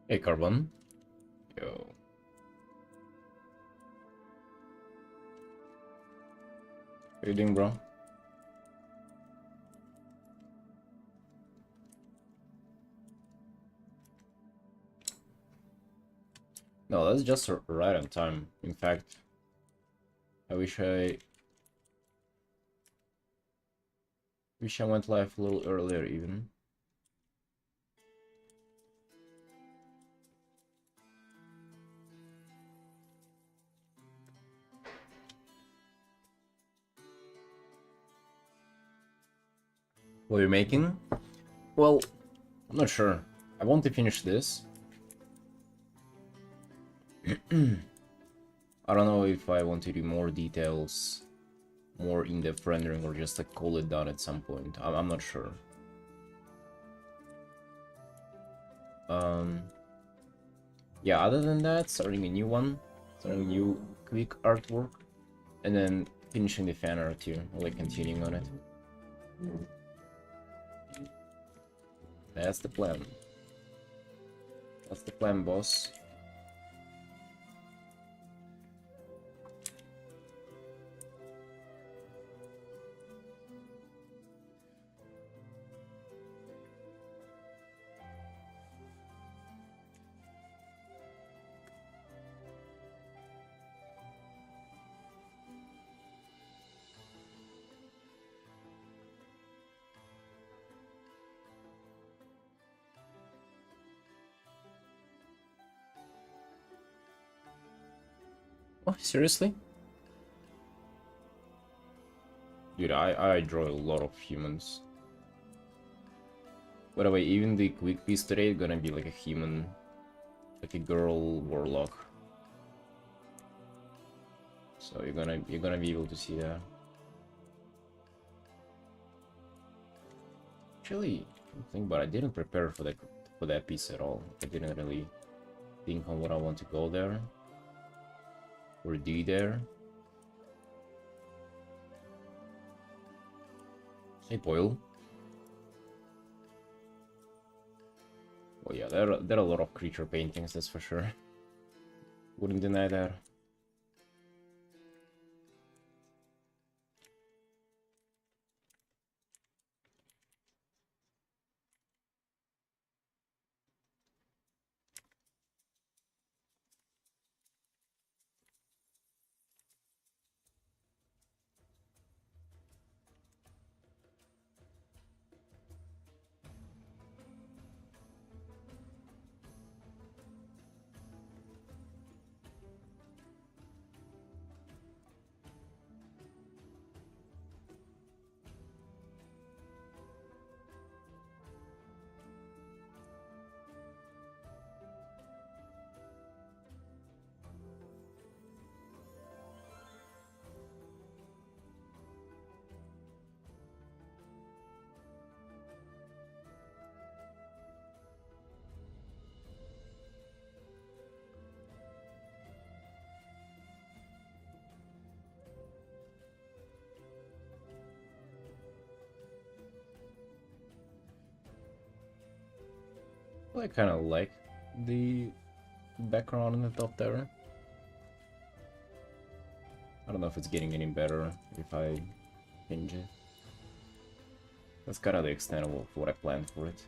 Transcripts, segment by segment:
Hey, Carbon. Yo. How you doing, bro? No, that's just right on time. In fact, I wish I went live a little earlier even. What are you making? Well, I'm not sure. I want to finish this. I don't know if I want to do more details, more in-depth rendering, or just like call it done at some point. I'm not sure. Um, yeah, other than that, starting a new one, starting a new quick artwork, and then finishing the fan art too, like continuing on it. That's the plan. That's the plan, boss. Oh, seriously? Dude, I draw a lot of humans. By the way, even the quick piece today is gonna be like a human, like a girl warlock. So you're gonna be able to see that. Actually, I think, but I didn't prepare for that piece at all. I didn't really think on what I want to go there or do there. Hey, Boyle. Well, yeah, there are a lot of creature paintings, that's for sure. Wouldn't deny that. Well, I kind of like the background on the top there. I don't know if it's getting any better if I change it. That's kind of the extent of what I planned for it.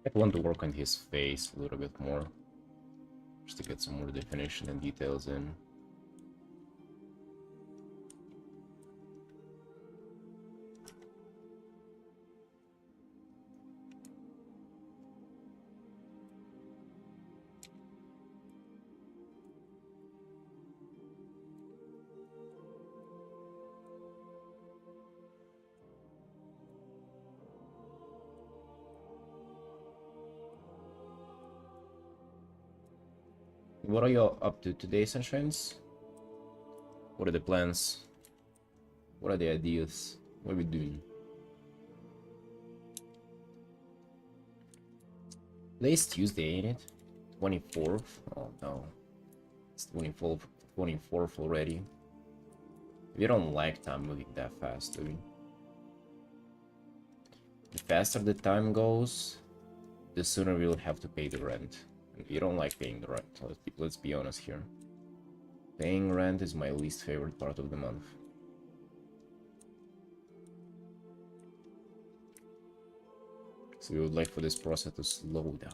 I want to work on his face a little bit more, just to get some more definition and details in. What are you up to today, Sunshines? What are the plans? What are the ideas? What are we doing? Today's Tuesday, ain't it? 24th? Oh no. It's 24th already. We don't like time moving that fast, do we? The faster the time goes, the sooner we'll have to pay the rent. And we don't like paying the rent, let's be honest here. Paying rent is my least favorite part of the month. So we would like for this process to slow down.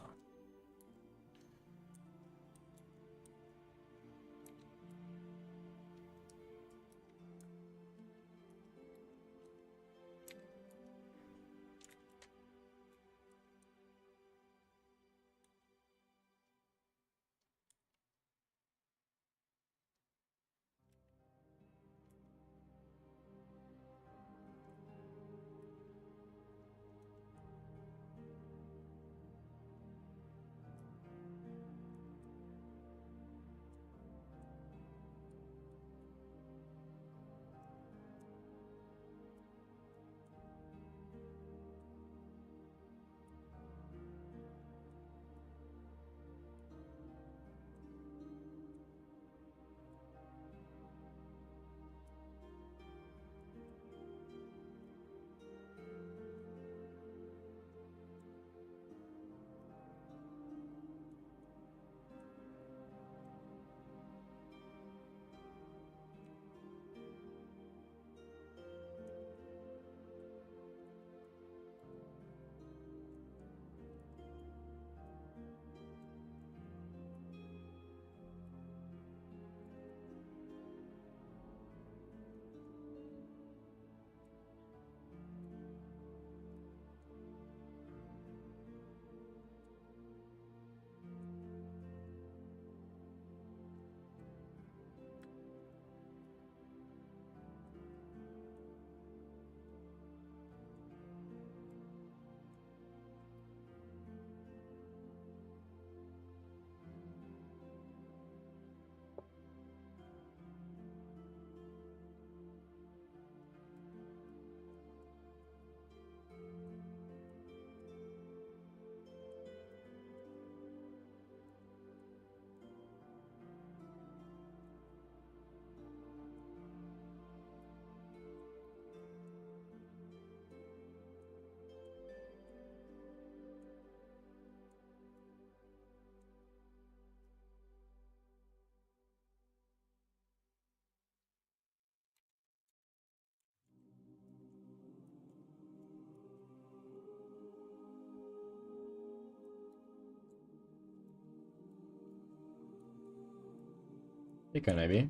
Hey, can I be?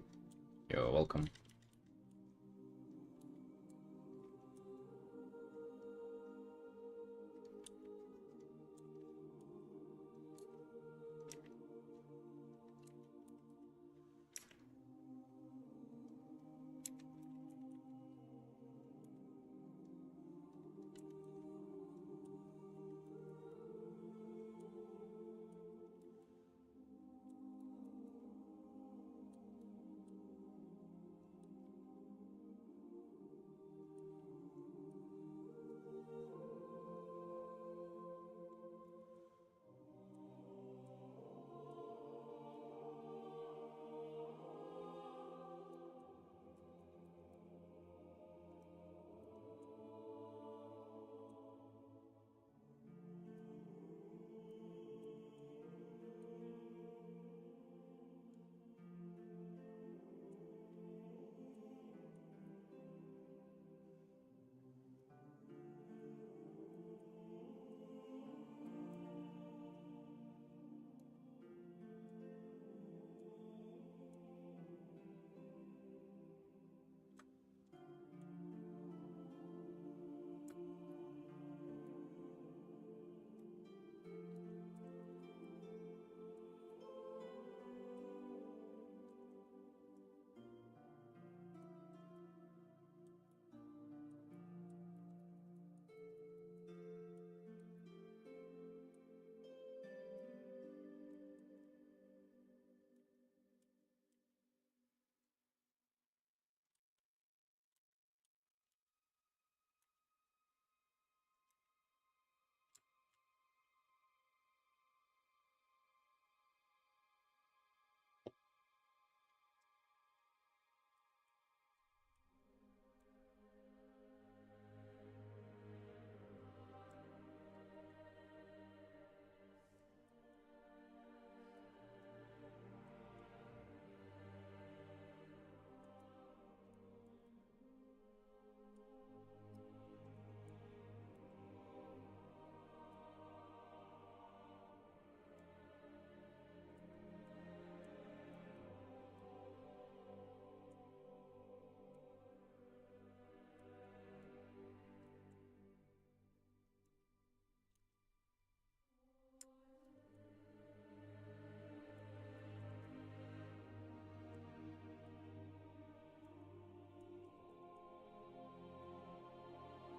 Yo, welcome.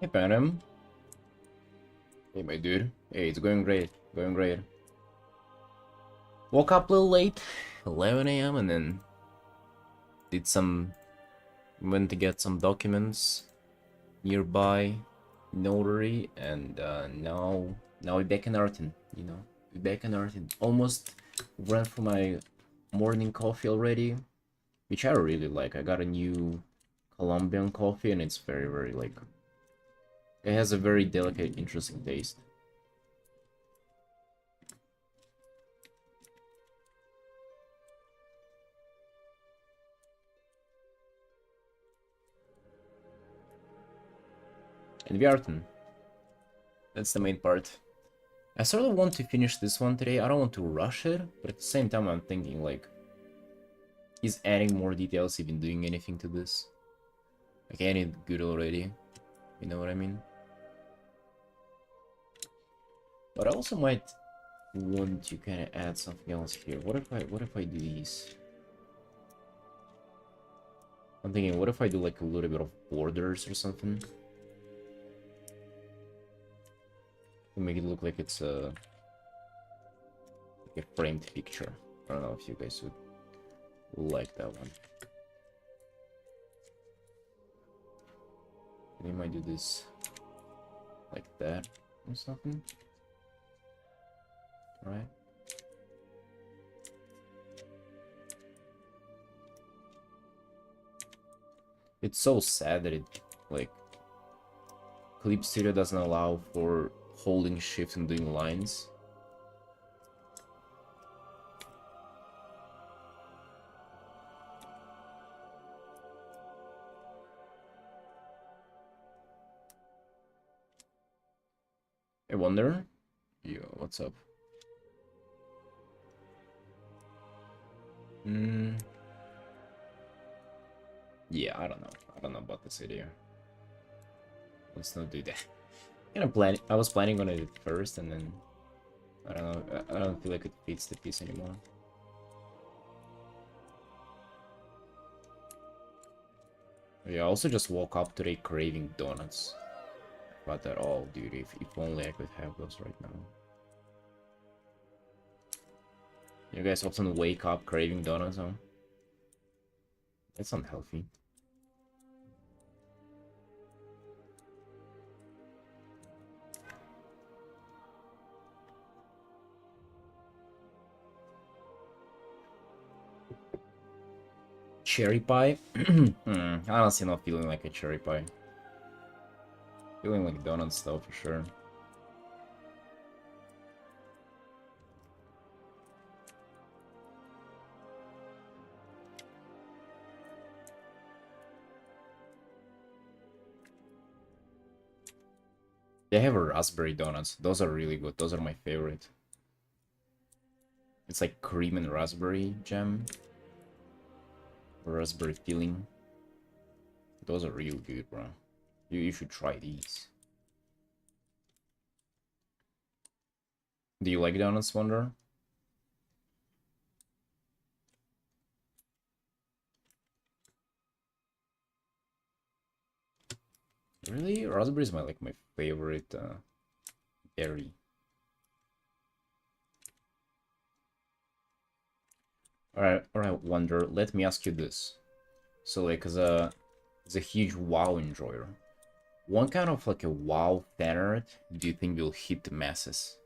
Hey, Panem. Hey, my dude. Hey, it's going great. Going great. Woke up a little late, 11 a.m., and then went to get some documents nearby, notary, and now we're back in Artin, you know? We're back in Artin. Almost ran for my morning coffee already, which I really like. I got a new Colombian coffee, and it's very, very, like... It has a very delicate, interesting taste. And we Artin. That's the main part. I sort of want to finish this one today. I don't want to rush it, but at the same time I'm thinking, like, is adding more details even doing anything to this? Like, I need good already. You know what I mean? But I also might want to kind of add something else here. What if I do these? I'm thinking, what if I do like a little bit of borders or something? To make it look like it's like a framed picture. I don't know if you guys would like that one. We might do this like that or something. Right? It's so sad that it, like, Clip Studio doesn't allow for holding shift and doing lines. I wonder. Yo, what's up? Yeah, I don't know. I don't know about this idea. Let's not do that. I was planning on it first, and then I don't know. I don't feel like it fits the piece anymore. Yeah, I also just woke up today craving donuts. About that all, dude. If only I could have those right now. You guys often wake up craving donuts, huh? That's unhealthy. Cherry pie? Honestly, not feeling like a cherry pie. Feeling like donuts though, for sure. They have a raspberry donuts. Those are really good. Those are my favorite. It's like cream and raspberry jam. Raspberry filling. Those are real good, bro. You should try these. Do you like donuts, Wonder? Really? Raspberry is my favorite berry. Alright, Wonder, let me ask you this. So, like, as a huge WoW enjoyer, what kind of, like, a WoW fan art do you think will hit the masses?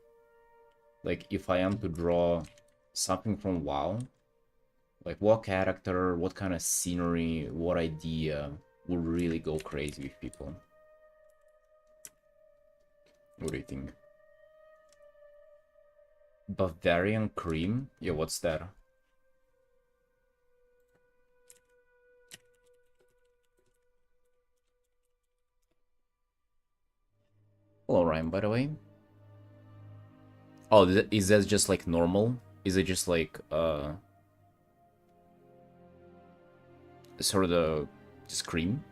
Like, if I am to draw something from WoW, like, what character, what kind of scenery, what idea will really go crazy with people? What do you think? Bavarian cream? Yeah, what's that? Hello, Ryan, by the way. Oh, is that just like normal? Is it just like sort of the just cream?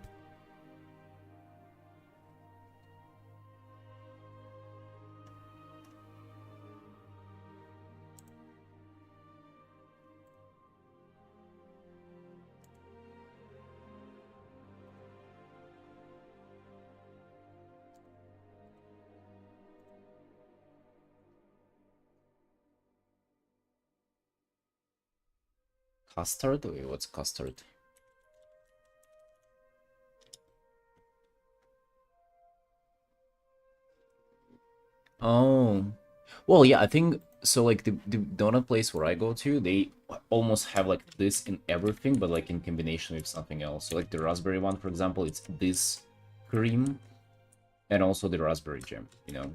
Custard? Wait, what's custard? Oh. Well, yeah, I think so. Like the donut place where I go to, they almost have like this in everything, but like in combination with something else. So like the raspberry one, for example, it's this cream and also the raspberry jam, you know.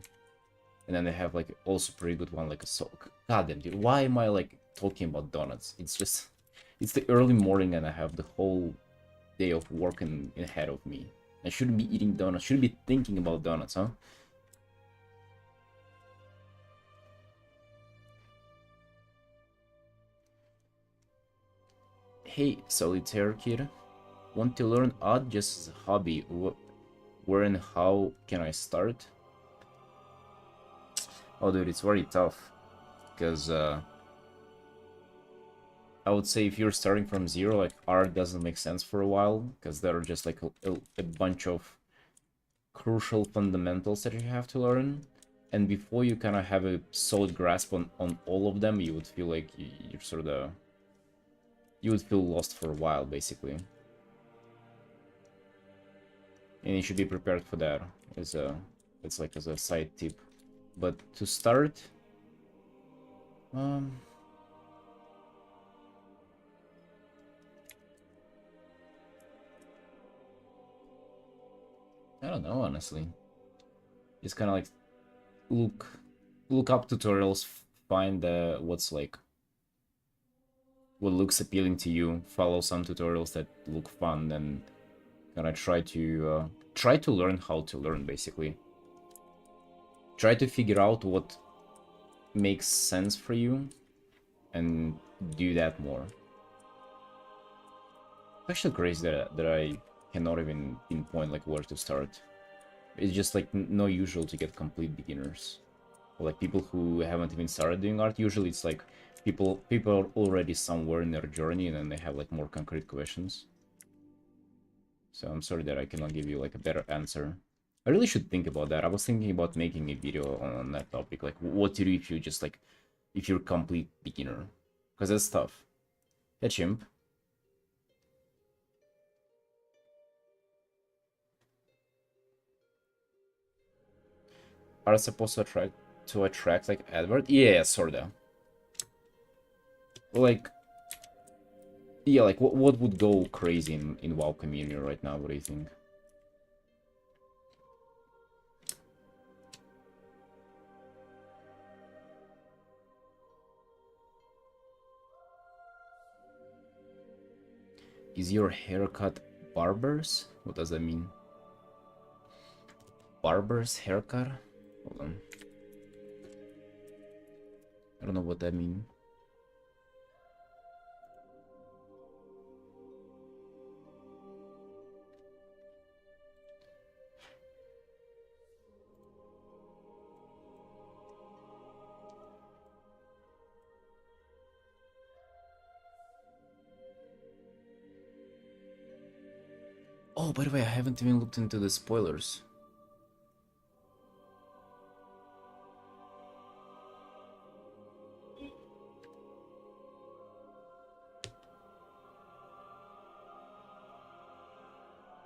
And then they have like also pretty good one, like a soak. God damn, dude, why am I like talking about donuts? It's just, it's the early morning and I have the whole day of work ahead of me. I shouldn't be eating donuts. Shouldn't be thinking about donuts, huh? Hey, solitaire kid. Want to learn art just as a hobby? Where and how can I start? Oh, dude, it's very tough. Because, I would say if you're starting from zero, like, art doesn't make sense for a while. Because there are just, like, a bunch of crucial fundamentals that you have to learn. And before you kind of have a solid grasp on all of them, you would feel like you're sort of... You would feel lost for a while, basically. And you should be prepared for that as a... It's like as a side tip. But to start... Um... I don't know, honestly. It's kind of like look up tutorials, find what's like what looks appealing to you, follow some tutorials that look fun, and kind of try to learn how to learn, basically. Try to figure out what makes sense for you and do that more. It's actually crazy that I cannot even pinpoint like where to start. It's just like no usual to get complete beginners. Or like people who haven't even started doing art. Usually it's like people are already somewhere in their journey and then they have like more concrete questions. So I'm sorry that I cannot give you like a better answer. I really should think about that. I was thinking about making a video on that topic, like what to do if you just like if you're a complete beginner, because that's tough. Hey chimp. Are supposed to attract like advert? Yeah, sorta. Like yeah, like what would go crazy in WoW community right now? What do you think? Is your haircut barber's? What does that mean? Barber's haircut? Hold on. I don't know what that means. Oh, by the way, I haven't even looked into the spoilers.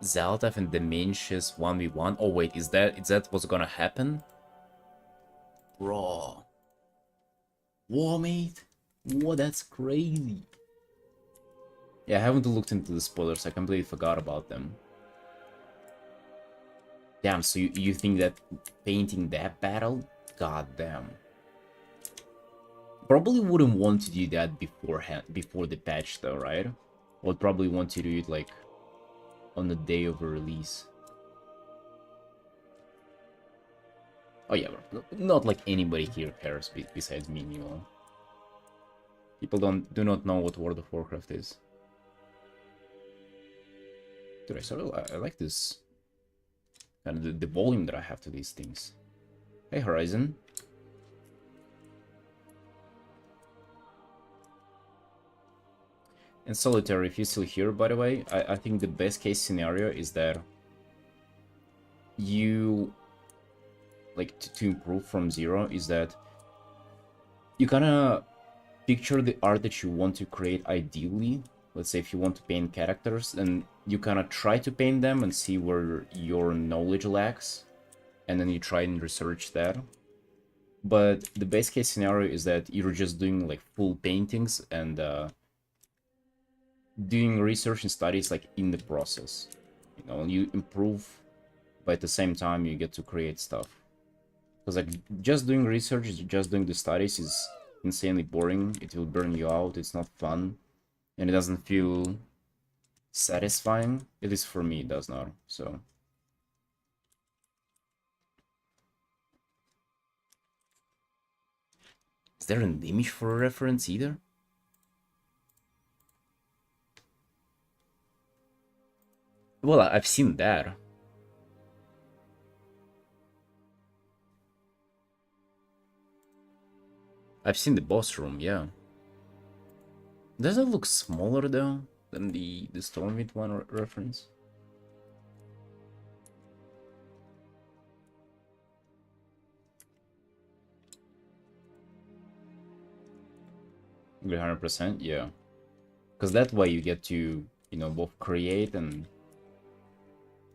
Zaltaf and Dementius 1v1. Oh wait, is that what's gonna happen? Bro. Whoa, mate. Whoa, that's crazy. Yeah, I haven't looked into the spoilers. I completely forgot about them. Damn, so you think that painting that battle? God damn. Probably wouldn't want to do that beforehand, before the patch though, right? Would probably want to do it like on the day of a release. Oh yeah, not like anybody here cares besides me, you know. People do not know what World of Warcraft is. Dude, I like this and the volume that I have to these things. Hey Horizon. And Solitaire, if you're still here, by the way, I think the best case scenario is that you, like, to improve from zero, is that you kind of picture the art that you want to create ideally. Let's say if you want to paint characters, then you kind of try to paint them and see where your knowledge lacks, and then you try and research that. But the best case scenario is that you're just doing like full paintings and doing research and studies like in the process. You know, you improve, but at the same time you get to create stuff. Because like just doing research, just doing the studies is insanely boring. It will burn you out. It's not fun, and it doesn't feel satisfying. At least for me, it does not. So. Is there an image for a reference either? Well, I've seen that. I've seen the boss room, yeah. Does it look smaller though than the Stormwind one reference? Agree 100%, yeah. Because that way you get to, you know, both create and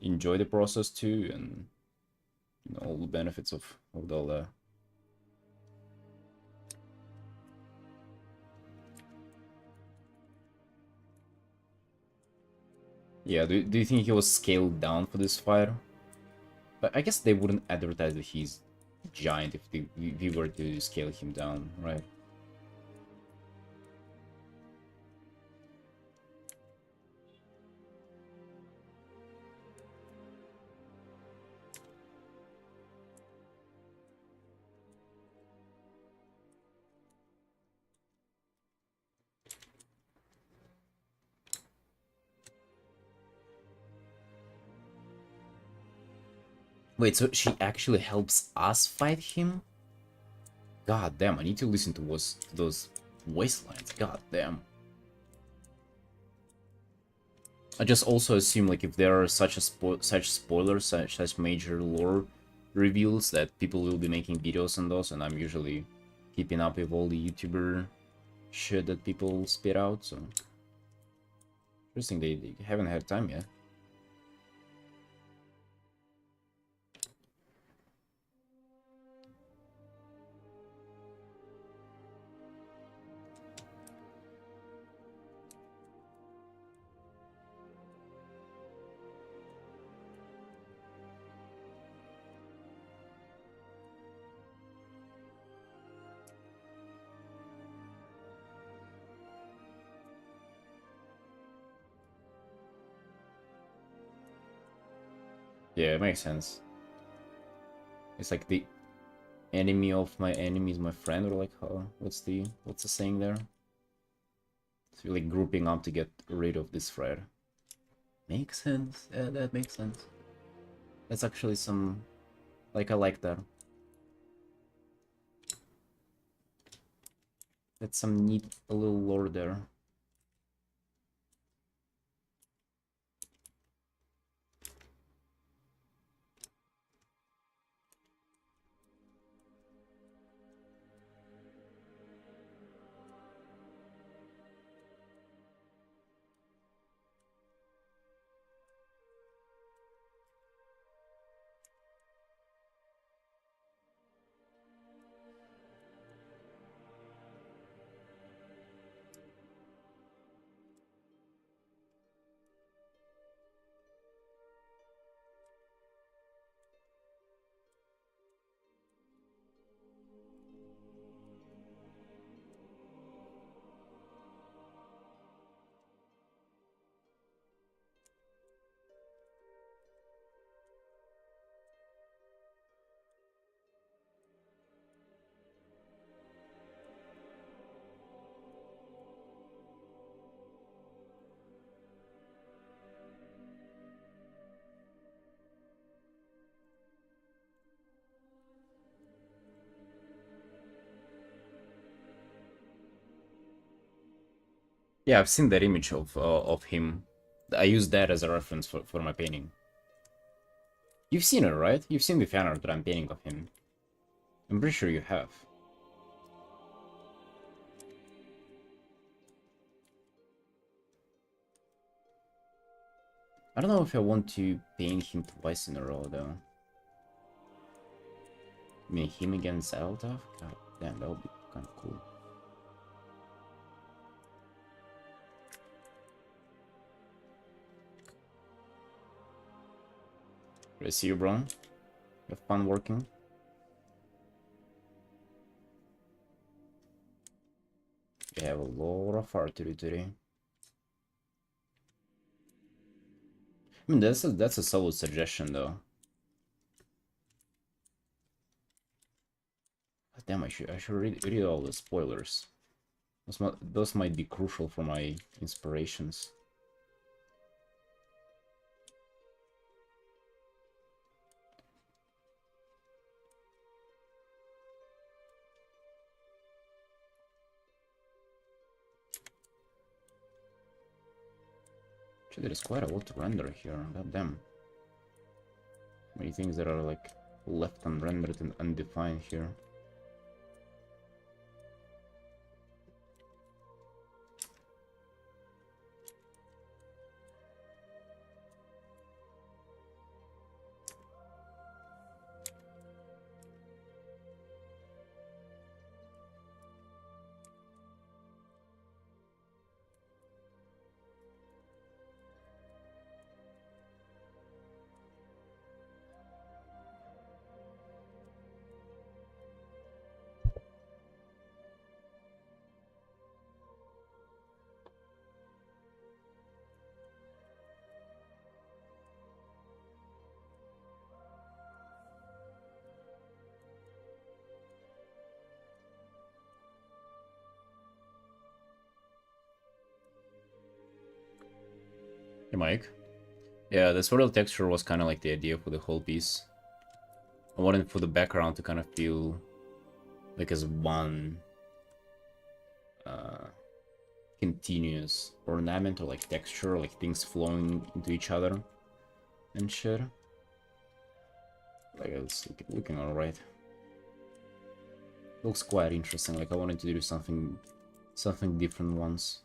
enjoy the process too, and you know, all the benefits of all that. Yeah, do you think he was scaled down for this fight? But I guess they wouldn't advertise that he's giant if we were to scale him down, right? Wait, so she actually helps us fight him? God damn, I need to listen to those voice lines. God damn. I just also assume like if there are such spoilers, such major lore reveals, that people will be making videos on those, and I'm usually keeping up with all the YouTuber shit that people spit out. So interesting, they haven't had time yet. Yeah, it makes sense. It's like the enemy of my enemy is my friend, or like what's the saying there? It's really grouping up to get rid of this thread. Makes sense. Yeah, that makes sense. That's actually some like I like that. That's some neat little lore there. Yeah, I've seen that image of him. I use that as a reference for my painting. You've seen it, right? You've seen the fan art that I'm painting of him. I'm pretty sure you have. I don't know if I want to paint him twice in a row, though. I mean, him against Zelda? God damn, that would be kind of cool. I see you, bro. Have fun working. We have a lot of art to do today. I mean, that's a solid suggestion, though. Damn, I should read all the spoilers. Those might be crucial for my inspirations. Actually, there's quite a lot to render here. God damn. Many things that are like left unrendered and undefined here. Hey, Mike. Yeah, the sort of texture was kind of like the idea for the whole piece. I wanted for the background to kind of feel like as one uh, continuous ornament or like texture, like things flowing into each other and shit. Like it's looking alright. Looks quite interesting. Like I wanted to do something different once.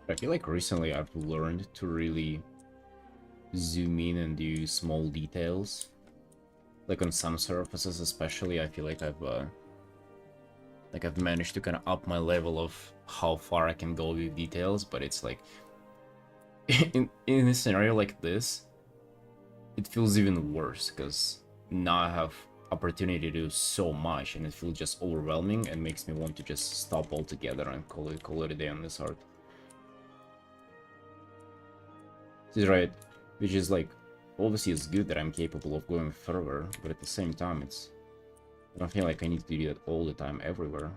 I feel like recently I've learned to really zoom in and do small details. Like on some surfaces especially, I feel like I've managed to kind of up my level of how far I can go with details, but it's like in a scenario like this, it feels even worse because now I have opportunity to do so much and it feels just overwhelming and makes me want to just stop altogether and call it a day on this art. This is right, which is like obviously it's good that I'm capable of going further, but at the same time I don't feel like I need to do that all the time everywhere.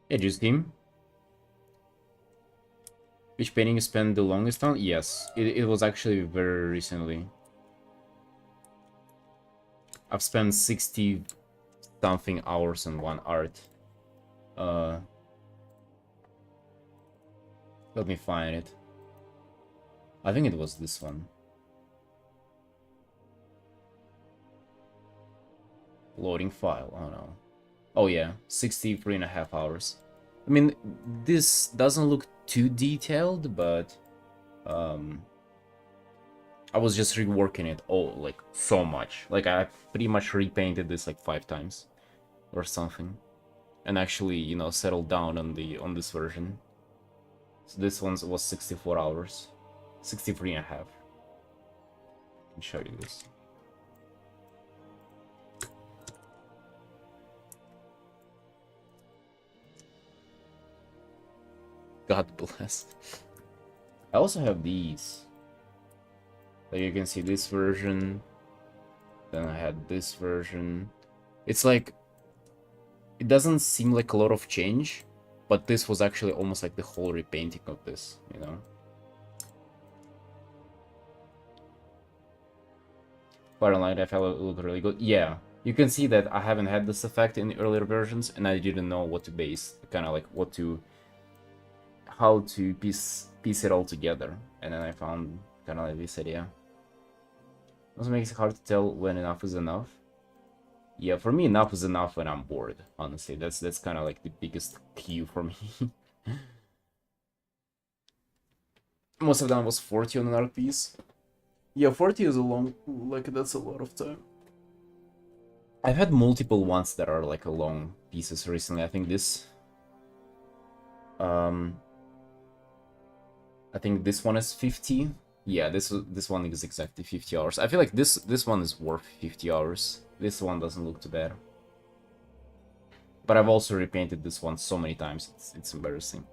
Hey, just him. Which painting you spent the longest on? Yes, it was actually very recently. I've spent 60 something hours on one art. Uh, Let me find it. I think it was this one. Loading file, oh no. Oh yeah, 63.5 hours. I mean, this doesn't look too detailed, but I was just reworking it all, like, so much. Like, I pretty much repainted this like 5 times or something. And actually, you know, settled down on this version. So this one was 64 hours. 63.5. Let me show you this. God bless. I also have these. Like you can see this version. Then I had this version. It's like, it doesn't seem like a lot of change, but this was actually almost like the whole repainting of this, you know? Firelight, I felt it looked really good. Yeah, you can see that I haven't had this effect in the earlier versions, and I didn't know what to base, kind of like how to piece it all together. And then I found kind of like this idea. Also makes it hard to tell when enough is enough. Yeah, for me, enough is enough when I'm bored. Honestly, that's kind of like the biggest cue for me. Most of them was 40 on an art piece. Yeah, 40 is a long, like that's a lot of time. I've had multiple ones that are like a long pieces recently. I think um, I think this one is 50. Yeah, this one is exactly 50 hours. I feel like this one is worth 50 hours. This one doesn't look too bad. But I've also repainted this one so many times, it's embarrassing.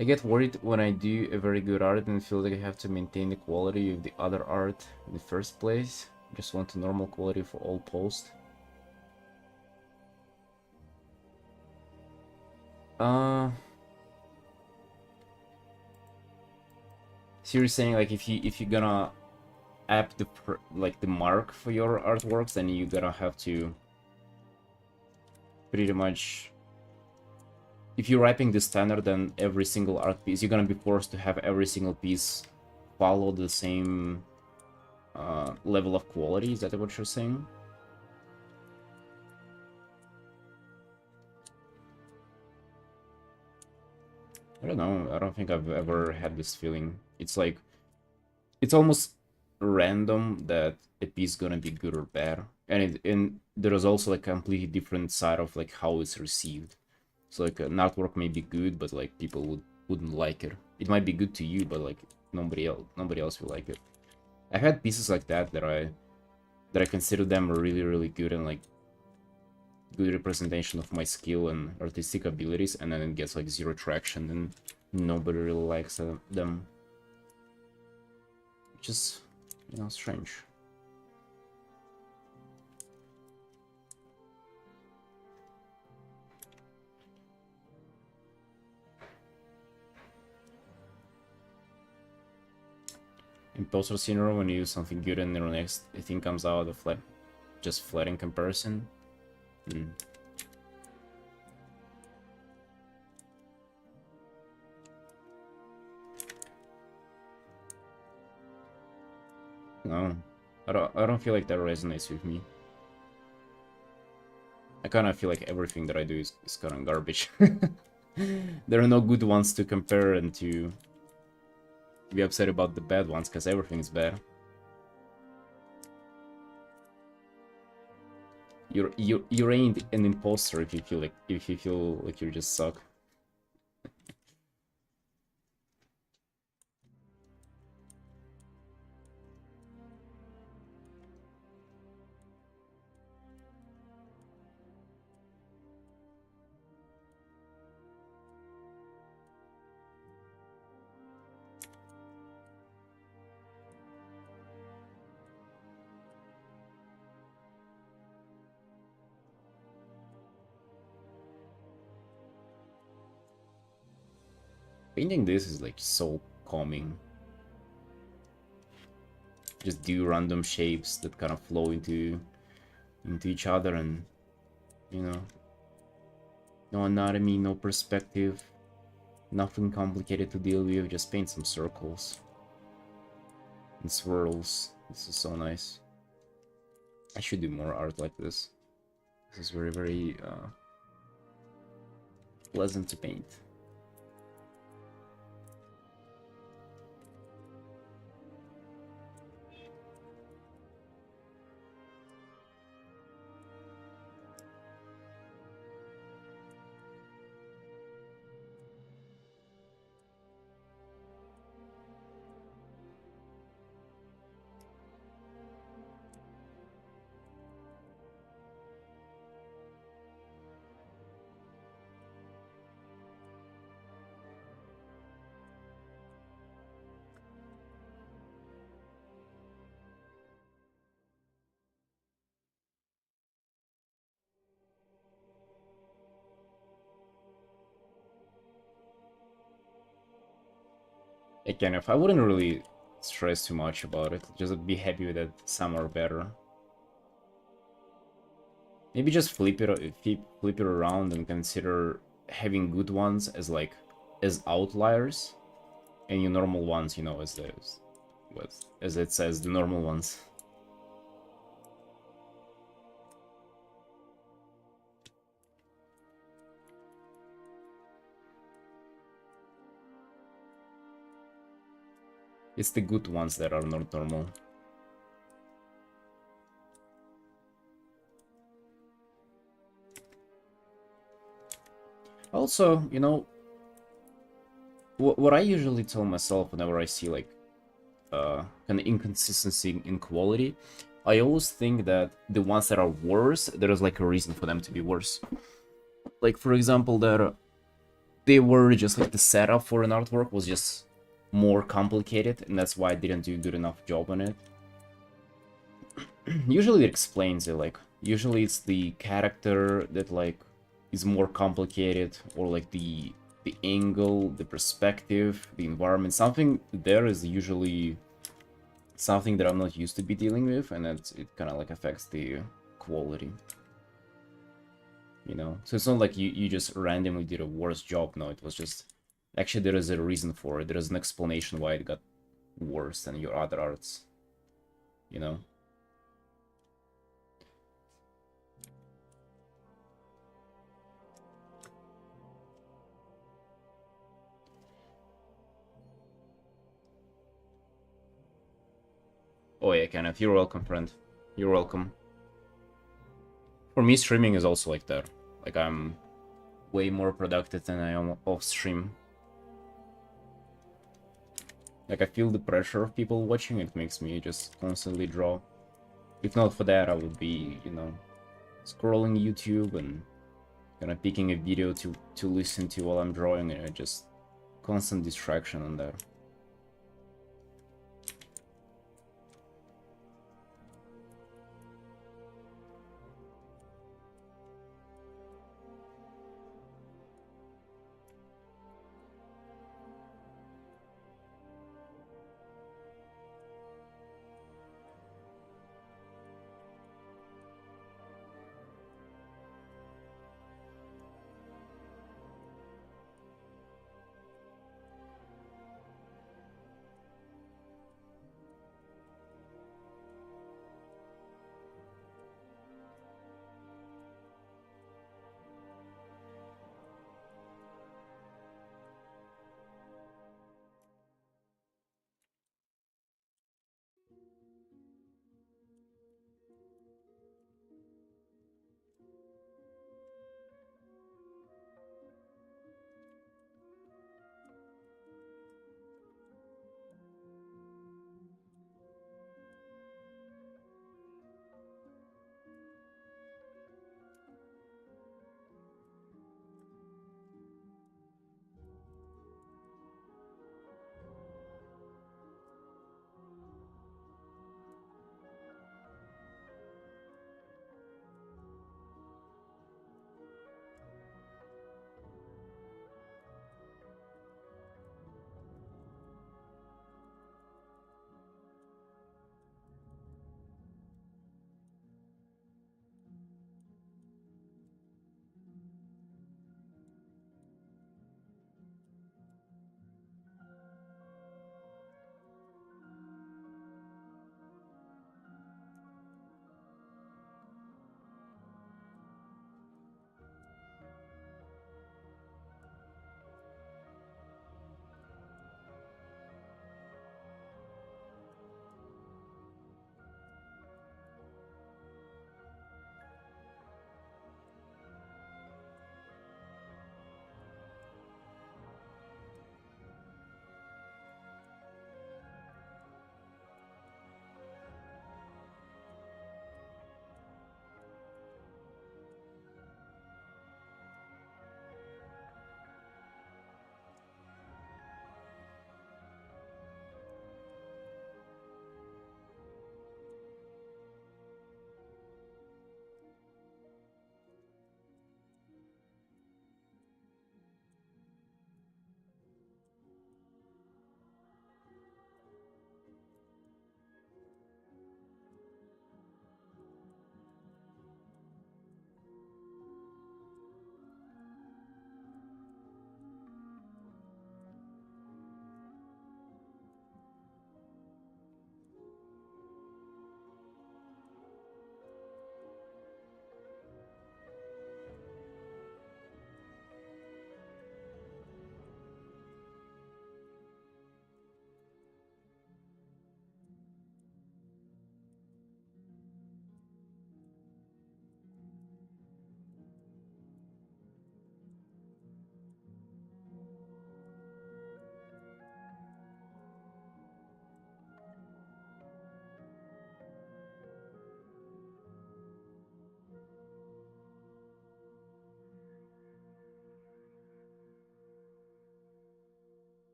I get worried when I do a very good art and feel like I have to maintain the quality of the other art in the first place. I just want a normal quality for all posts. So you're saying like if you're gonna app the mark for your artworks, then you're gonna have to pretty much, if you're wrapping the standard, then every single art piece you're gonna be forced to have every single piece follow the same level of quality. Is that what you're saying? I don't know. I don't think I've ever had this feeling. It's like, it's almost random that a piece gonna be good or bad, and there is also like a completely different side of like how it's received. So like an artwork may be good, but like people wouldn't like it. It might be good to you, but like nobody else will like it. I've had pieces like that that I consider them really good and like good representation of my skill and artistic abilities, and then it gets like zero traction and nobody really likes them, which is, you know, strange. Imposter syndrome, when you use something good and the next thing comes out of like, just flat in comparison. No, I don't feel like that resonates with me. I kind of feel like everything that I do is kind of garbage. There are no good ones to compare and to be upset about the bad ones, because everything's bad. You ain't an imposter if you feel like you just suck. Painting this is like so calming. Just do random shapes that kind of flow into each other, and you know, no anatomy, no perspective, nothing complicated to deal with. Just paint some circles and swirls. This is so nice. I should do more art like this. This is very, very pleasant to paint. Again, if I wouldn't really stress too much about it, just be happy that some are better. Maybe just flip it around and consider having good ones as like as outliers, and your normal ones, you know, as it says, the normal ones. It's the good ones that are not normal. Also, you know, what I usually tell myself whenever I see like kind of inconsistency in quality, I always think that the ones that are worse, there is like a reason for them to be worse. Like, for example, that they were just like the setup for an artwork was just more complicated, and that's why I didn't do a good enough job on it. Usually it explains it, like, usually it's the character that, like, is more complicated, or like the angle, the perspective, the environment. Something there is usually something that I'm not used to be dealing with, and it kind of like affects the quality. You know? So it's not like you just randomly did a worse job. No, it was just... Actually, there is a reason for it. There is an explanation why it got worse than your other arts. You know? Oh yeah, Kenneth, you're welcome, friend. You're welcome. For me, streaming is also like that. Like, I'm way more productive than I am off stream. Like, I feel the pressure of people watching. It makes me just constantly draw. If not for that, I would be, you know, scrolling YouTube and kind of picking a video to listen to while I'm drawing, and just constant distraction on that.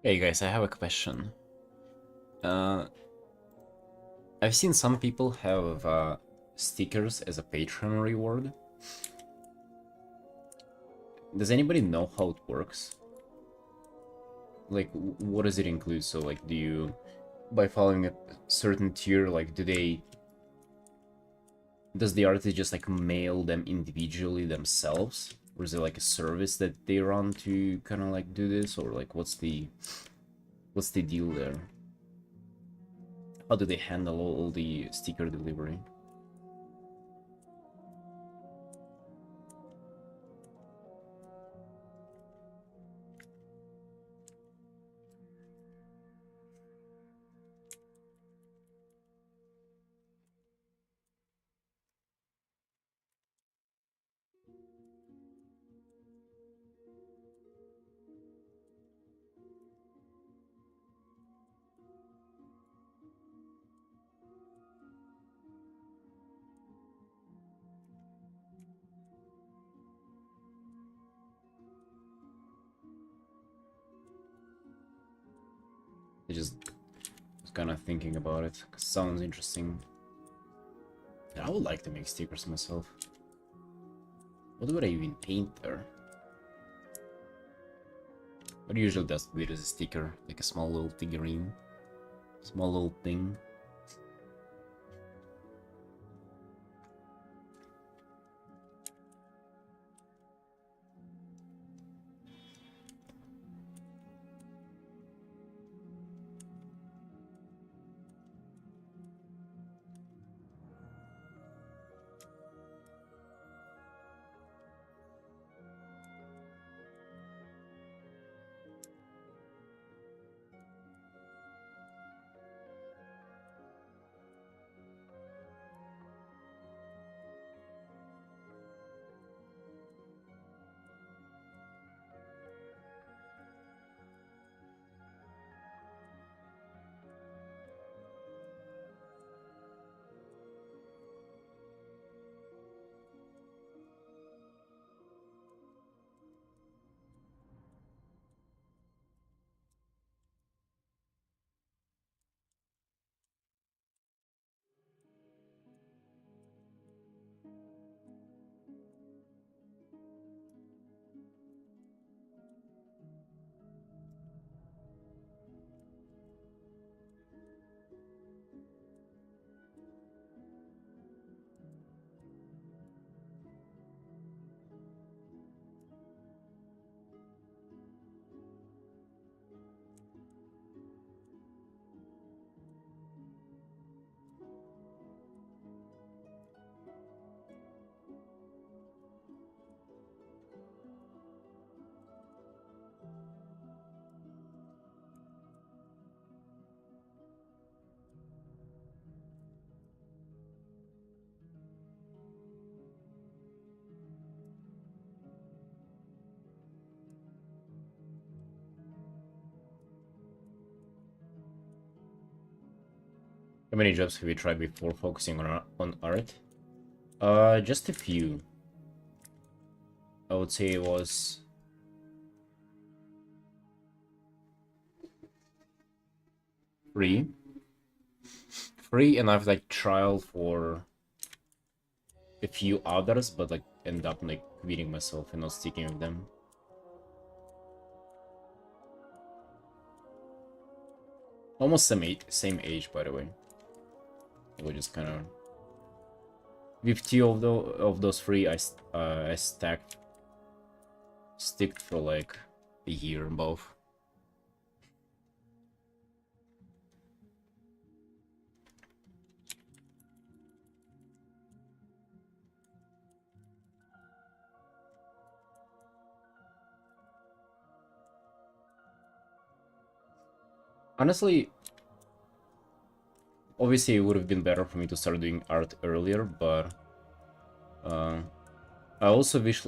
Hey guys, I have a question. Uh, I've seen some people have stickers as a Patreon reward. Does anybody know how it works? Like, what does it include? So, like, do you, by following a certain tier, like, does the artist just, like, mail them individually themselves? Or is it, like, a service that they run to kind of, like, do this? Or, like, what's the deal there? How do they handle all the sticker delivery? I just was kind of thinking about it. 'Cause it sounds interesting. I would like to make stickers myself. What would I even paint there? What usually does with as a sticker? Like a small little figurine? Small little thing? How many jobs have you tried before focusing on art? Just a few. I would say it was free. Free, and I've like trialed for a few others, but like end up like quitting myself and not sticking with them. Almost same age, by the way. We just kind of with two of those three, I sticked for like a year both. Honestly, obviously it would have been better for me to start doing art earlier, but I also wish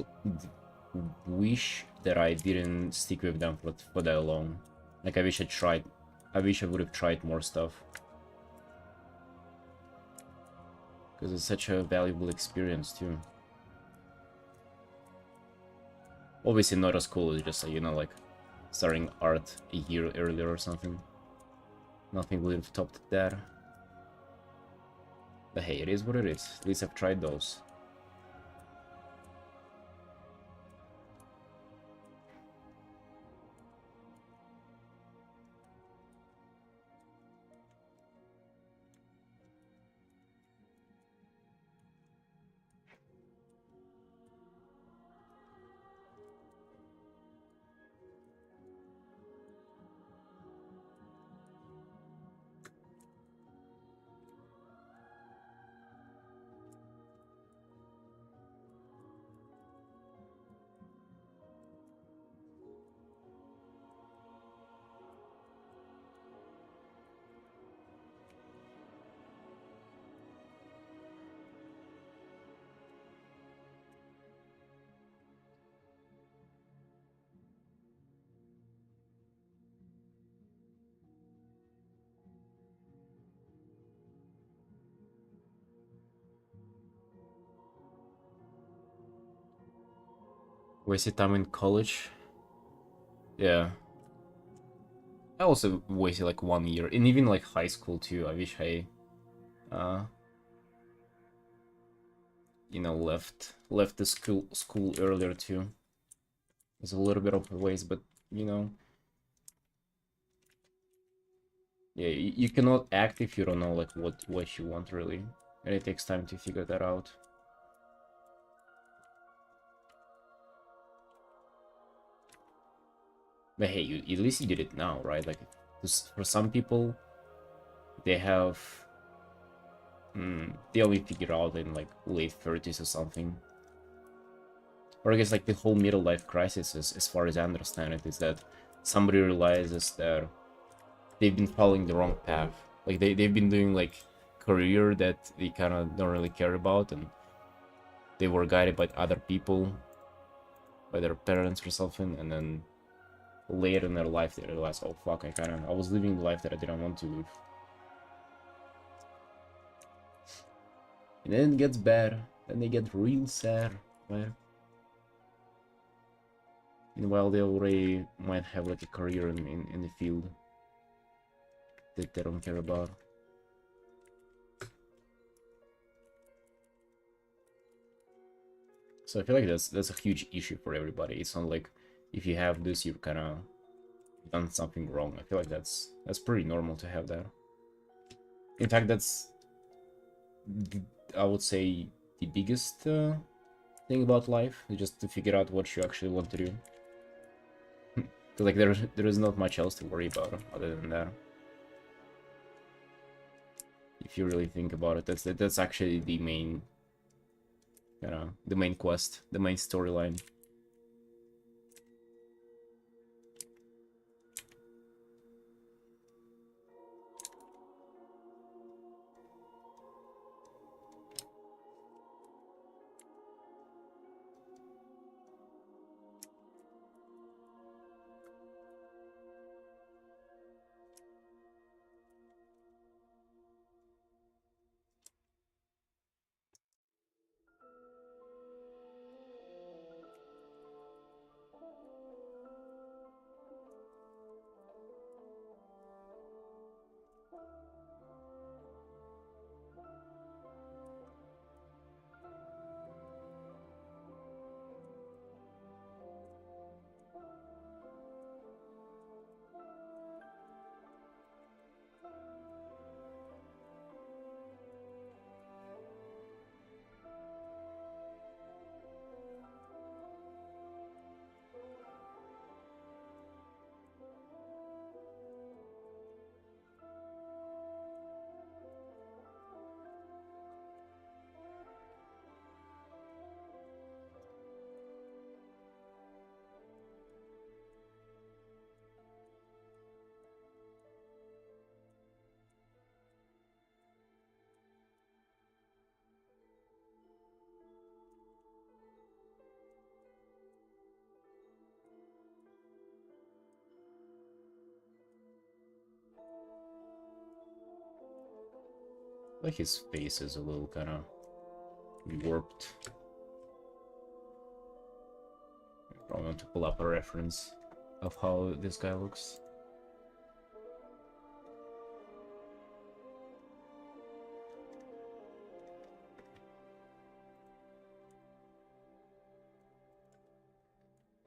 that I didn't stick with them for that long. Like I wish I would have tried more stuff. Because it's such a valuable experience too. Obviously not as cool as just, like, you know, like starting art a year earlier or something. Nothing would have topped that. But hey, it is what it is. At least I've tried those. Wasted time in college. Yeah. I also wasted like 1 year, and even like high school too. I wish I, uh, you know, left the school earlier too. It's a little bit of a waste, but you know, yeah, you cannot act if you don't know like what you want really, and it takes time to figure that out. But hey, at least you did it now, right? Like, for some people, they have, they only figure out in like late 30s or something. Or I guess like the whole middle life crisis, is, as far as I understand it, is that somebody realizes that they've been following the wrong path. Like they've been doing like career that they kind of don't really care about, and they were guided by other people, by their parents or something, and then later in their life they realize, oh fuck, I was living the life that I didn't want to live. And then it gets bad, then they get real sad, right? Meanwhile, they already might have like a career in the field that they don't care about. So I feel like that's a huge issue for everybody. It's not like if you have this, you've kind of done something wrong. I feel like that's pretty normal to have that. In fact, that's I would say the biggest thing about life, is just to figure out what you actually want to do. Because like there is not much else to worry about other than that. If you really think about it, that's actually the main, you know, the main quest, the main storyline. Like his face is a little kind of warped. Probably want to pull up a reference. of how this guy looks.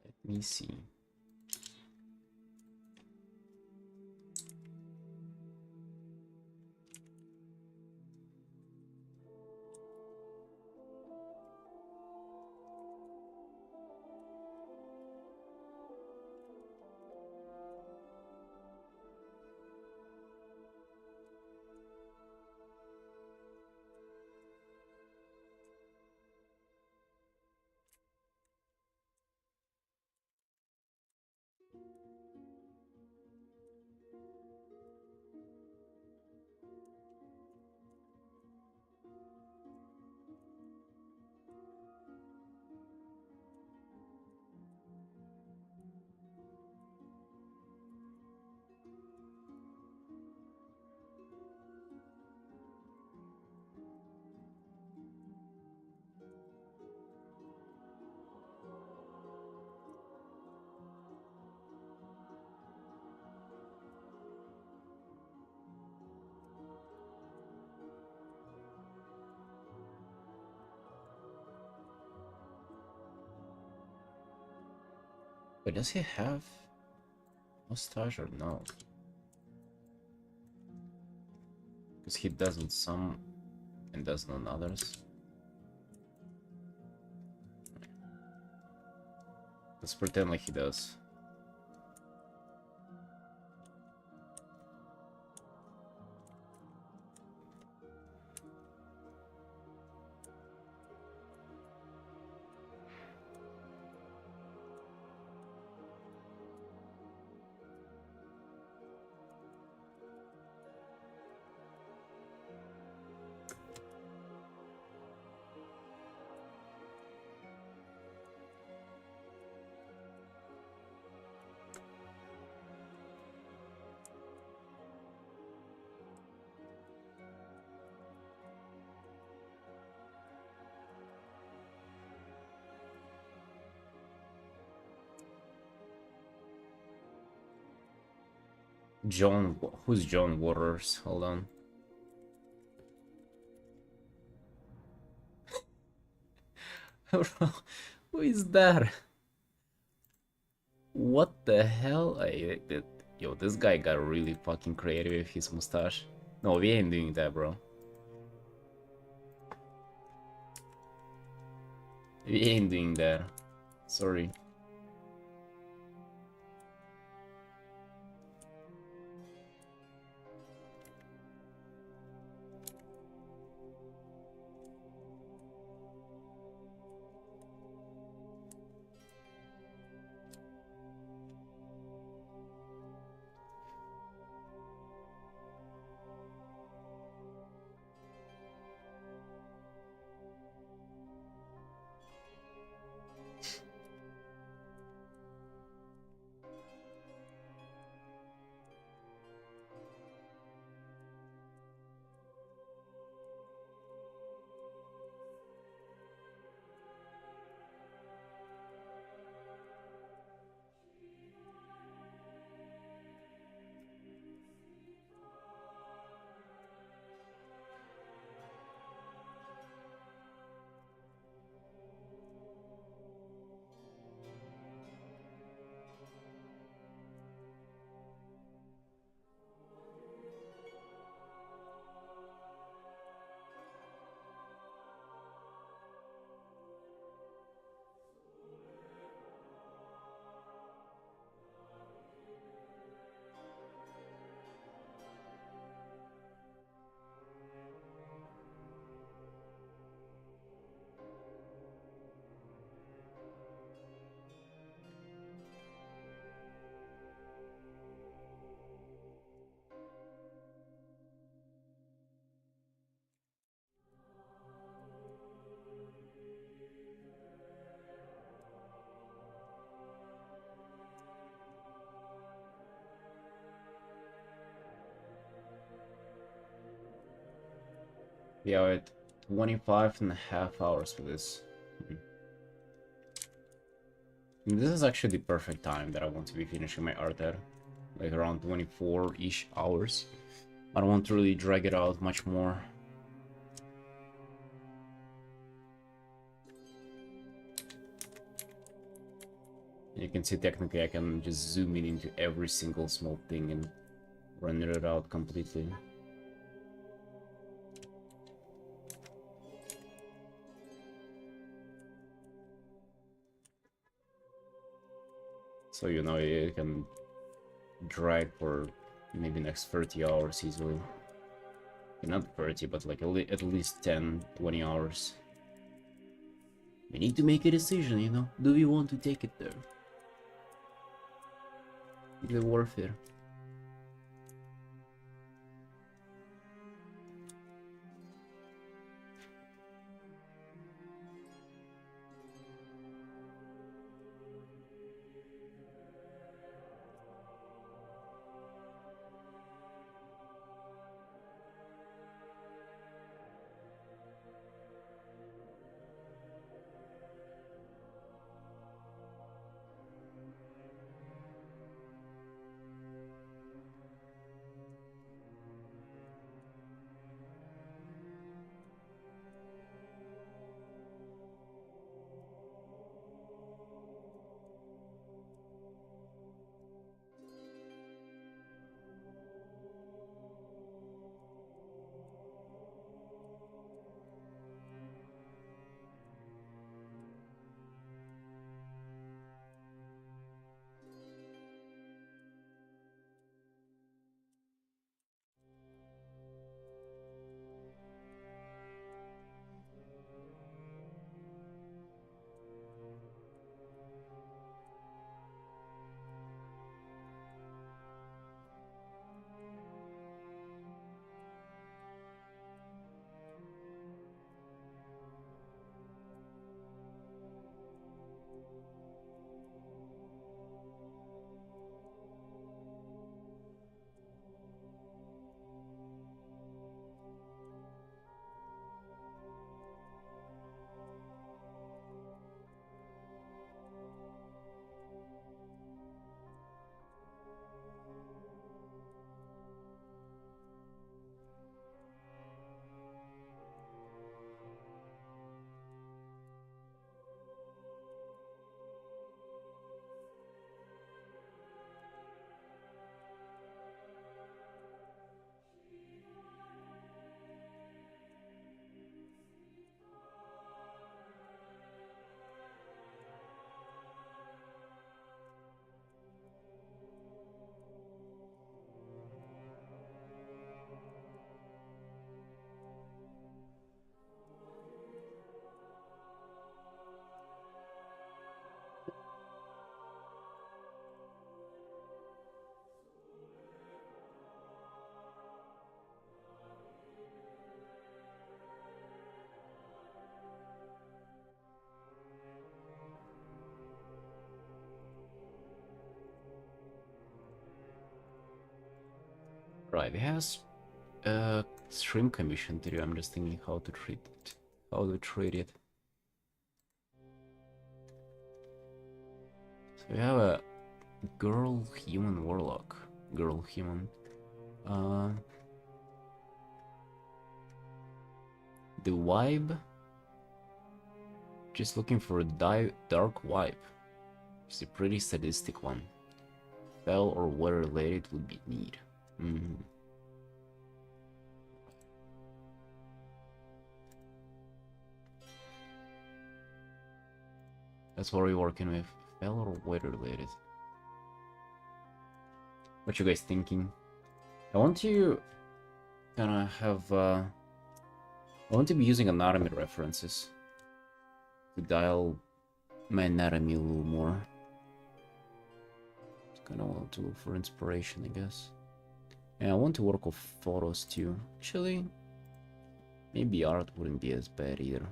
Let me see. But does he have mustache or no? Because he does in some and doesn't on others. Let's pretend like he does. John, who's John Waters? Hold on. Who is that? What the hell? Yo, this guy got really fucking creative with his mustache. No, we ain't doing that, bro. We ain't doing that. Sorry. Yeah, wait, 25 and a half hours for this. This is actually the perfect time that I want to be finishing my art at, like around 24-ish hours. I don't want to really drag it out much more. You can see technically I can just zoom in into every single small thing and render it out completely. So you know you can drag for maybe next 30 hours easily. Not 30, but like at least 10-20 hours. We need to make a decision, you know. Do we want to take it there? Is it worth it? Right, it has stream commission to do. I'm just thinking how to treat it. How to treat it. So we have a girl human warlock. Girl human. The vibe. Just looking for a dark vibe. It's a pretty sadistic one. Spell or weather related would be neat. That's what we're working with. Spell or weather related. What you guys thinking? I want to kind of have. I want to be using anatomy references to dial my anatomy a little more. Kind of want to look for inspiration, I guess. And I want to work with photos too. Actually, maybe art wouldn't be as bad either.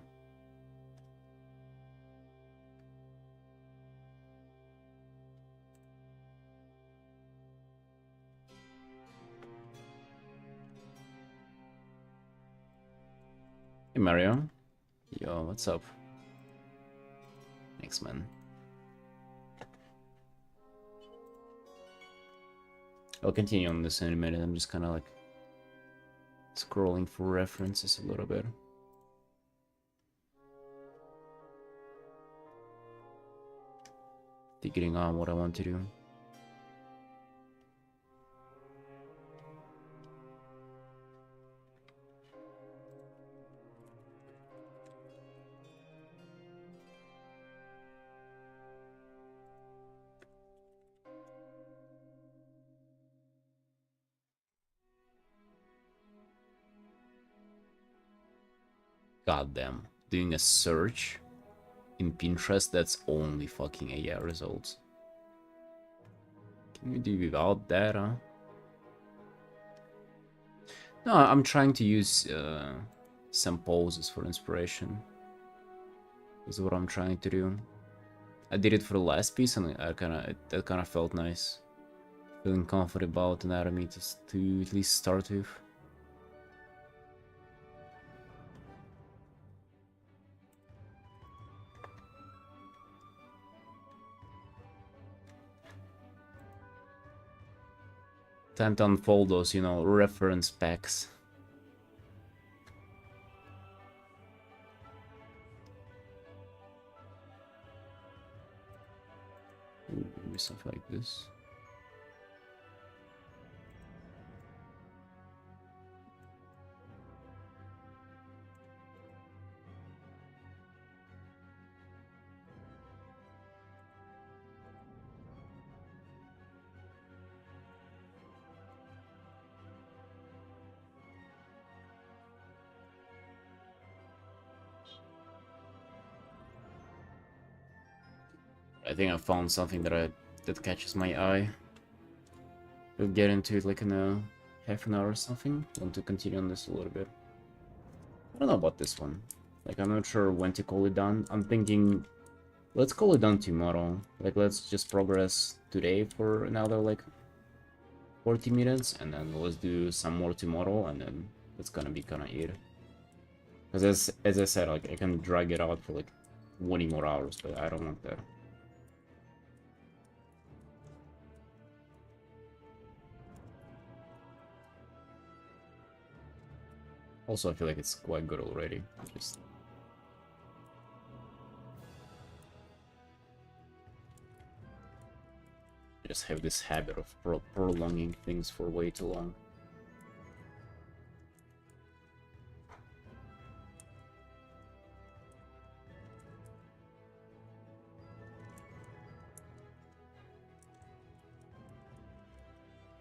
Hey Mario. Yo, what's up? Thanks, man. I'll continue on this in a minute. I'm just kind of like scrolling for references a little bit. Figuring out what I want to do. Goddamn, doing a search in Pinterest that's only fucking AI results. Can we do without that, huh? No, I'm trying to use some poses for inspiration. This is what I'm trying to do. I did it for the last piece, and that kind of felt nice. Feeling confident about anatomy to at least start with. Time to unfold those, you know, reference packs. Ooh, maybe something like this. I think I found something that catches my eye. We'll get into it like in a half an hour or something. Want to continue on this a little bit. I don't know about this one. Like, I'm not sure when to call it done. I'm thinking, let's call it done tomorrow. Like, let's just progress today for another, like, 40 minutes. And then let's do some more tomorrow. And then it's gonna be kind of it. Because as I said, like, I can drag it out for, like, 20 more hours. But I don't want that. Also, I feel like it's quite good already. I just have this habit of prolonging things for way too long.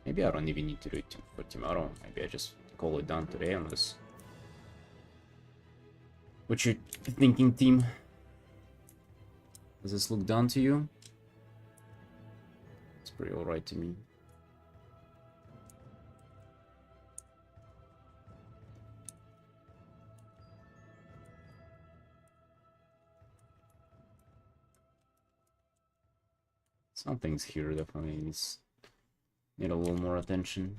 Maybe I don't even need to do it for tomorrow. Maybe I just call it done today on this. What you thinking, team? Does this look done to you? It's pretty alright to me. Some things here definitely need a little more attention.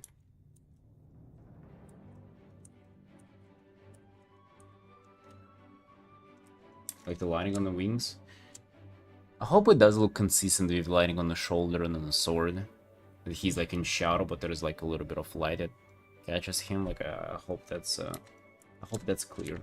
Like the lighting on the wings. I hope it does look consistent with lighting on the shoulder and on the sword. That he's like in shadow, but there's like a little bit of light that catches him. Like I hope that's clear.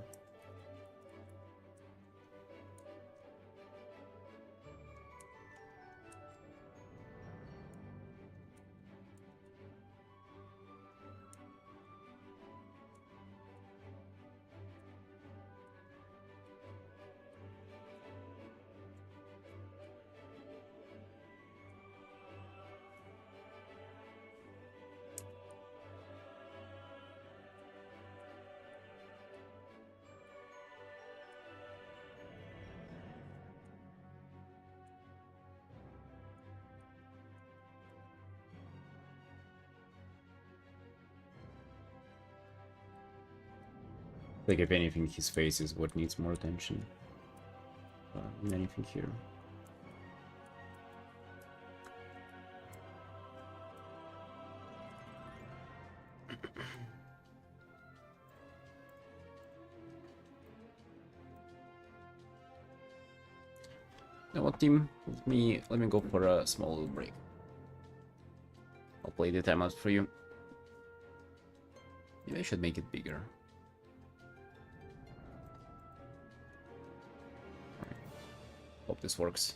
Like if anything, his face is what needs more attention than anything here. You know what, team? Let me go for a small little break. I'll play the timeout for you. Maybe I should make it bigger. Hope this works.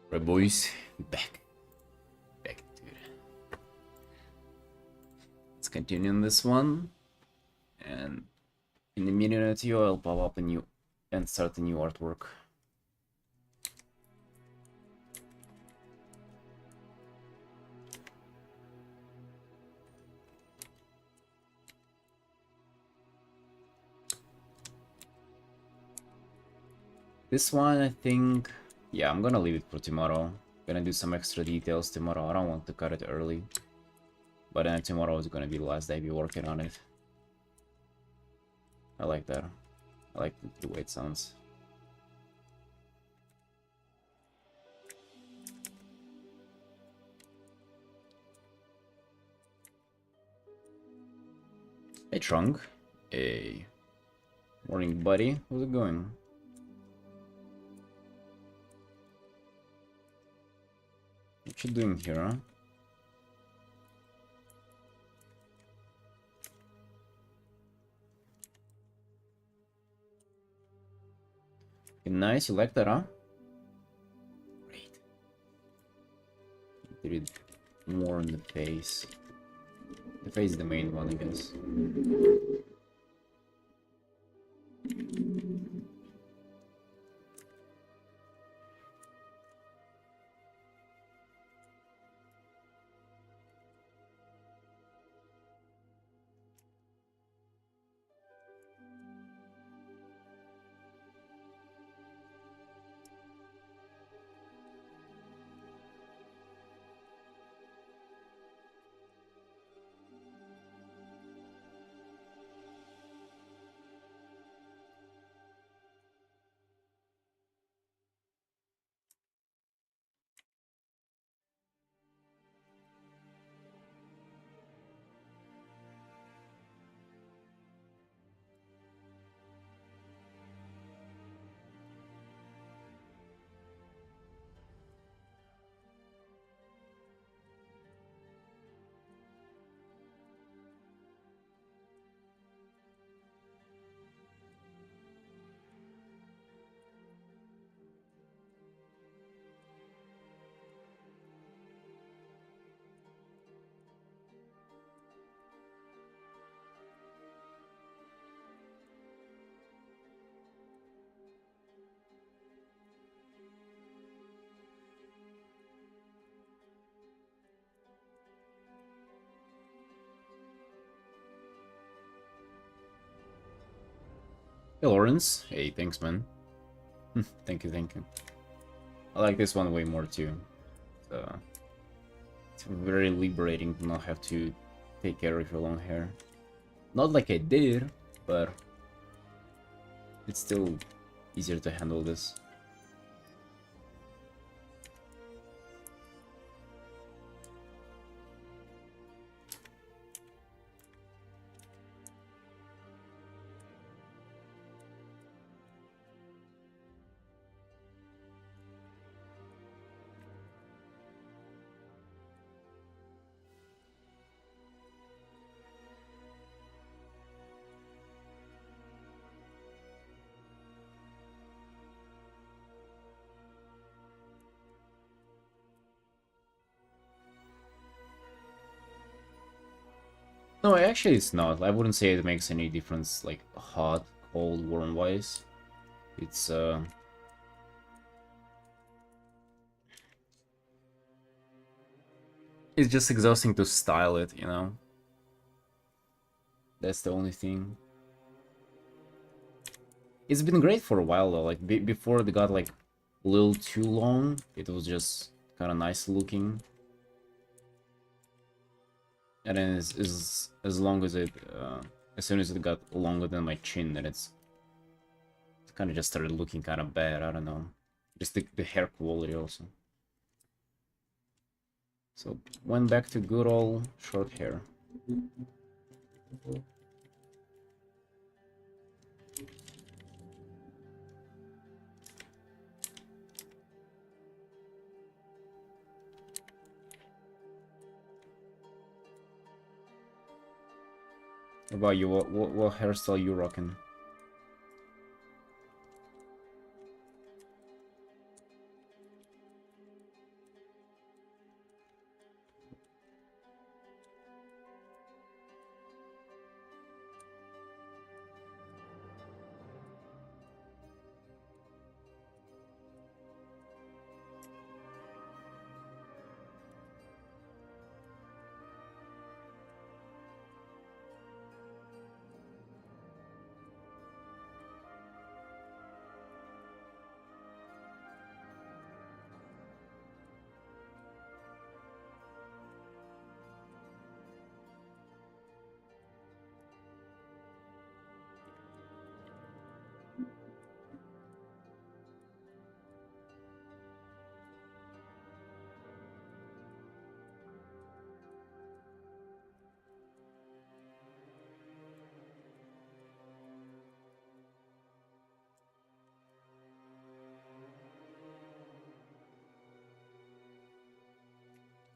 Right, boys, back, dude. Let's continue on this one, and in a minute or two, I'll pop up a new and start a new artwork. This one, I think, yeah, I'm gonna leave it for tomorrow. Gonna do some extra details tomorrow. I don't want to cut it early, but then tomorrow is gonna be the last day be working on it. I like that. I like the way it sounds. Hey, Trunk. Hey. Morning, buddy. How's it going? What you doing here, huh? Nice, you like that, huh? Great. Did it more on the face. The face is the main one, I guess. Hey, Lawrence. Hey, thanks, man. Thank you, thank you. I like this one way more, too. It's very liberating to not have to take care of your long hair. Not like I did, but it's still easier to handle this. No, actually it's not. I wouldn't say it makes any difference, like, hot, cold, warm-wise. It's, it's just exhausting to style it, you know? That's the only thing. It's been great for a while, though. Like, before it got, like, a little too long, it was just kind of nice looking. And then as long as it, as soon as it got longer than my chin, then it kind of just started looking kind of bad. I don't know. Just the hair quality also. So went back to good old short hair. What about you? What hairstyle you rocking?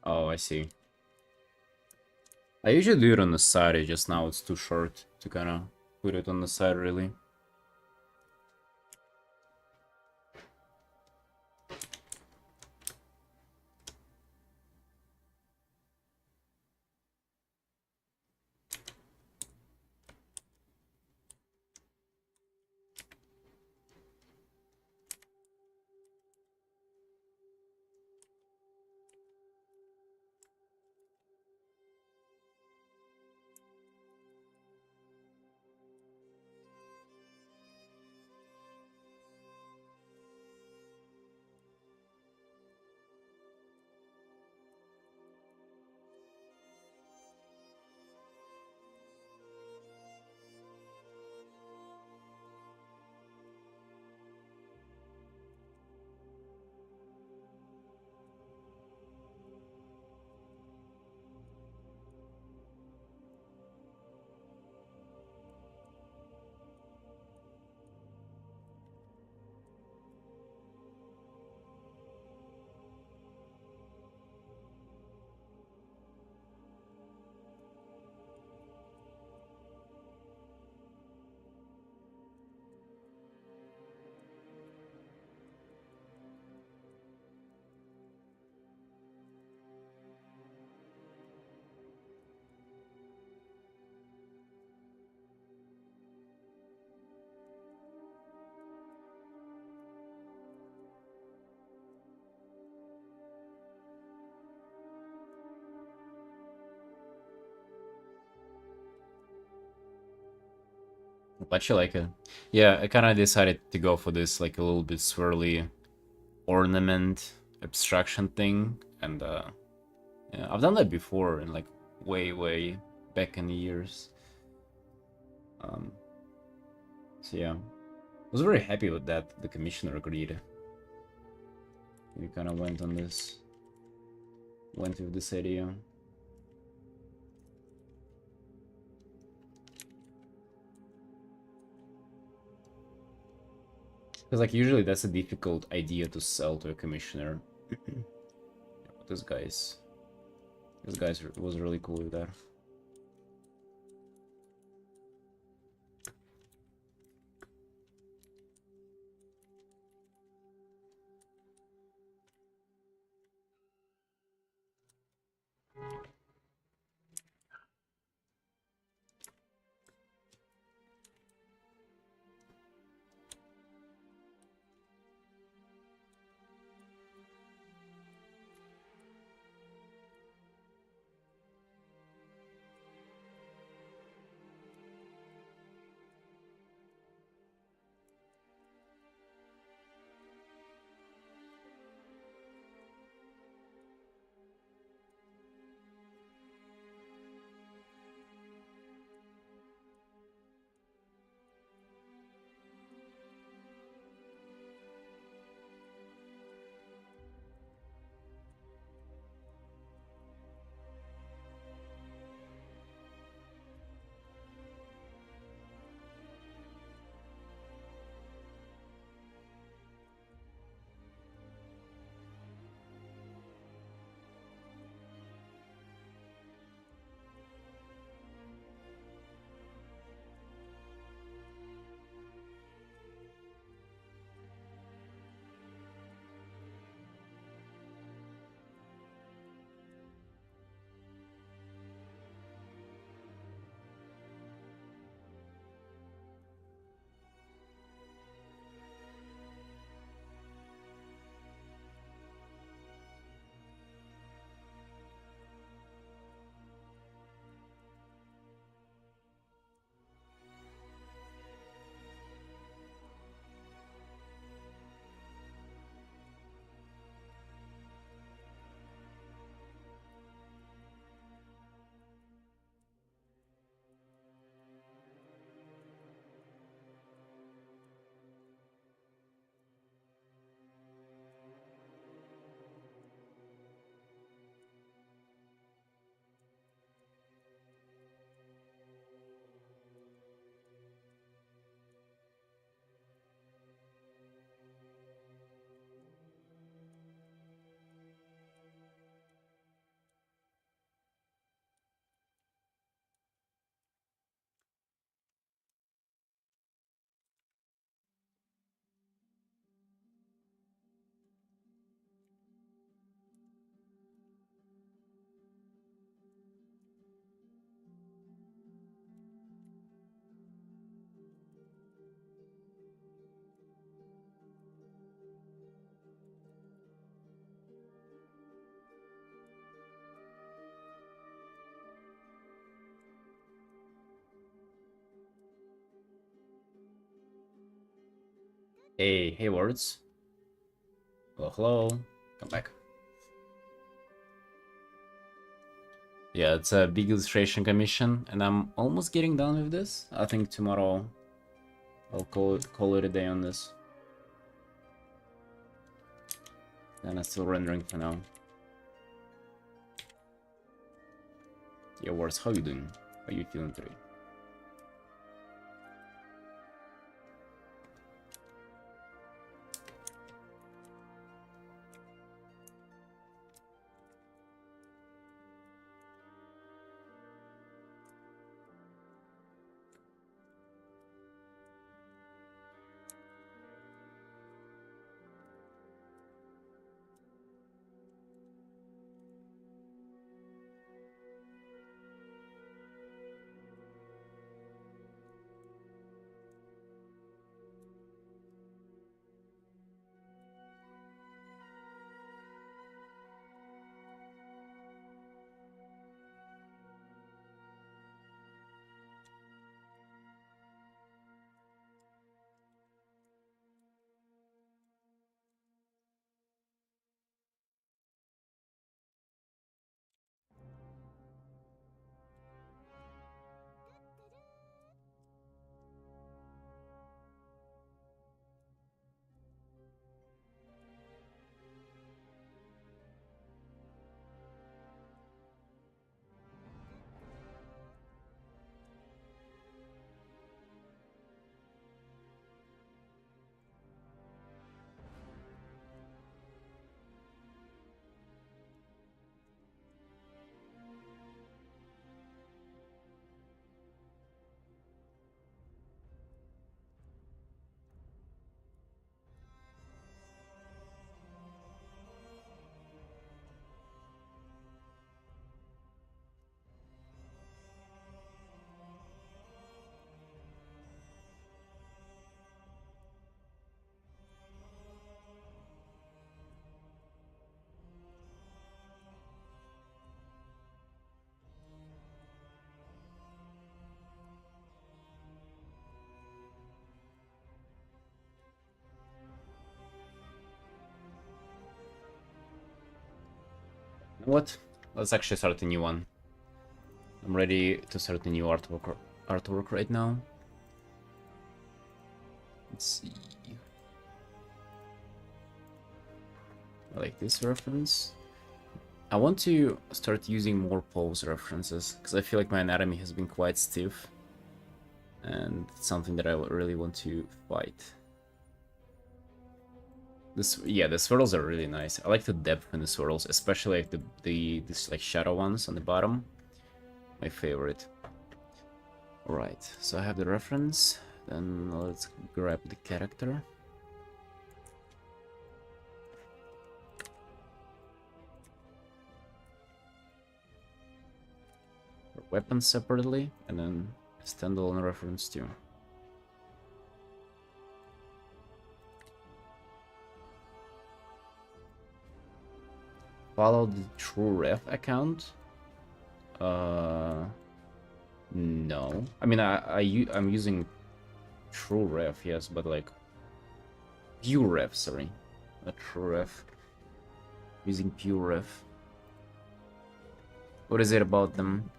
Oh, I see. I usually do it on the side, just now it's too short to kind of put it on the side, really. But you like it. Yeah, I kind of decided to go for this like a little bit swirly ornament abstraction thing, and yeah, I've done that before in like way back in the years. Um, so yeah, I was very happy with that. The commissioner agreed. We kind of went with this idea. Because like usually that's a difficult idea to sell to a commissioner. This guy's was really cool with that. Hey, words. Hello, hello. Come back. Yeah, it's a big illustration commission, and I'm almost getting done with this. I think tomorrow I'll call it a day on this. And I'm still rendering for now. Yeah, words, how you doing? How you feeling today? You know what? Let's actually start a new one. I'm ready to start a new artwork right now. Let's see. I like this reference. I want to start using more pose references, because I feel like my anatomy has been quite stiff. And it's something that I really want to fight. Yeah, the swirls are really nice. I like the depth in the swirls, especially like this like shadow ones on the bottom. My favorite. Alright, so I have the reference, then let's grab the character. Weapons separately, and then standalone reference too. Follow the true ref account. No. I mean, I'm using true ref, yes, but like pure ref, sorry, not true ref. Using pure ref. What is it about them?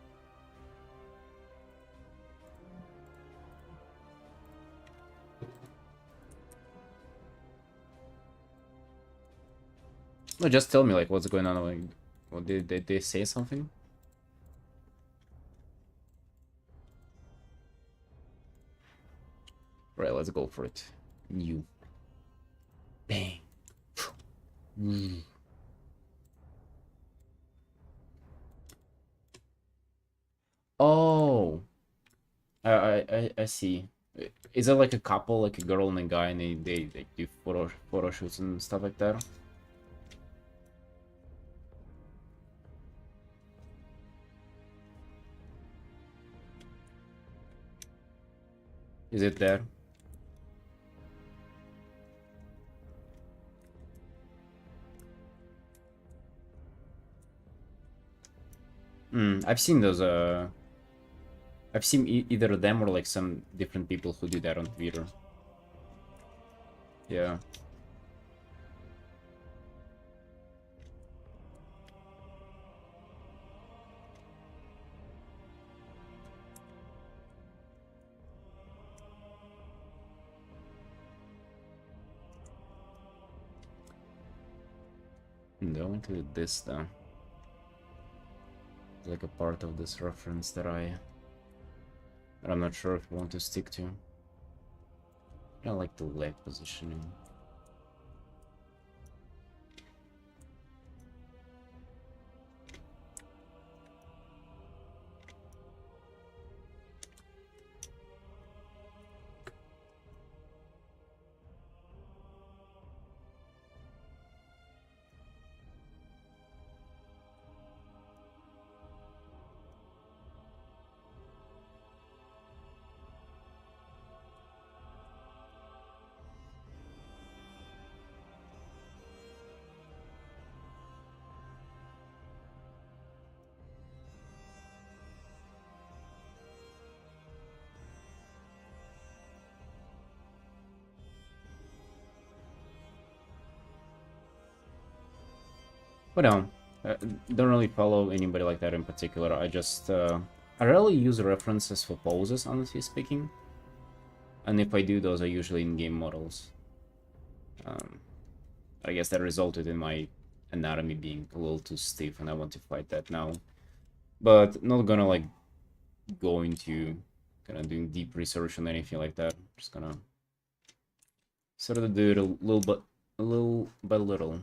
No, just tell me like what's going on. Like, what did they say something? Right, let's go for it. New. Bang. Oh, I see. Is it like a couple, like a girl and a guy, and they do photo shoots and stuff like that? Is it there? I've seen those. I've seen either them or like some different people who do that on Twitter. Yeah. Don't include this though. It's like a part of this reference that I'm not sure if I want to stick to. I like the leg positioning. But no, uh, don't really follow anybody like that in particular. I rarely use references for poses, honestly speaking. And if I do, those are usually in-game models. Um, I guess that resulted in my anatomy being a little too stiff, and I want to fight that now. But not gonna like go into kind of doing deep research on anything like that. Just gonna sort of do it a little by little.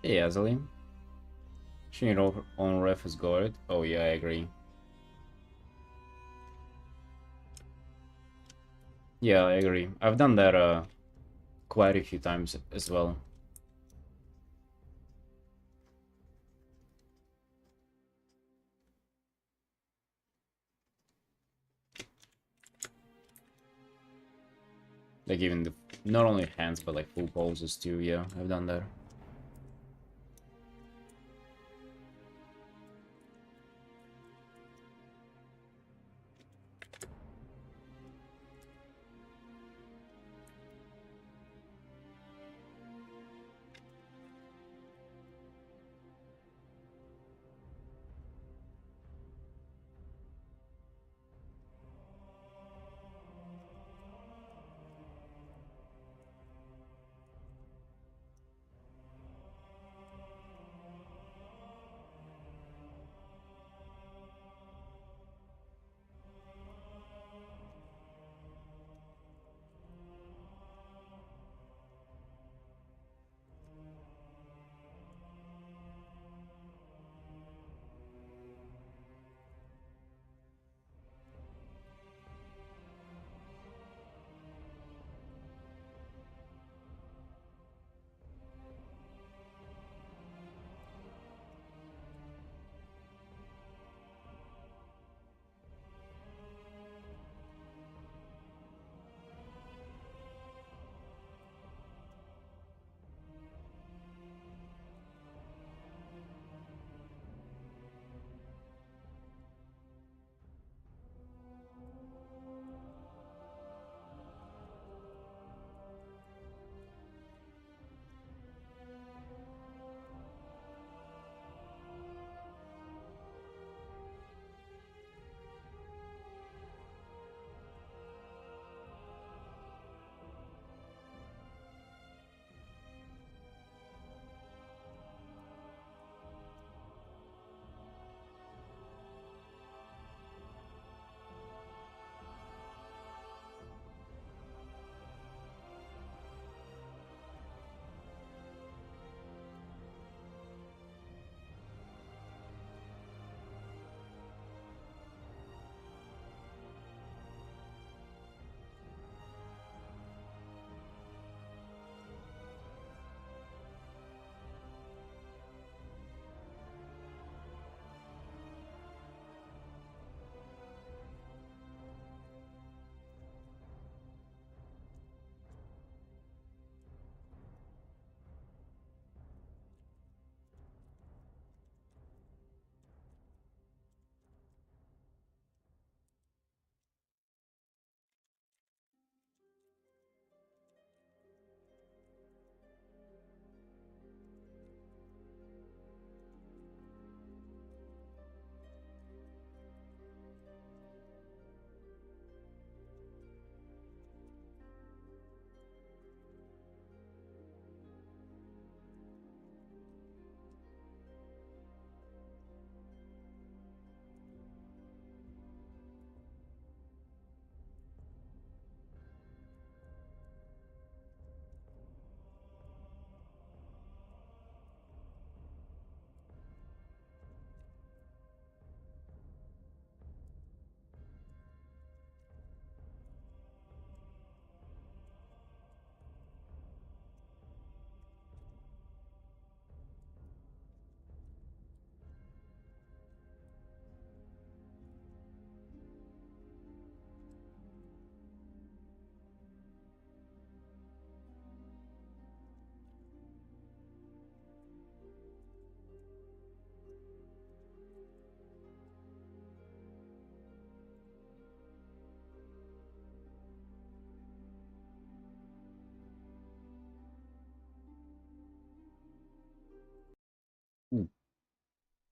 Hey, Azali. Shooting on ref is good. Oh yeah, I agree. Yeah, I agree. I've done that quite a few times as well. Like even the not only hands but like full poses too. Yeah, I've done that.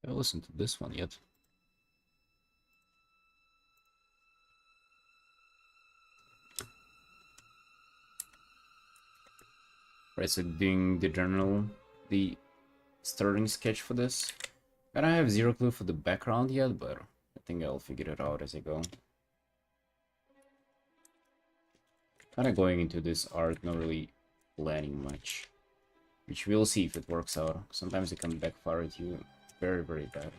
I haven't listened to this one yet. Right, so doing the starting sketch for this. And I have zero clue for the background yet, but I think I'll figure it out as I go. Kind of going into this art, not really planning much. Which we'll see if it works out. Sometimes it can backfire at you very, very bad.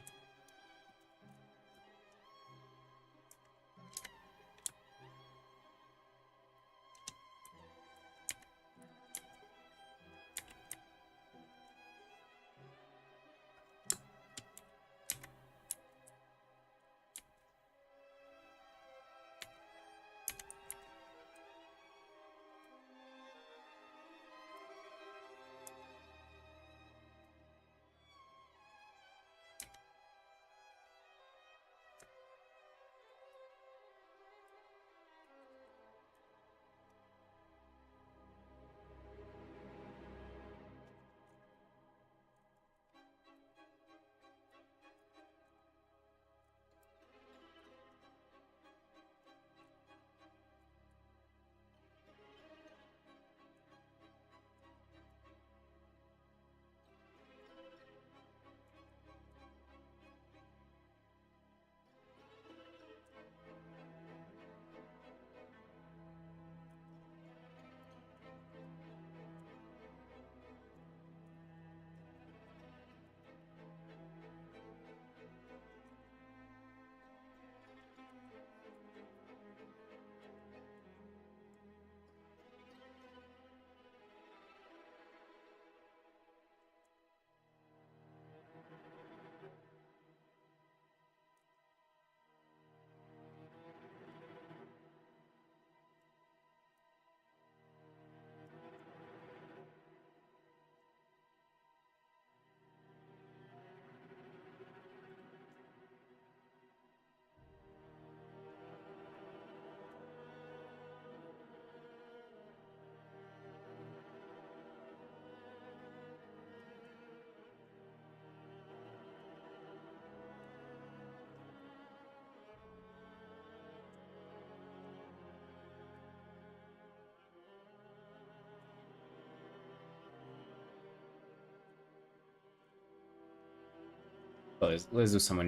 Let's do some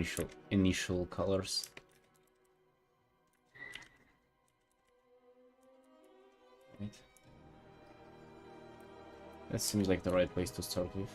initial colors. Right. That seems like the right place to start with.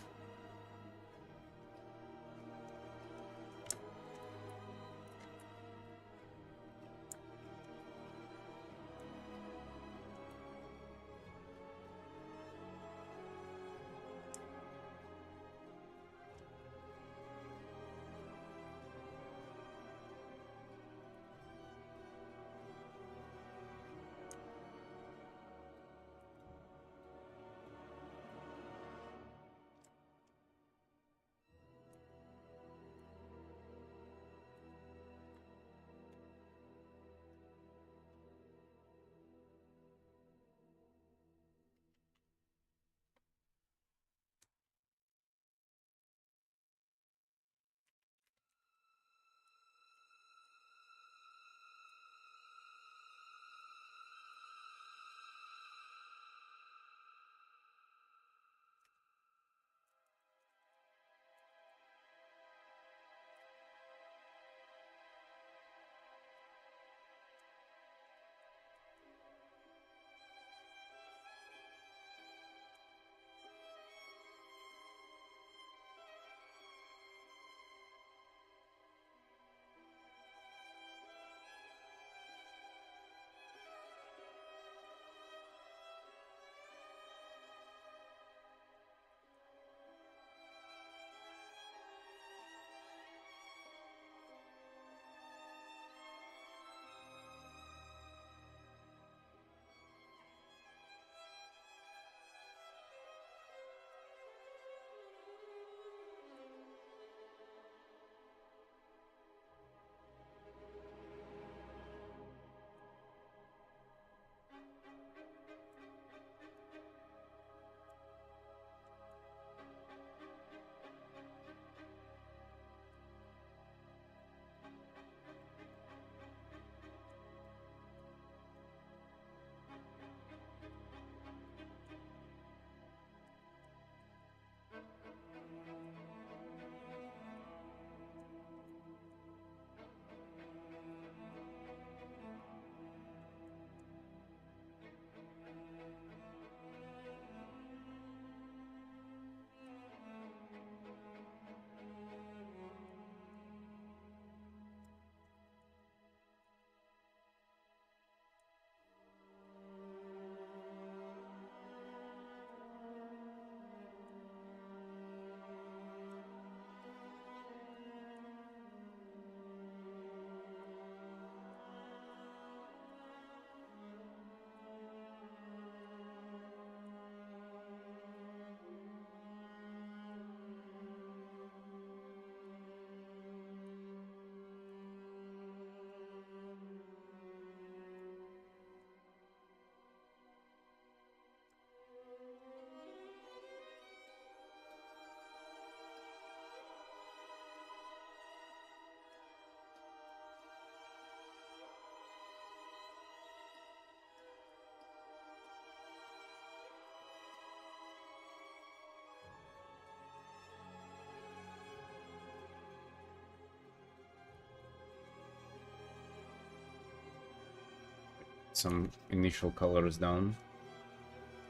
some initial colors down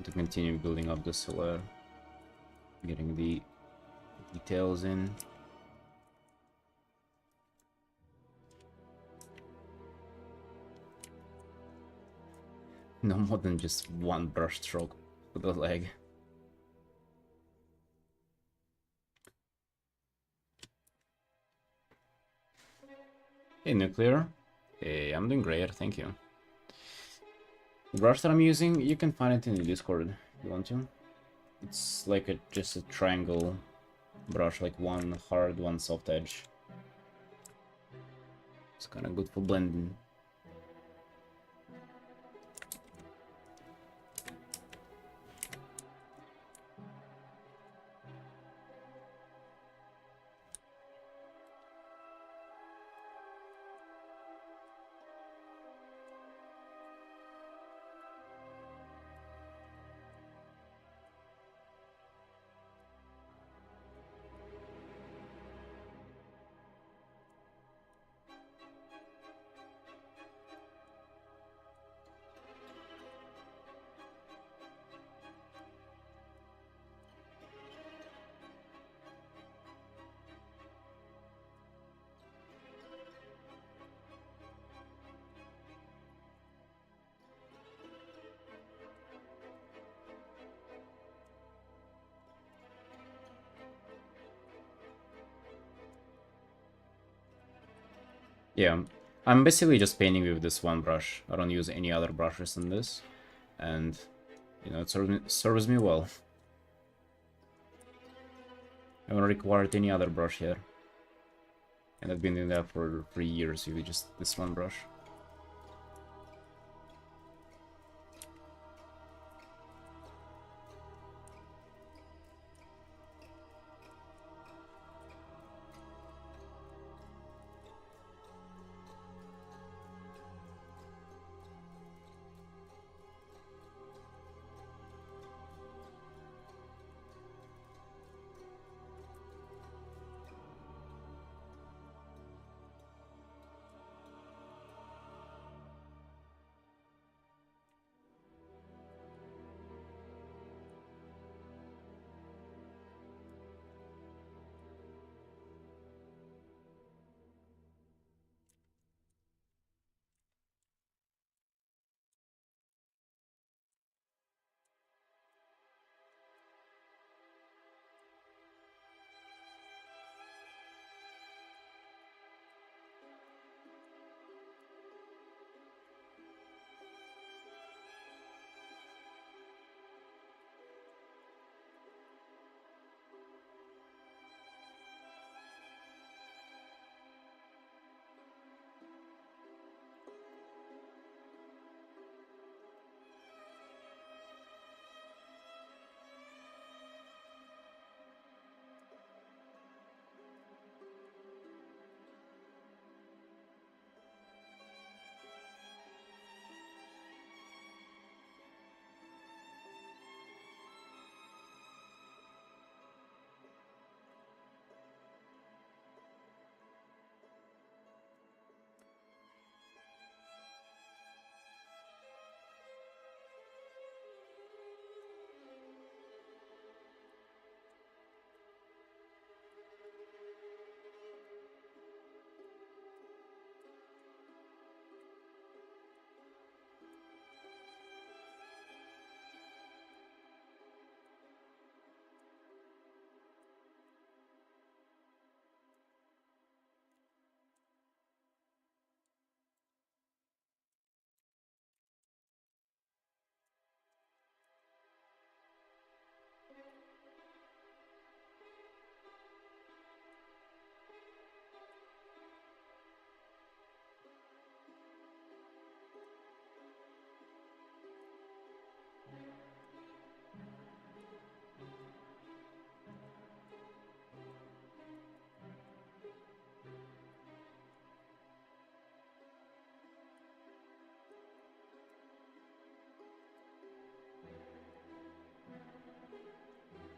to continue building up the silhouette, getting the details in. No more than just one brush stroke for the leg. Hey, Nuclear. Hey, I'm doing great, thank you. The brush that I'm using, you can find it in the Discord if you want to. It's like just a triangle brush, like one hard, one soft edge. It's kind of good for blending. Yeah, I'm basically just painting with this one brush. I don't use any other brushes than this, and you know, it serves me well. I haven't required any other brush yet, and I've been doing that for 3 years with just this one brush.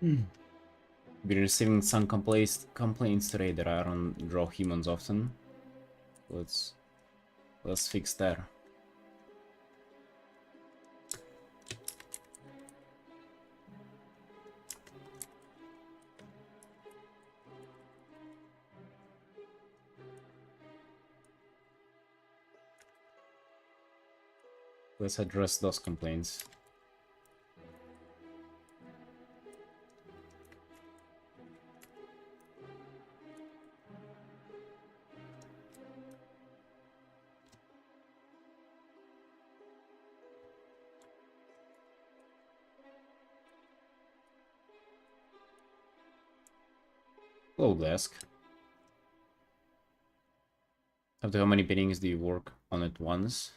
Been receiving some complaints today that I don't draw humans often. Let's fix that. Let's address those complaints. Hello, desk. Up to how many paintings do you work on at once?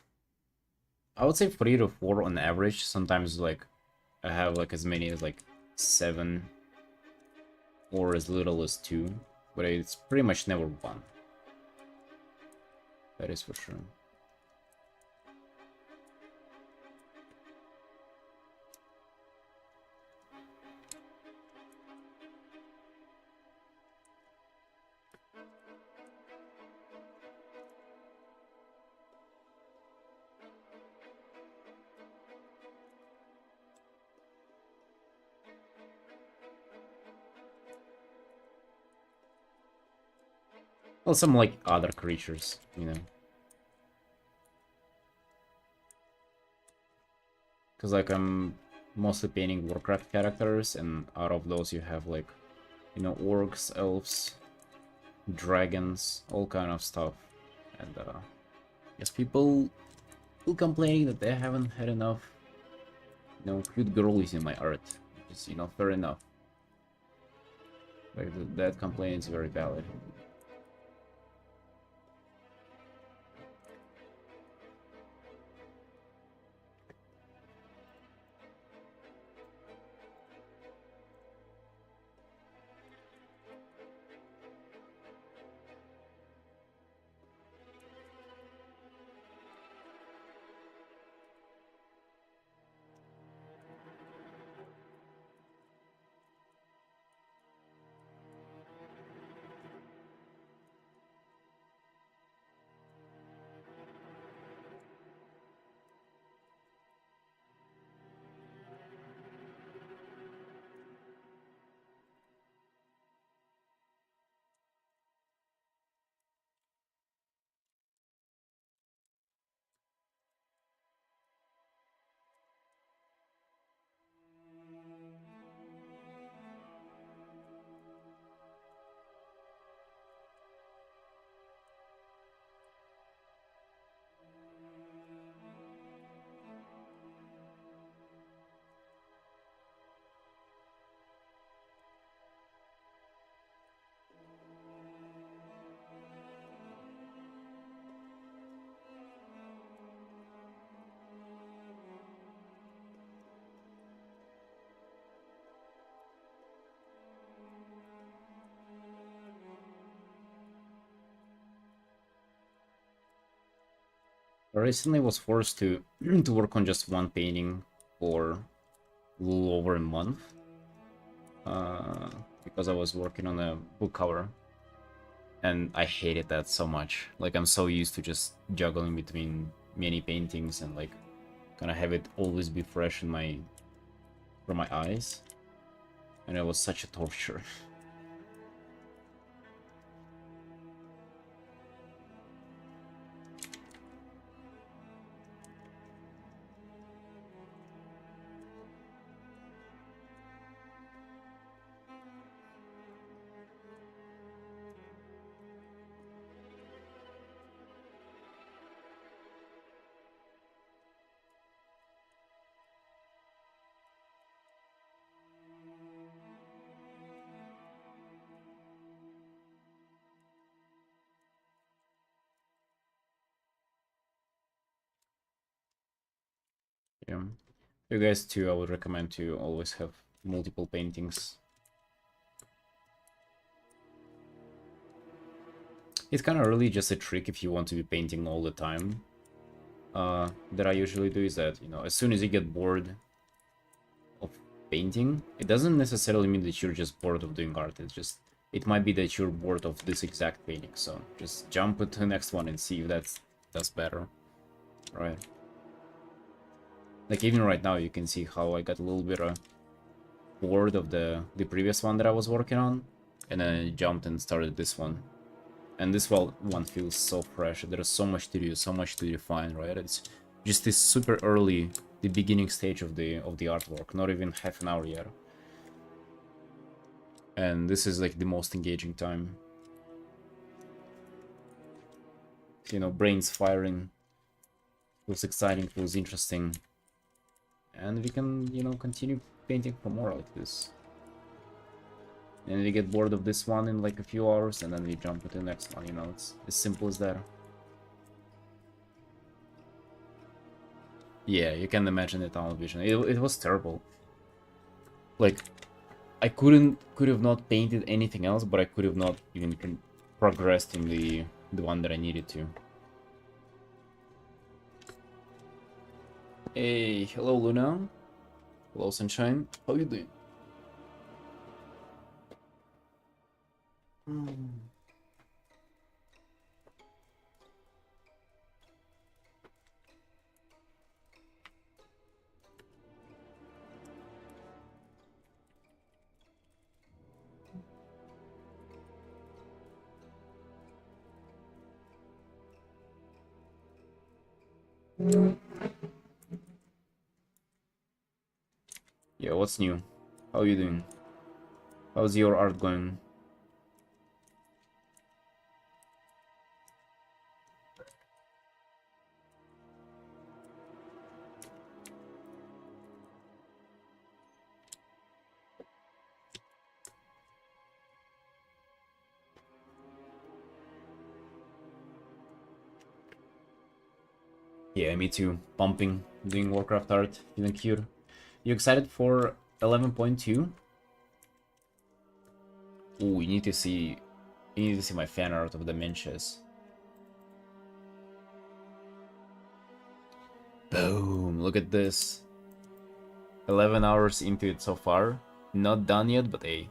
I would say 3 to 4 on average. Sometimes like I have like as many as like 7 or as little as 2, but it's pretty much never 1. That is for sure. Well, some like other creatures, you know. Because like I'm mostly painting Warcraft characters, and out of those you have like, you know, orcs, elves, dragons, all kind of stuff. And yes, people will complaining that they haven't had enough, you know, cute girlies in my art. Which is, you know, fair enough. Like that complaint is very valid. I recently was forced to to work on just one painting for a little over a month, because I was working on a book cover, and I hated that so much. Like I'm so used to just juggling between many paintings and like kind of have it always be fresh in my for my eyes, and it was such a torture. Yeah. You guys too, I would recommend to always have multiple paintings. It's kind of really just a trick if you want to be painting all the time. That I usually do is that, you know, as soon as you get bored of painting, it doesn't necessarily mean that you're just bored of doing art. It's just, it might be that you're bored of this exact painting. So just jump to the next one and see if that's better, right? Like even right now, you can see how I got a little bit bored of the previous one that I was working on, and then I jumped and started this one. And this one feels so fresh. There's so much to do, so much to define, right? Just this super early, the beginning stage of the artwork, not even half an hour yet. And this is like the most engaging time. You know, brains firing, feels exciting, feels interesting. And we can, you know, continue painting for more like this. And we get bored of this one in like a few hours, and then we jump into the next one, you know, it's as simple as that. Yeah, you can imagine the tunnel vision. It was terrible. Like, I could have not painted anything else, but I could have not even progressed in the one that I needed to. Hey, hello Luna. Hello Sunshine. How you doing? Yeah, what's new? How you doing? How's your art going? Yeah, me too. Pumping, doing Warcraft art, feeling cute. You excited for 11.2? Ooh, you need to see my fan art of the Dementias. Boom, look at this. 11 hours into it so far. Not done yet, but hey,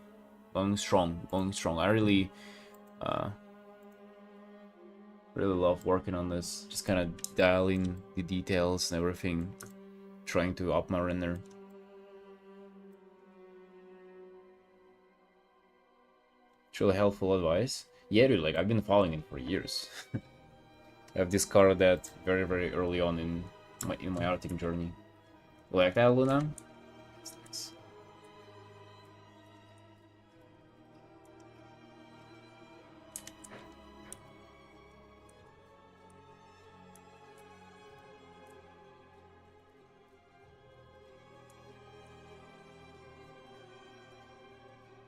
going strong, going strong. I uh, really love working on this. Just kind of dialing the details and everything, trying to up my render. It's really helpful advice. Yeah, dude, like I've been following it for years. I've discovered that very, very early on in my arting journey. Like that, Luna? Thanks.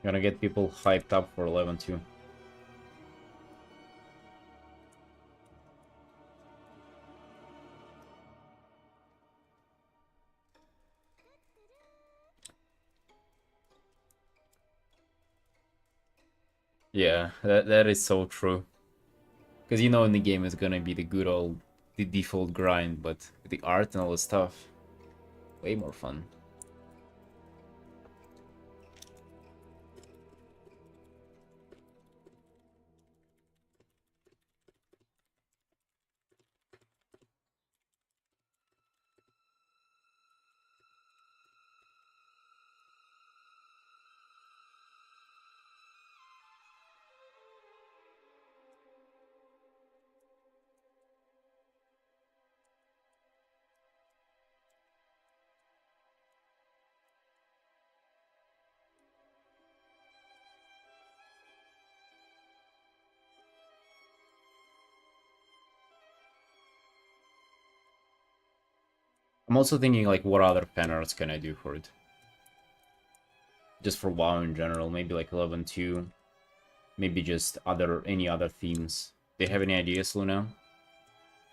Gonna get people hyped up for 11 too. Yeah, that is so true. Because you know in the game it's gonna be the good old, the default grind, but the art and all the stuff, way more fun. I'm also thinking like what other fan arts can I do for it? Just for WoW in general, maybe like 11.2, maybe just any other themes. Do you have any ideas, Luna?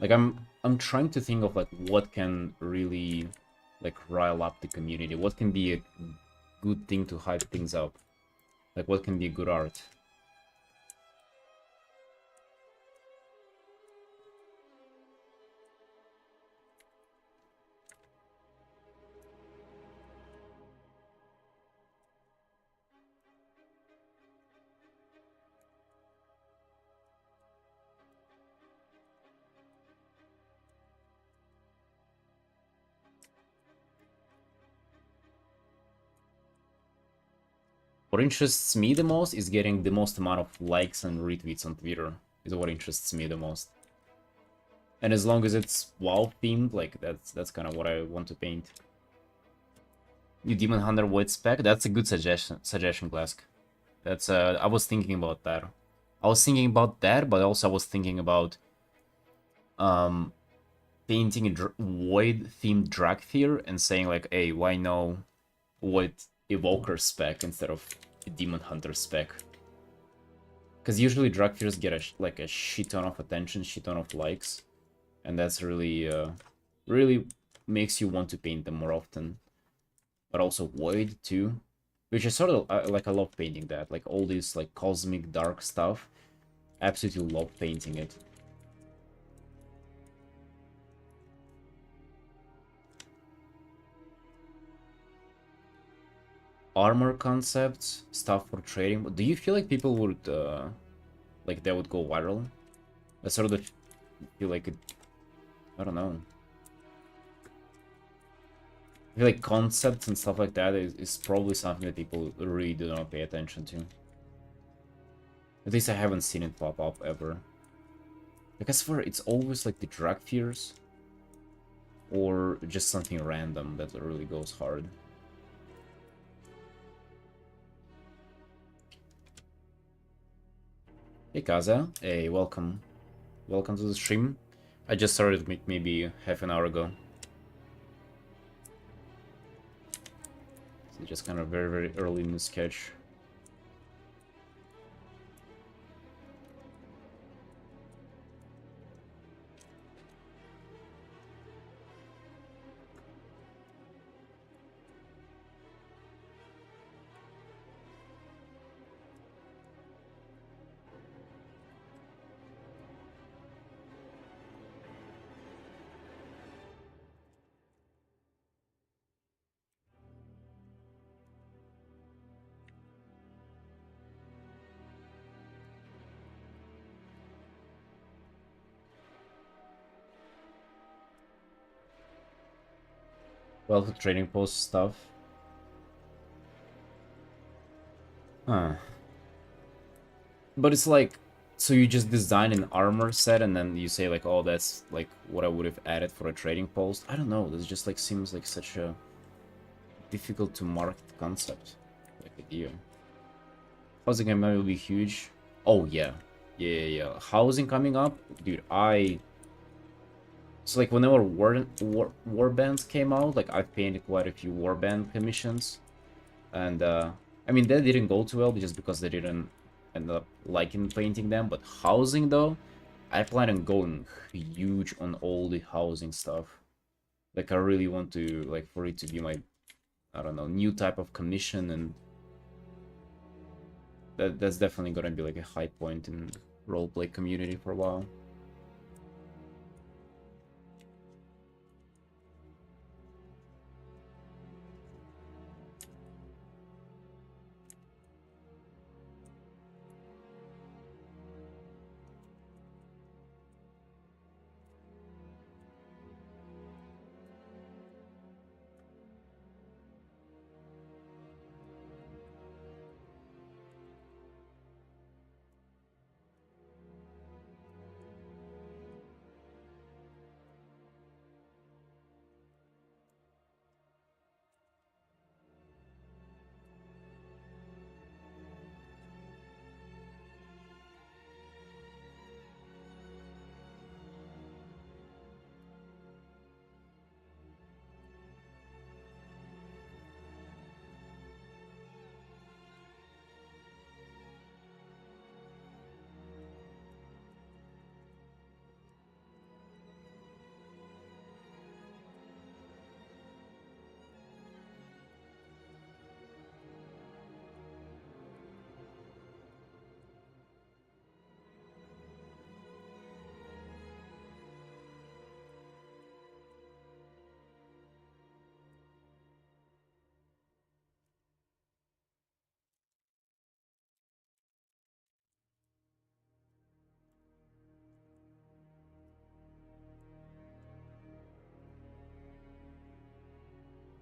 Like I'm trying to think of like what can really like rile up the community. What can be a good thing to hype things up? Like what can be good art? What interests me the most is getting the most amount of likes and retweets on Twitter. Is what interests me the most. And as long as it's WoW themed, like that's kind of what I want to paint. New Demon Hunter Void spec. That's a good suggestion, Glask. That's I was thinking about that. I was thinking about that, but also I was thinking about um painting a Void themed Dragfear and saying like, hey, why no Void Evoker spec instead of a Demon Hunter spec? Because usually Dragfears get like a shit ton of attention, shit ton of likes, and that's really really makes you want to paint them more often. But also Void too, which is sort of like I love painting that, like all this like cosmic dark stuff. Absolutely love painting it. Armor concepts, stuff for trading. Do you feel like people would like that would go viral? I sort of feel like it, I don't know. I feel like concepts and stuff like that is probably something that people really do not pay attention to. At least I haven't seen it pop up ever. Like I swear it's always like the drag fears or just something random that really goes hard. Hey Kaza, hey, welcome. Welcome to the stream. I just started maybe half an hour ago. So just kind of very early in the sketch. Well, for trading post stuff. Huh. But it's like, so you just design an armor set and then you say like, oh, that's like what I would have added for a trading post. I don't know. This just like seems like such a difficult to market concept, like idea. Housing MMO will be huge. Oh yeah, yeah. Housing coming up, dude. So like whenever war bands came out, like I painted quite a few warband commissions, and I mean that didn't go too well just because they didn't end up liking painting them. But housing though, I plan on going huge on all the housing stuff. Like I really want to like for it to be my, I don't know, new type of commission, and that's definitely gonna be like a high point in roleplay community for a while.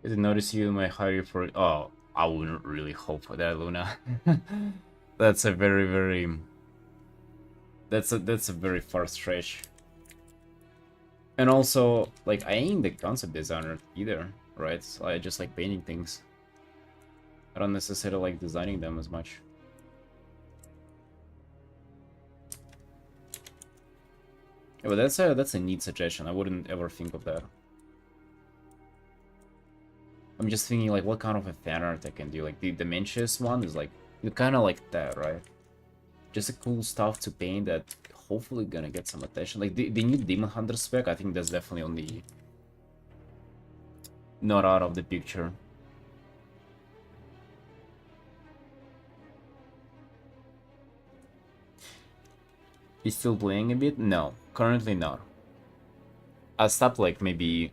Did notice you might hire for? Oh, I wouldn't really hope for that, Luna. That's a very. That's a very far stretch. And also, like, I ain't the concept designer either, right? So I just like painting things. I don't necessarily like designing them as much. Yeah, but that's a neat suggestion. I wouldn't ever think of that. I'm just thinking like what kind of a fan art I can do. Like the Dementious one is like you kind of like that, right? Just a cool stuff to paint that hopefully gonna get some attention. Like the new Demon Hunter spec, I think that's definitely on the not out of the picture. You still playing a bit? No, currently not. I stopped like maybe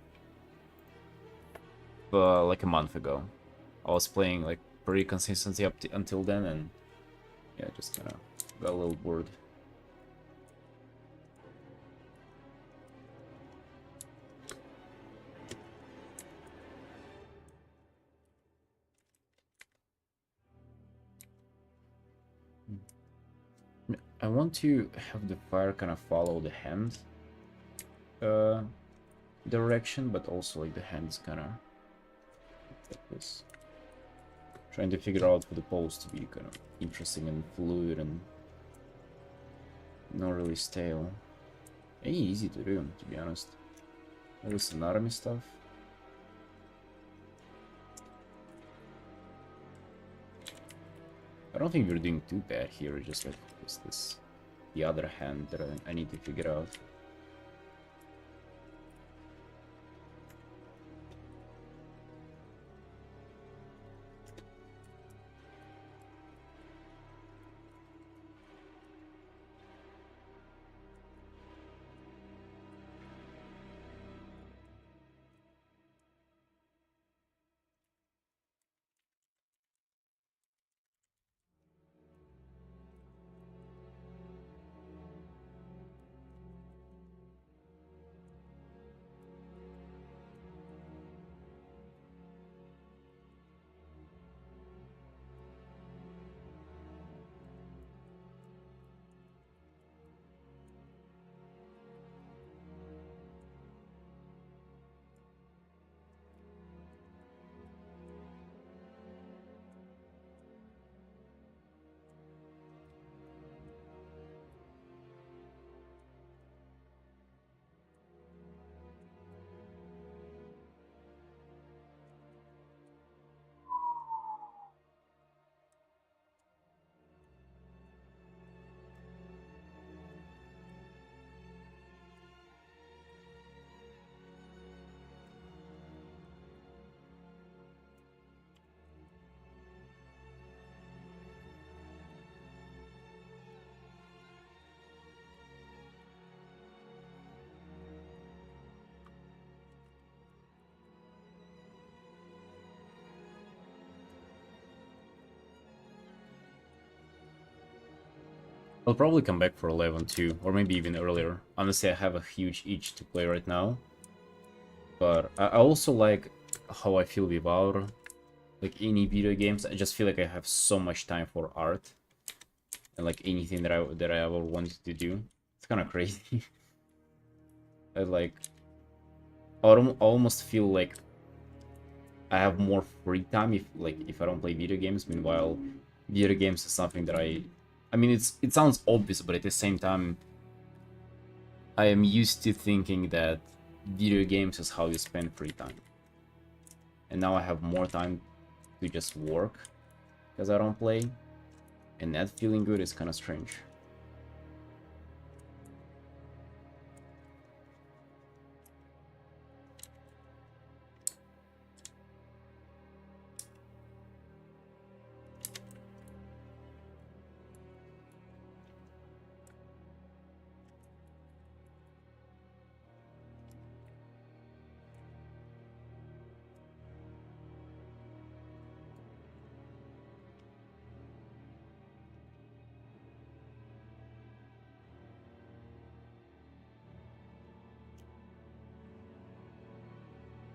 like a month ago. I was playing like pretty consistently up to, until then, and yeah, just kind of got a little bored. I want to have the fire kind of follow the hand uh, direction, but also like the hands kind of like this. Trying to figure out for the poles to be kind of interesting and fluid and not really stale. And easy to do, to be honest. This anatomy stuff. I don't think we're doing too bad here, just like this the other hand that I need to figure out. I'll probably come back for 11 too, or maybe even earlier. Honestly, I have a huge itch to play right now. But I also like how I feel without like any video games. I just feel like I have so much time for art and like anything that I ever wanted to do. It's kind of crazy. I like almost feel like I have more free time if I don't play video games. Meanwhile, video games is something that I mean it sounds obvious, but at the same time I am used to thinking that video games is how you spend free time. And now I have more time to just work because I don't play. And that feeling good is kind of strange.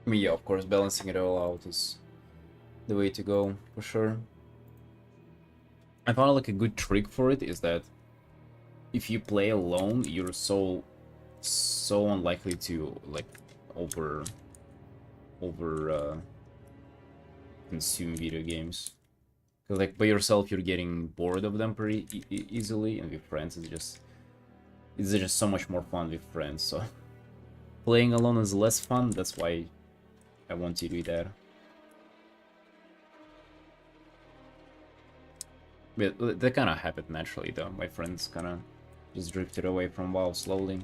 I mean, yeah, of course, balancing it all out is the way to go, for sure. I found like a good trick for it is that if you play alone, you're so so unlikely to like over consume video games. Cause like by yourself you're getting bored of them pretty easily, and with friends it's just so much more fun with friends. So playing alone is less fun. That's why I want to do that. But that kind of happened naturally, though. My friends kind of just drifted away from WoW slowly.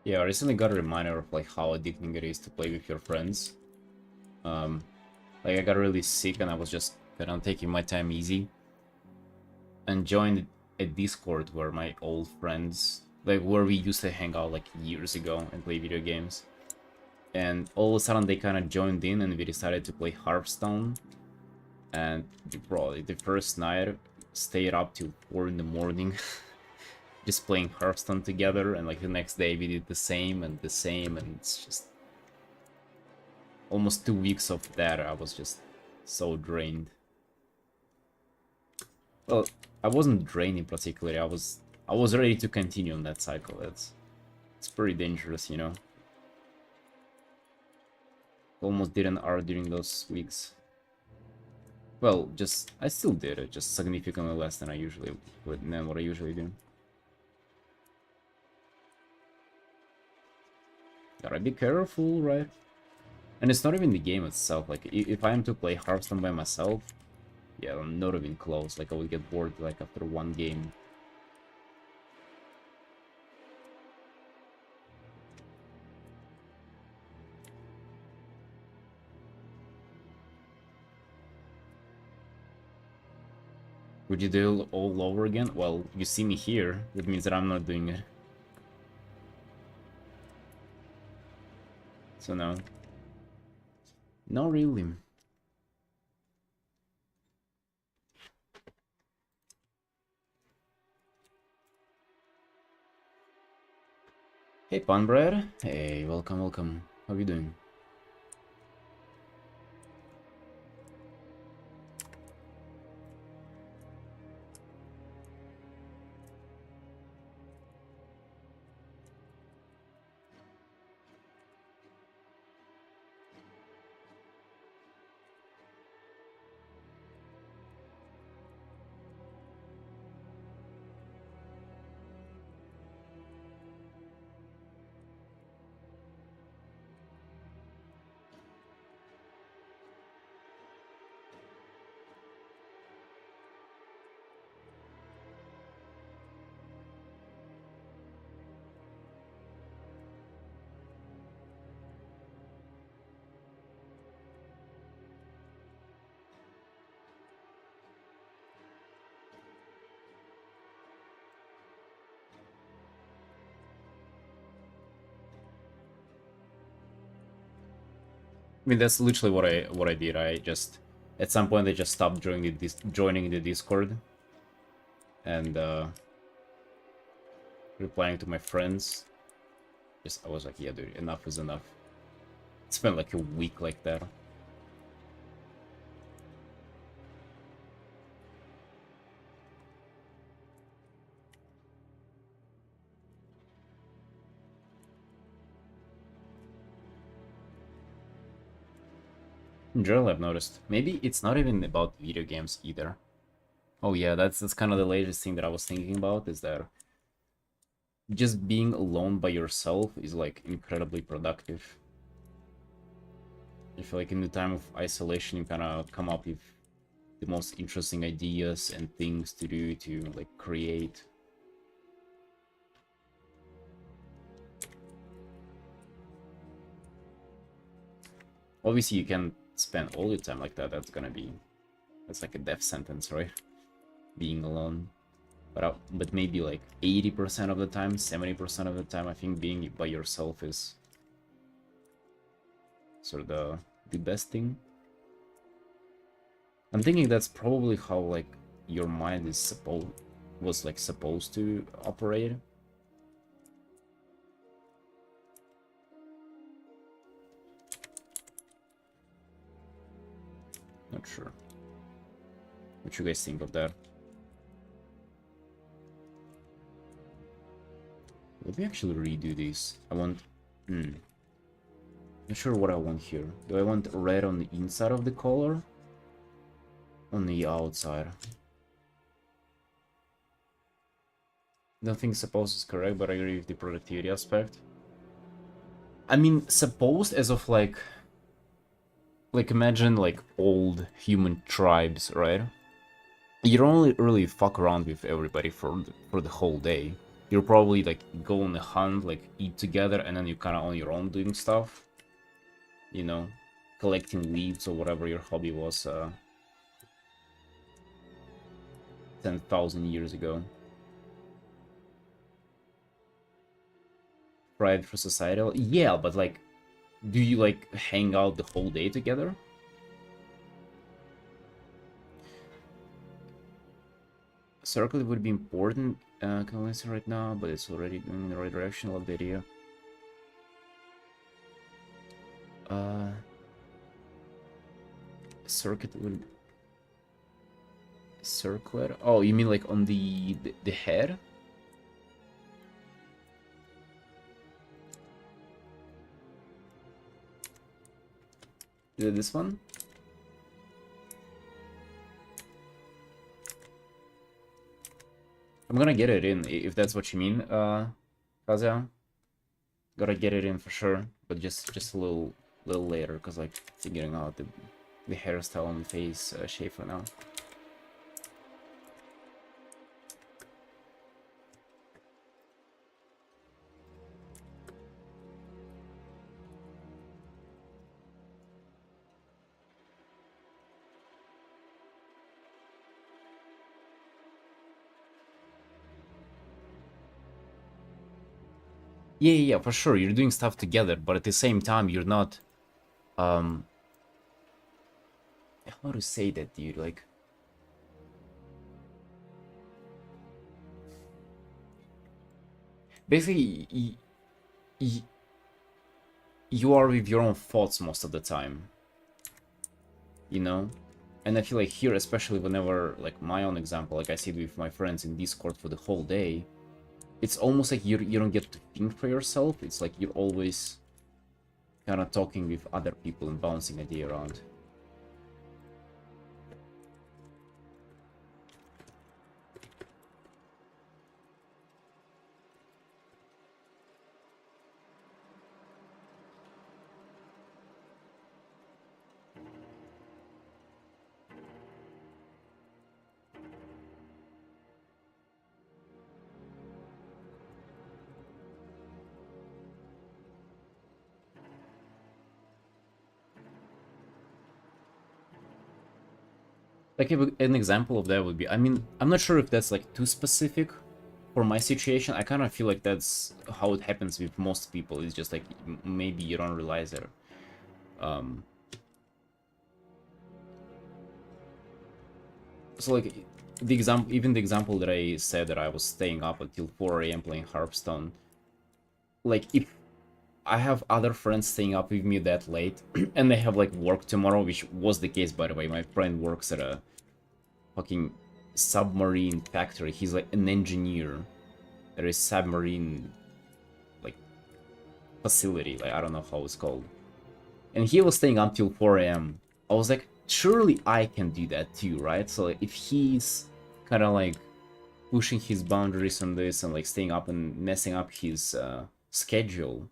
Yeah, I recently got a reminder of like how addicting it is to play with your friends. Um, like I got really sick and I was just kind of taking my time easy, and joined a Discord where my old friends, like where we used to hang out like years ago and play video games. And all of a sudden they kind of joined in and we decided to play Hearthstone. And bro, the first night stayed up till 4 in the morning just playing Hearthstone together, and like the next day we did the same and the same, and it's just almost 2 weeks of that. I was just so drained. Well, I wasn't drained in particular. I was ready to continue on that cycle. It's pretty dangerous, you know. Almost didn't art during those weeks. Well, just I still did it, just significantly less than I usually would, than what I usually do. Gotta be careful, right? And it's not even the game itself. Like if I am to play Hearthstone by myself, yeah, I'm not even close. Like I would get bored like after one game. Would you do it all over again? Well, you see me here. That means that I'm not doing it. So no. Not really. Hey, Punbread. Hey, welcome, welcome. How are you doing? I mean, that's literally what I did. I just at some point I just stopped joining the Discord and replying to my friends. Just I was like, yeah, dude, enough is enough. It's been like a week like that. In general, I've noticed. Maybe it's not even about video games either. Oh yeah, that's kind of the latest thing that I was thinking about, is that just being alone by yourself is like incredibly productive. I feel like in the time of isolation you kind of come up with the most interesting ideas and things to do to like create. Obviously you can spend all your time like that. That's like a death sentence, right? Being alone. But maybe like 80% of the time, 70% of the time, I think being by yourself is sort of the best thing. I'm thinking that's probably how like your mind is supposed to operate. Not sure. What you guys think of that? Let me actually redo these. I want... Not sure what I want here. Do I want red on the inside of the collar? On the outside? Don't think supposed is correct, but I agree with the productivity aspect. I mean, supposed as of like imagine like old human tribes, right? You don't really fuck around with everybody for the whole day. You'll probably like go on a hunt, like eat together, and then you're kind of on your own doing stuff. You know, collecting leaves or whatever your hobby was 10,000 years ago. Pride for societal? Yeah, but like, do you like hang out the whole day together? Circle would be important, can I listen right now, but it's already going in the right direction. Love the idea. Circuit would... Circlet? Oh, you mean like on the head? Is it this one? I'm gonna get it in, if that's what you mean, Kazia. Gotta get it in for sure, but just a little later, because like figuring out the hairstyle and face shape for now. Yeah, for sure. You're doing stuff together, but at the same time, you're not, how to say that, dude? Like, basically, you are with your own thoughts most of the time, you know? And I feel like here, especially whenever, like, my own example, like I sit with my friends in Discord for the whole day, it's almost like you don't get to think for yourself. It's like you're always kind of talking with other people and bouncing idea around. Like an example of that would be, I mean, I'm not sure if that's like too specific for my situation. I kind of feel like that's how it happens with most people. It's just like maybe you don't realize it. So like even the example that I said that I was staying up until 4 a.m. playing Hearthstone. Like if I have other friends staying up with me that late and they have like work tomorrow, which was the case by the way. My friend works at a fucking submarine factory. He's like an engineer at a submarine like facility. Like I don't know how it's called. And he was staying up till 4 a.m. I was like, surely I can do that too, right? So like, if he's kind of like pushing his boundaries on this and like staying up and messing up his schedule,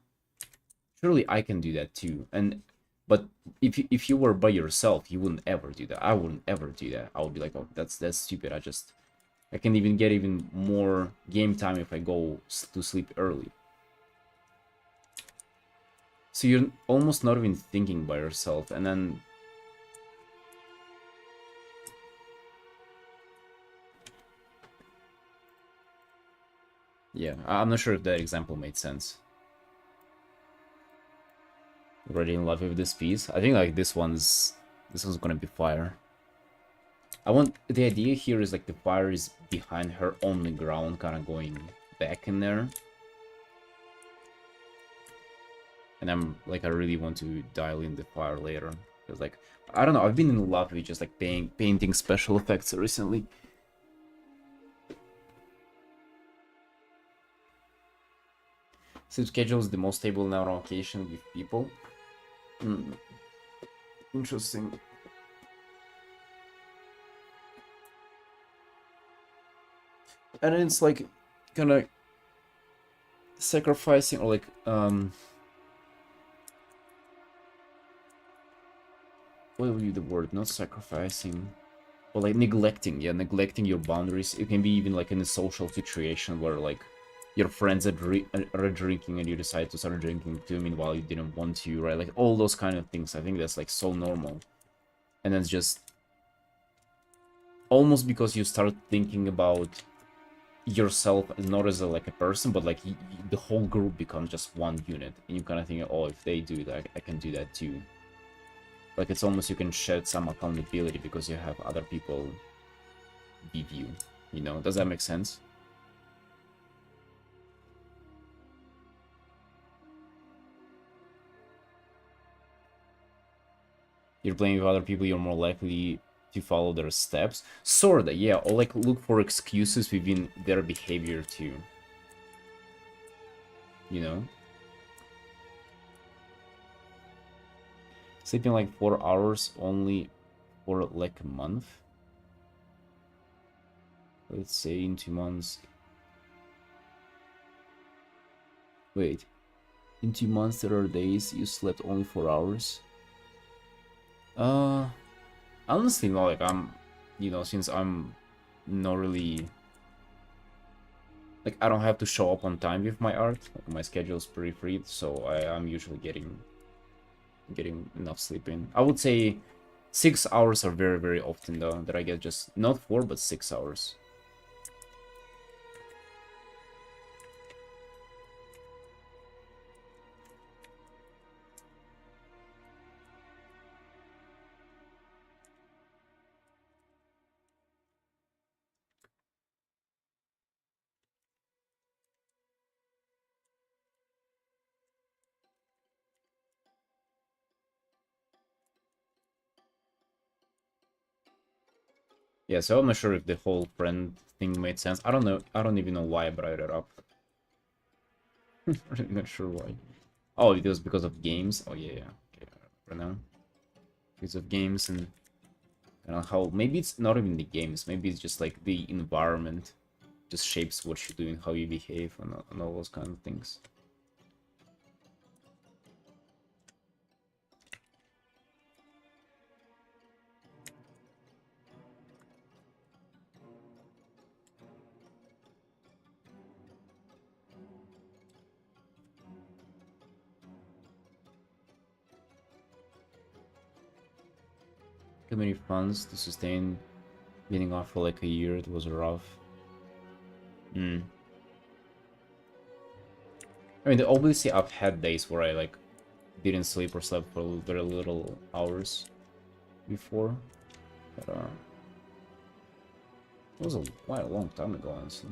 surely I can do that too. And but if you were by yourself, you wouldn't ever do that. I wouldn't ever do that. I would be like, oh, that's stupid. I can even get even more game time if I go to sleep early. So you're almost not even thinking by yourself, and then yeah, I'm not sure if that example made sense. Already in love with this piece. I think like this one's gonna be fire. I want the idea here is like the fire is behind her on the ground, kind of going back in there. And I'm like, I really want to dial in the fire later because like I don't know, I've been in love with just like painting special effects recently. Sleep schedule is the most stable now on occasion with people. Interesting. And it's like kind of sacrificing or like what would be the word? Not sacrificing, but like neglecting. Yeah, neglecting your boundaries. It can be even like in a social situation where like your friends are drinking and you decide to start drinking too, meanwhile you didn't want to, right? Like all those kind of things. I think that's like so normal. And it's just almost because you start thinking about yourself not as like a person, but like the whole group becomes just one unit, and you kind of think, oh, if they do that, I can do that too. Like it's almost you can shed some accountability because you have other people with you. You know, does that make sense? You're playing with other people, you're more likely to follow their steps. Sorta, yeah, or like look for excuses within their behavior too. You know? Sleeping like 4 hours only for like a month. Let's say in 2 months. Wait. In 2 months there are days you slept only 4 hours? Uh, honestly, no, like I'm, you know, since I'm not really, like I don't have to show up on time with my art, like my schedule's pretty free, so I'm usually getting enough sleep in. I would say 6 hours are very, very often though, that I get just, not 4, but 6 hours. Yeah, so I'm not sure if the whole friend thing made sense. I don't know, I don't even know why I brought it up. I'm not sure why. Oh, it was because of games? Oh yeah, yeah. Okay, right now. Because of games and how, maybe it's not even the games, maybe it's just like the environment just shapes what you do and how you behave and all those kind of things. Too many funds to sustain being off for like a year, it was rough. Hmm. I mean, obviously I've had days where I like didn't sleep or slept for very little hours before, but it was quite a long time ago, honestly.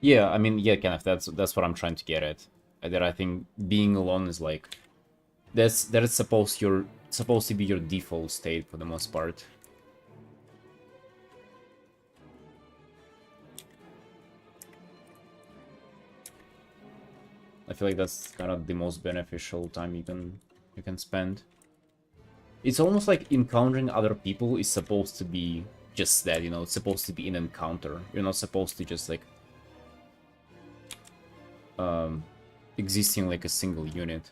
Yeah, I mean, yeah, kind of. That's what I'm trying to get at. That I think being alone is like that is supposed to be your default state for the most part. I feel like that's kind of the most beneficial time you can spend. It's almost like encountering other people is supposed to be just that, you know, it's supposed to be an encounter. You're not supposed to just like um existing like a single unit.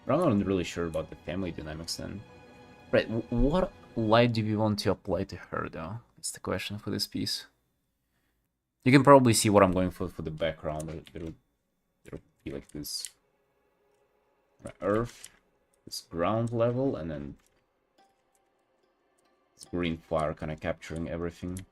But I'm not really sure about the family dynamics then. Right, what light do we want to apply to her though? That's the question for this piece. You can probably see what I'm going for the background. It'll be like this earth, this ground level, and then this green fire kind of capturing everything.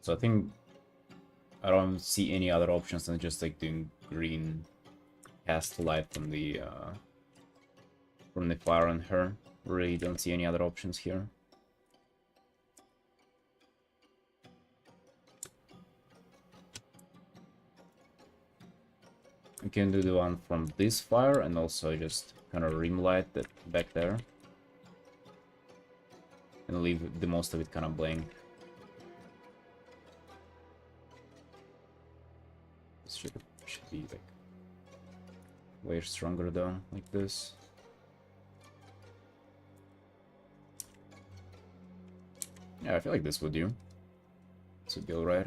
So I think I don't see any other options than just like doing green cast light from the fire on her. Really don't see any other options here. We can do the one from this fire and also just kind of rim light that back there. And leave the most of it kind of blank. This should be like way stronger though, like this. Yeah, I feel like this would do. This would be alright.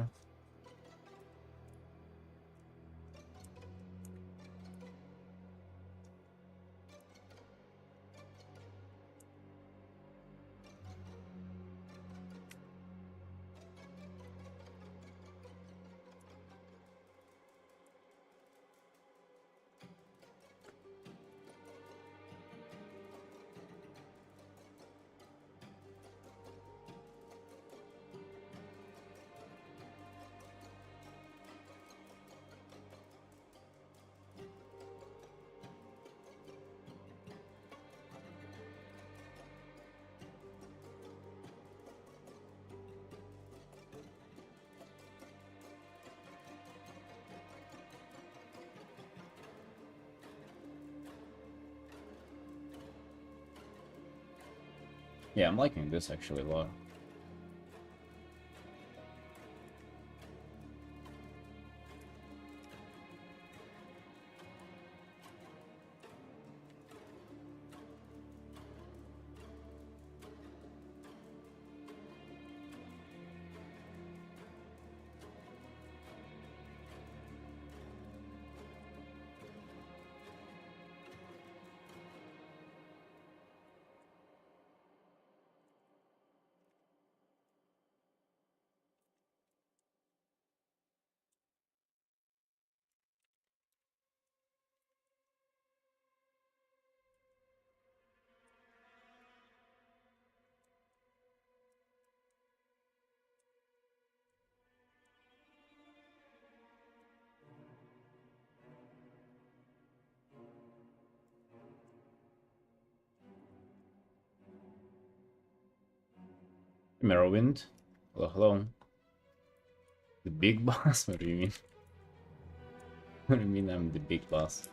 Yeah, I'm liking this actually a lot. Merrowwind? Hello, hello. The big boss? What do you mean? What do you mean I'm the big boss?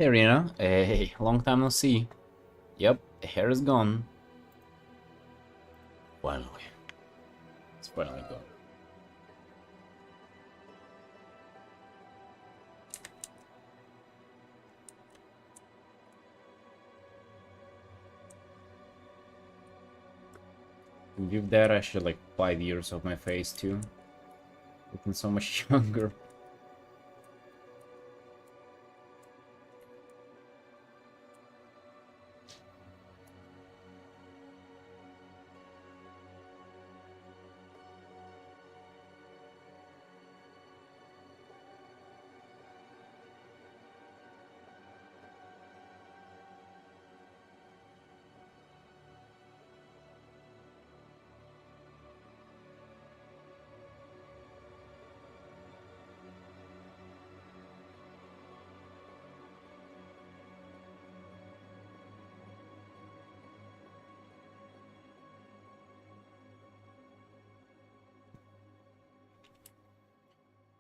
Hey Rina, hey, long time no see. Yep, hair is gone. Finally. It's finally gone. Give that actually like 5 years of my face too. Looking so much younger.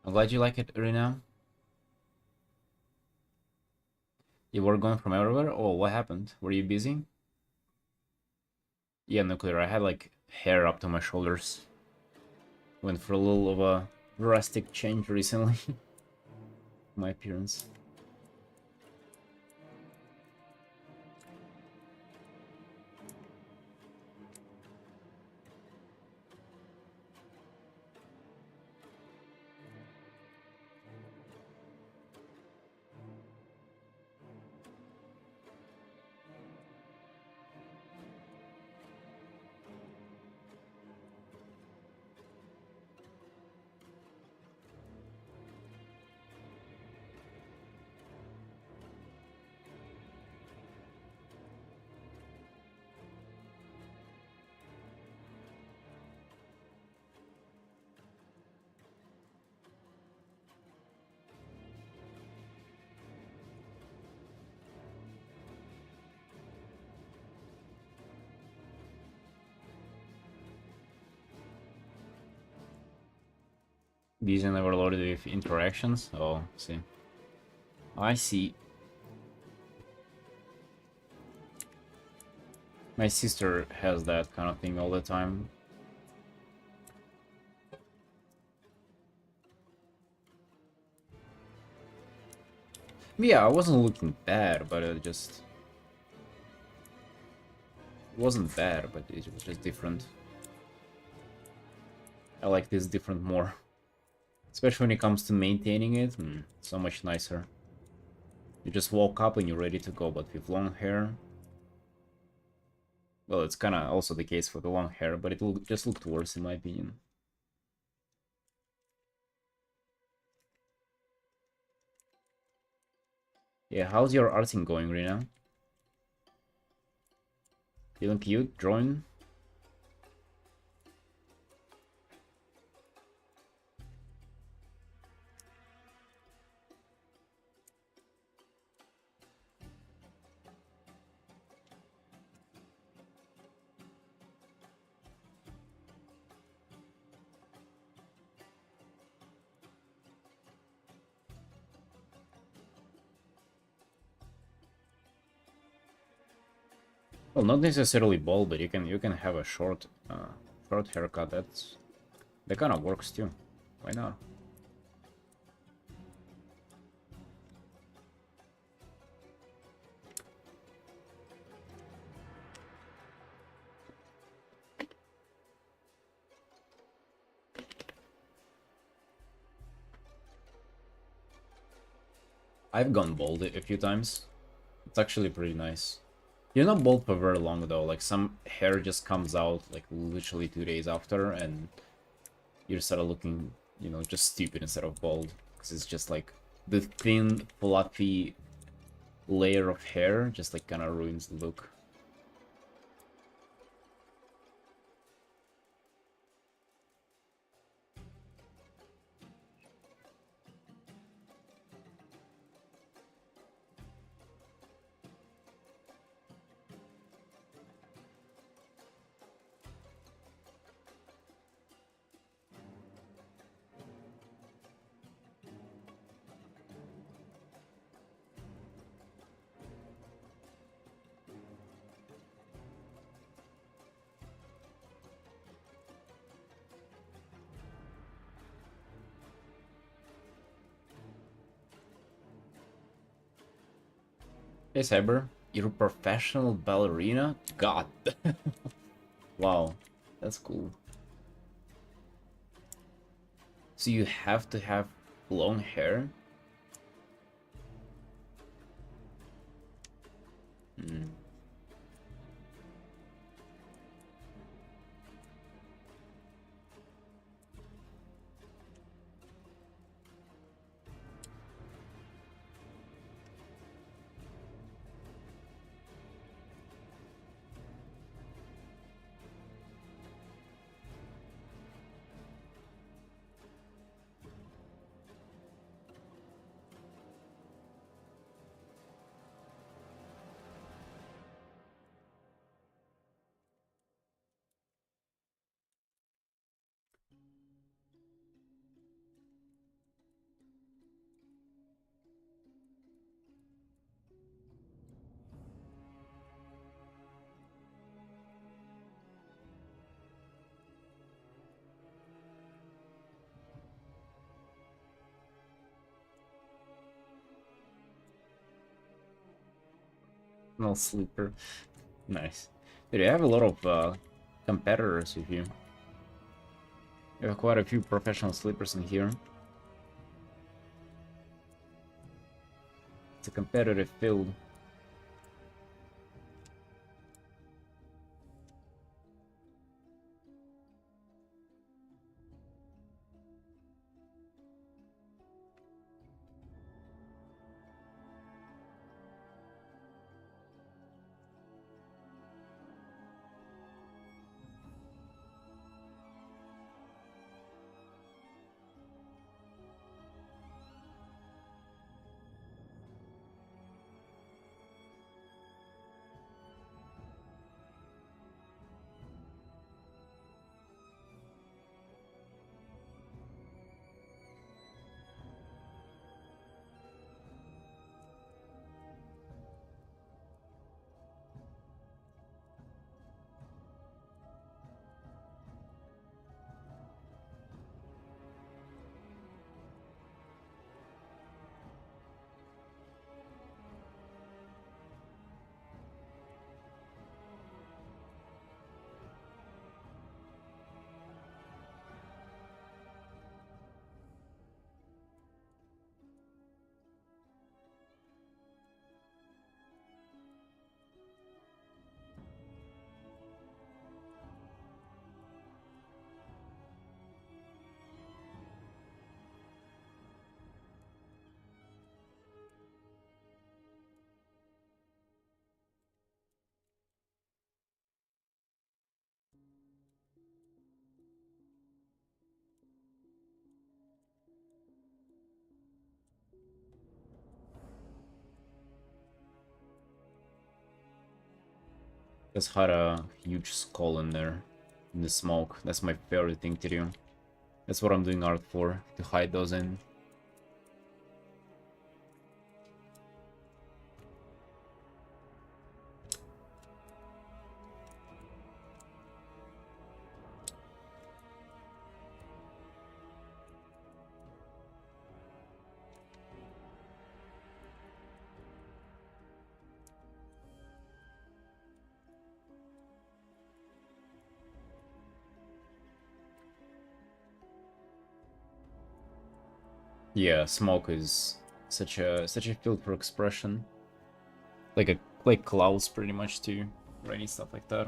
I'm glad you like it, Rina. You were going from everywhere? Oh, what happened? Were you busy? Yeah, nuclear. I had like hair up to my shoulders. Went for a little of a drastic change recently. My appearance. These are never loaded with interactions. Oh, see. I see. My sister has that kind of thing all the time. Yeah, I wasn't looking bad, but it just... It wasn't bad, but it was just different. I like this different more. Especially when it comes to maintaining it. So much nicer. You just walk up and you're ready to go, but with long hair... Well, it's kind of also the case for the long hair, but it just looked worse in my opinion. Yeah, how's your arting going, Rina? Feeling cute? Drawing? Well, not necessarily bald, but you can have a short haircut. That kind of works too. Why not? I've gone bald a few times. It's actually pretty nice. You're not bald for very long though. Like some hair just comes out like literally 2 days after, and you start looking, just stupid instead of bald, because it's just like the thin, fluffy layer of hair just like kind of ruins the look. Hey Cyber, you're a professional ballerina? God. Wow, that's cool. So you have to have long hair? Hmm. No sleeper. Nice. Dude, you have a lot of competitors with you. You have quite a few professional sleepers in here. It's a competitive field. Just had a huge skull in there. In the smoke. That's my favorite thing to do. That's what I'm doing art for. To hide those in. Yeah, smoke is such a field for expression. Like clouds pretty much too. Rainy stuff like that.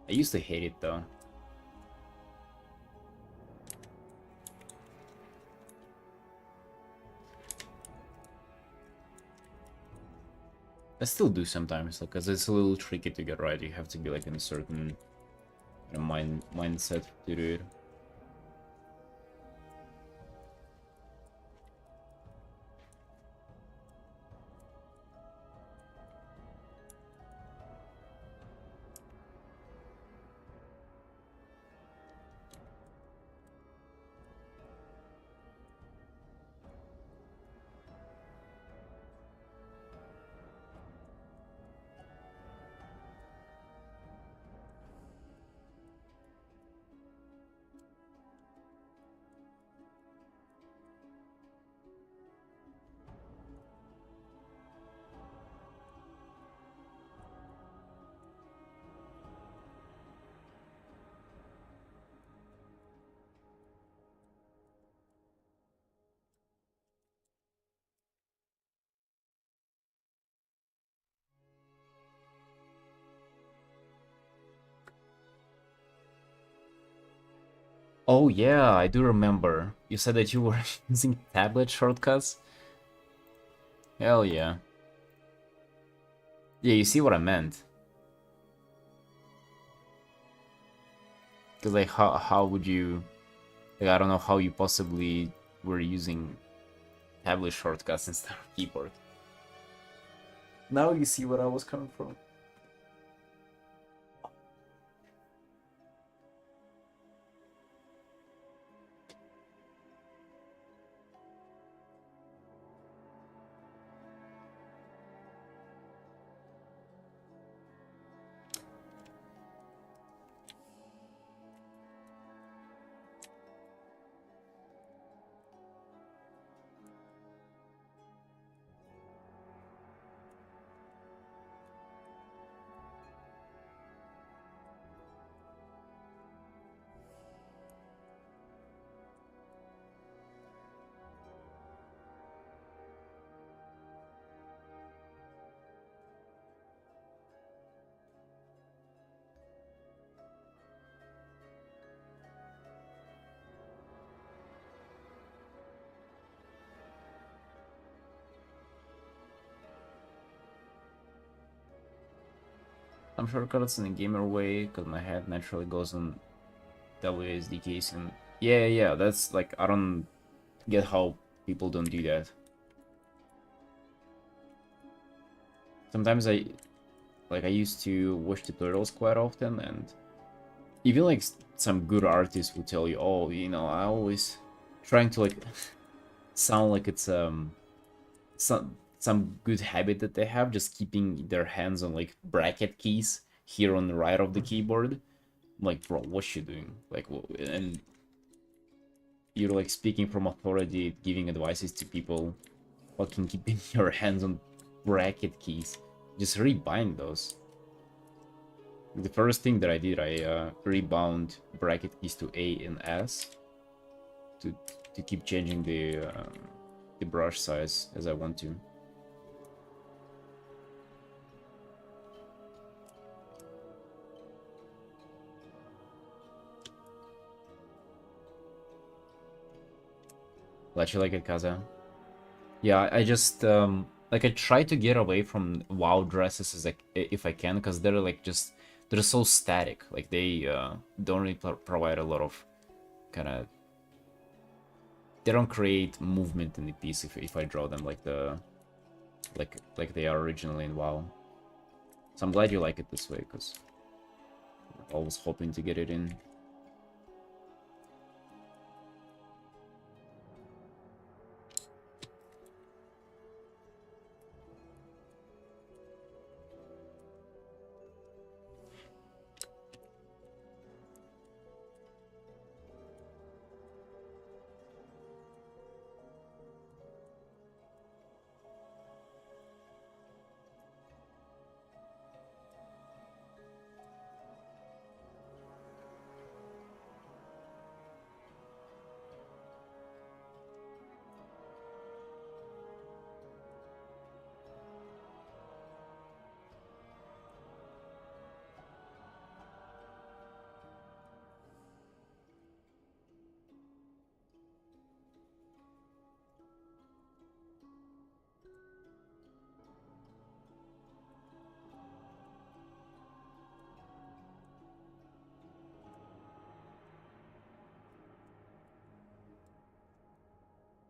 I used to hate it though. I still do sometimes, like, cause it's a little tricky to get right. You have to be like in a certain mindset to do it. Oh yeah, I do remember. You said that you were using tablet shortcuts? Hell yeah. Yeah, you see what I meant. Because like how would you, like, I don't know how you possibly were using tablet shortcuts instead of keyboard. Now you see where I was coming from. I'm shortcuts in a gamer way because my head naturally goes on WSD keys and yeah, that's like I don't get how people don't do that. Sometimes I used to watch tutorials quite often, and even like some good artists would tell you, oh, I always trying to like sound like it's some good habit that they have, just keeping their hands on like bracket keys here on the right of the keyboard. I'm like, bro, what you doing? Like, and you're like speaking from authority, giving advices to people, fucking keeping your hands on bracket keys. Just rebind those. The first thing that I did, I rebound bracket keys to A and S to keep changing the brush size as I want to. Glad you like it, Kaza. Yeah, I just like I try to get away from WoW dresses as like if I can, because they're like just they're so static. Like they don't really provide a lot of kind of, they don't create movement in the piece if I draw them like like they are originally in WoW. So I'm glad you like it this way, because I was hoping to get it in.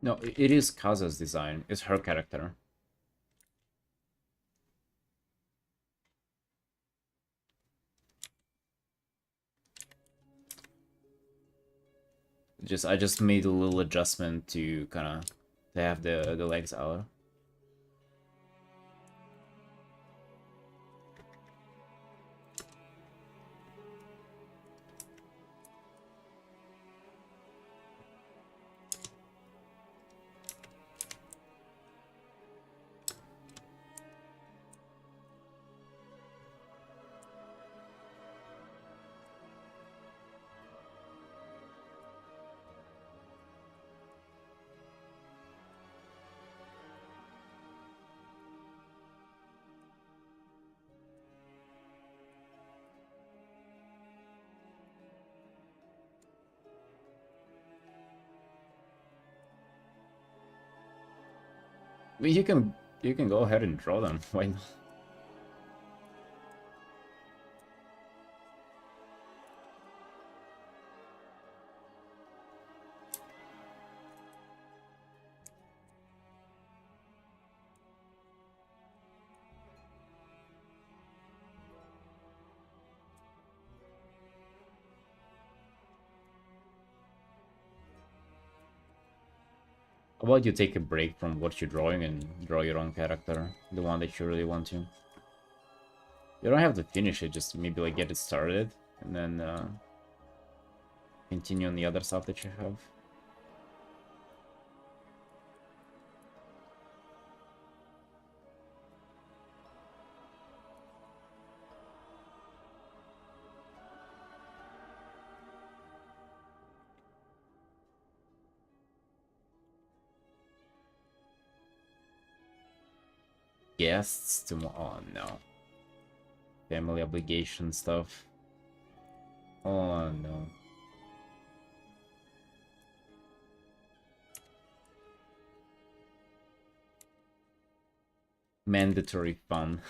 No, it is Kaza's design. It's her character. Just I just made a little adjustment to kind of to have the legs out. But you can go ahead and draw them. Why not? How about you take a break from what you're drawing and draw your own character, the one that you really want to. You don't have to finish it, just maybe like get it started and then continue on the other stuff that you have. Guests tomorrow. Oh no. Family obligation stuff. Oh no. Mandatory fun.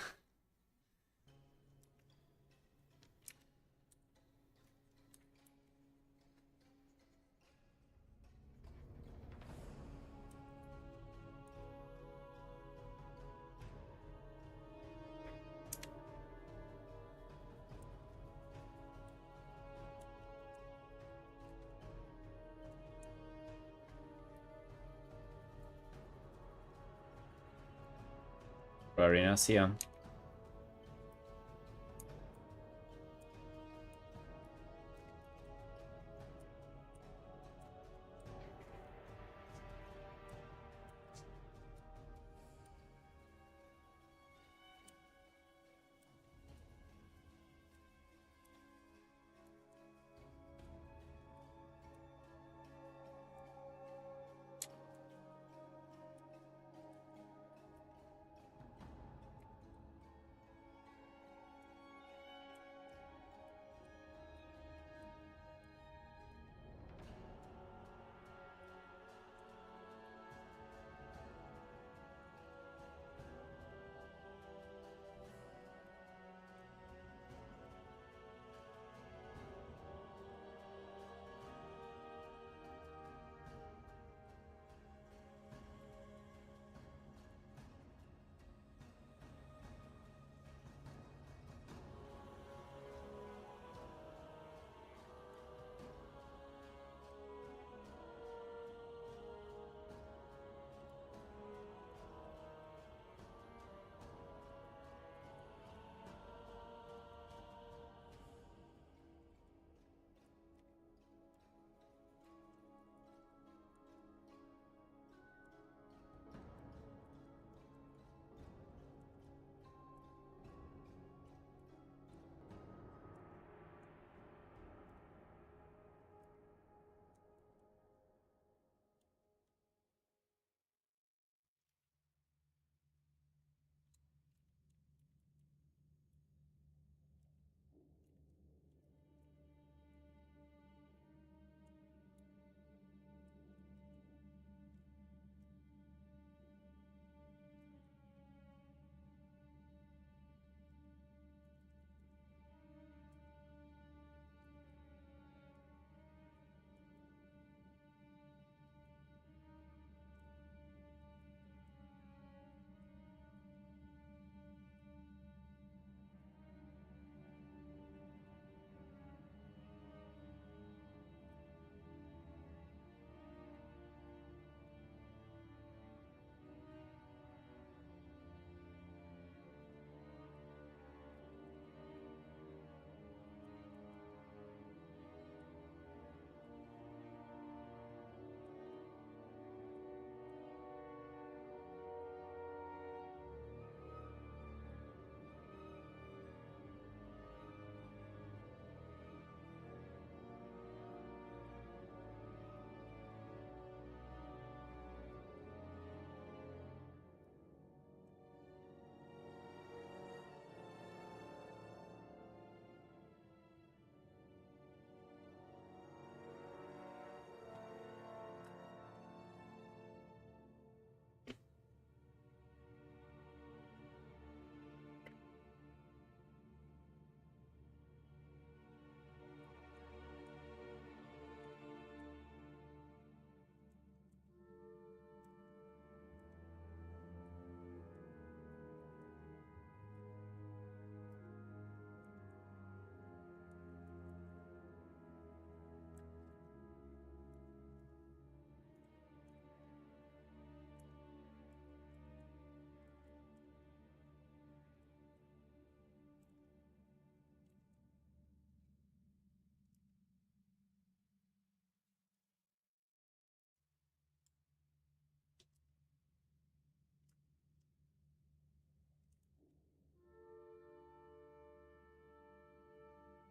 Arena, see ya.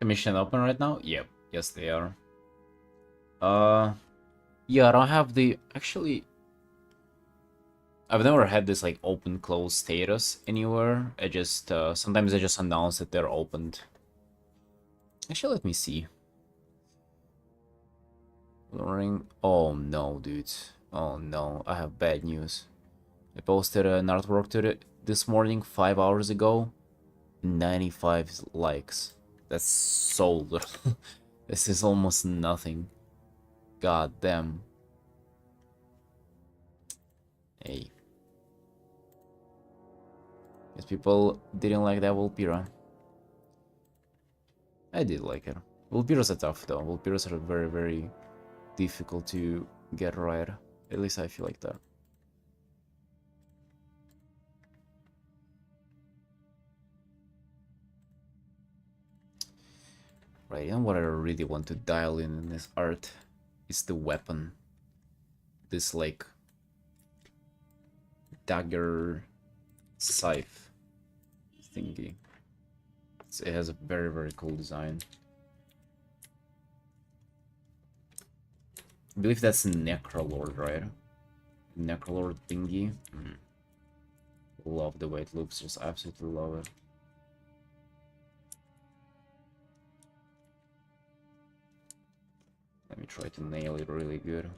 Commission open right now? Yep. Yes, they are. Yeah, I don't have the... Actually, I've never had this, like, open-close status anywhere. I just, sometimes I just announce that they're opened. Actually, let me see. Ring. Oh, no, dude. Oh, no. I have bad news. I posted an artwork to this morning, 5 hours ago. 95 likes. That's so little. This is almost nothing. God damn. Hey. Guess people didn't like that Vulpira. I did like it. Vulpiras are tough though. Vulpiras are very, very difficult to get right. At least I feel like that. Right, and what I really want to dial in this art is the weapon. This, like, dagger scythe thingy. It has a very, very cool design. I believe that's Necrolord, right? Necrolord thingy. Love the way it looks, just absolutely love it. Let me try to nail it really good.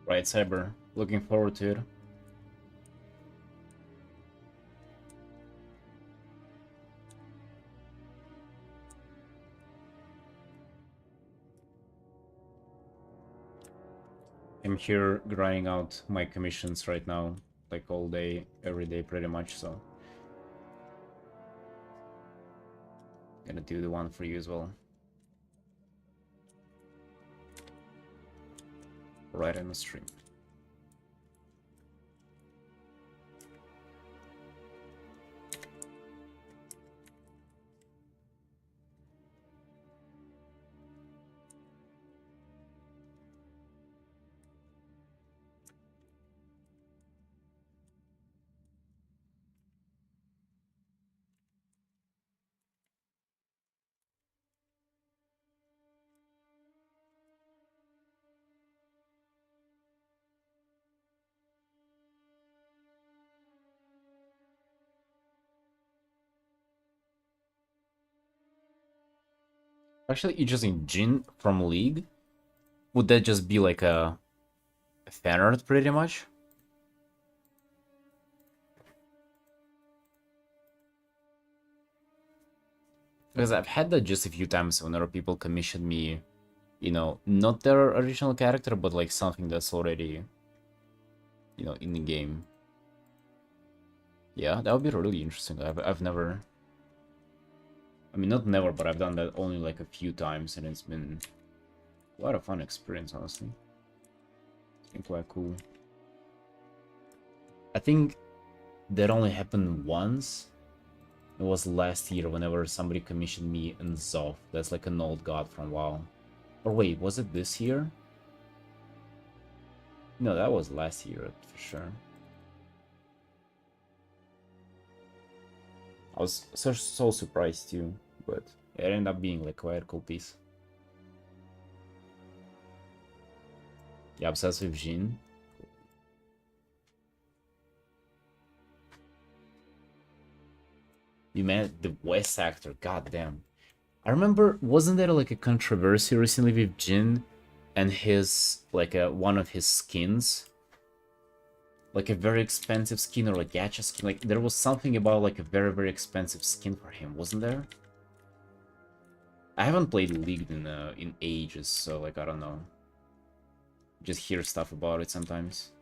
Right, Cyber. Looking forward to it. I'm here grinding out my commissions right now, like all day, every day pretty much, so. Gonna do the one for you as well. Right on the stream. Actually, you're using Jin from League? Would that just be like a fan art pretty much? Because I've had that just a few times whenever people commission me, you know, not their original character, but like something that's already, you know, in the game. Yeah, that would be really interesting. I've never I mean, not never, but I've done that only like a few times, and it's been quite a fun experience, honestly. It's been quite cool. I think that only happened once. It was last year whenever somebody commissioned me in Zoth. That's like an old god from WoW. Or wait, was it this year? No, that was last year for sure. I was so surprised too, but it ended up being like quite a cool piece. Yeah, obsessed with Jin. You met the West actor, goddamn. I remember, wasn't there like a controversy recently with Jin and his, like one of his skins? Like a very expensive skin or a gacha skin. Like there was something about like a very expensive skin for him, wasn't there? I haven't played League in ages, so like I don't know. Just hear stuff about it sometimes.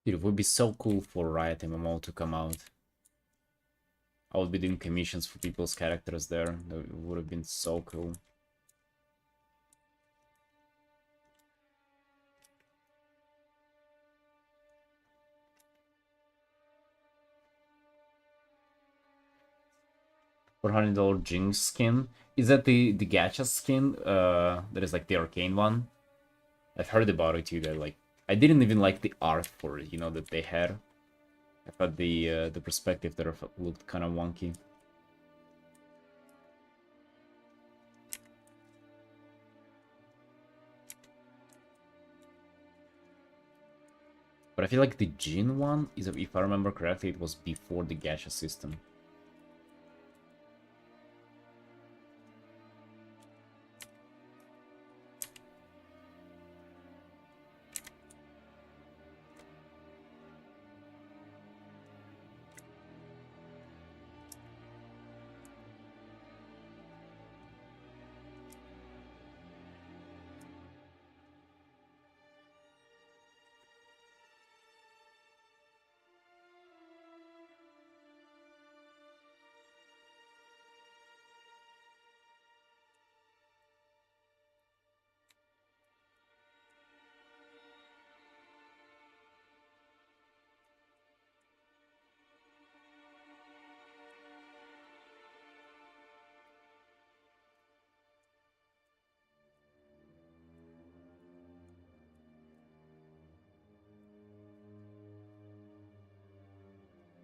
Dude, it would be so cool for Riot MMO to come out. I would be doing commissions for people's characters there. That would have been so cool. $400 Jinx skin. Is that the gacha skin? That is like the arcane one. I've heard about it too. That like I didn't even like the art for it. You know that they had. I thought the perspective there looked kind of wonky. But I feel like the Jin one is, if I remember correctly, it was before the gacha system.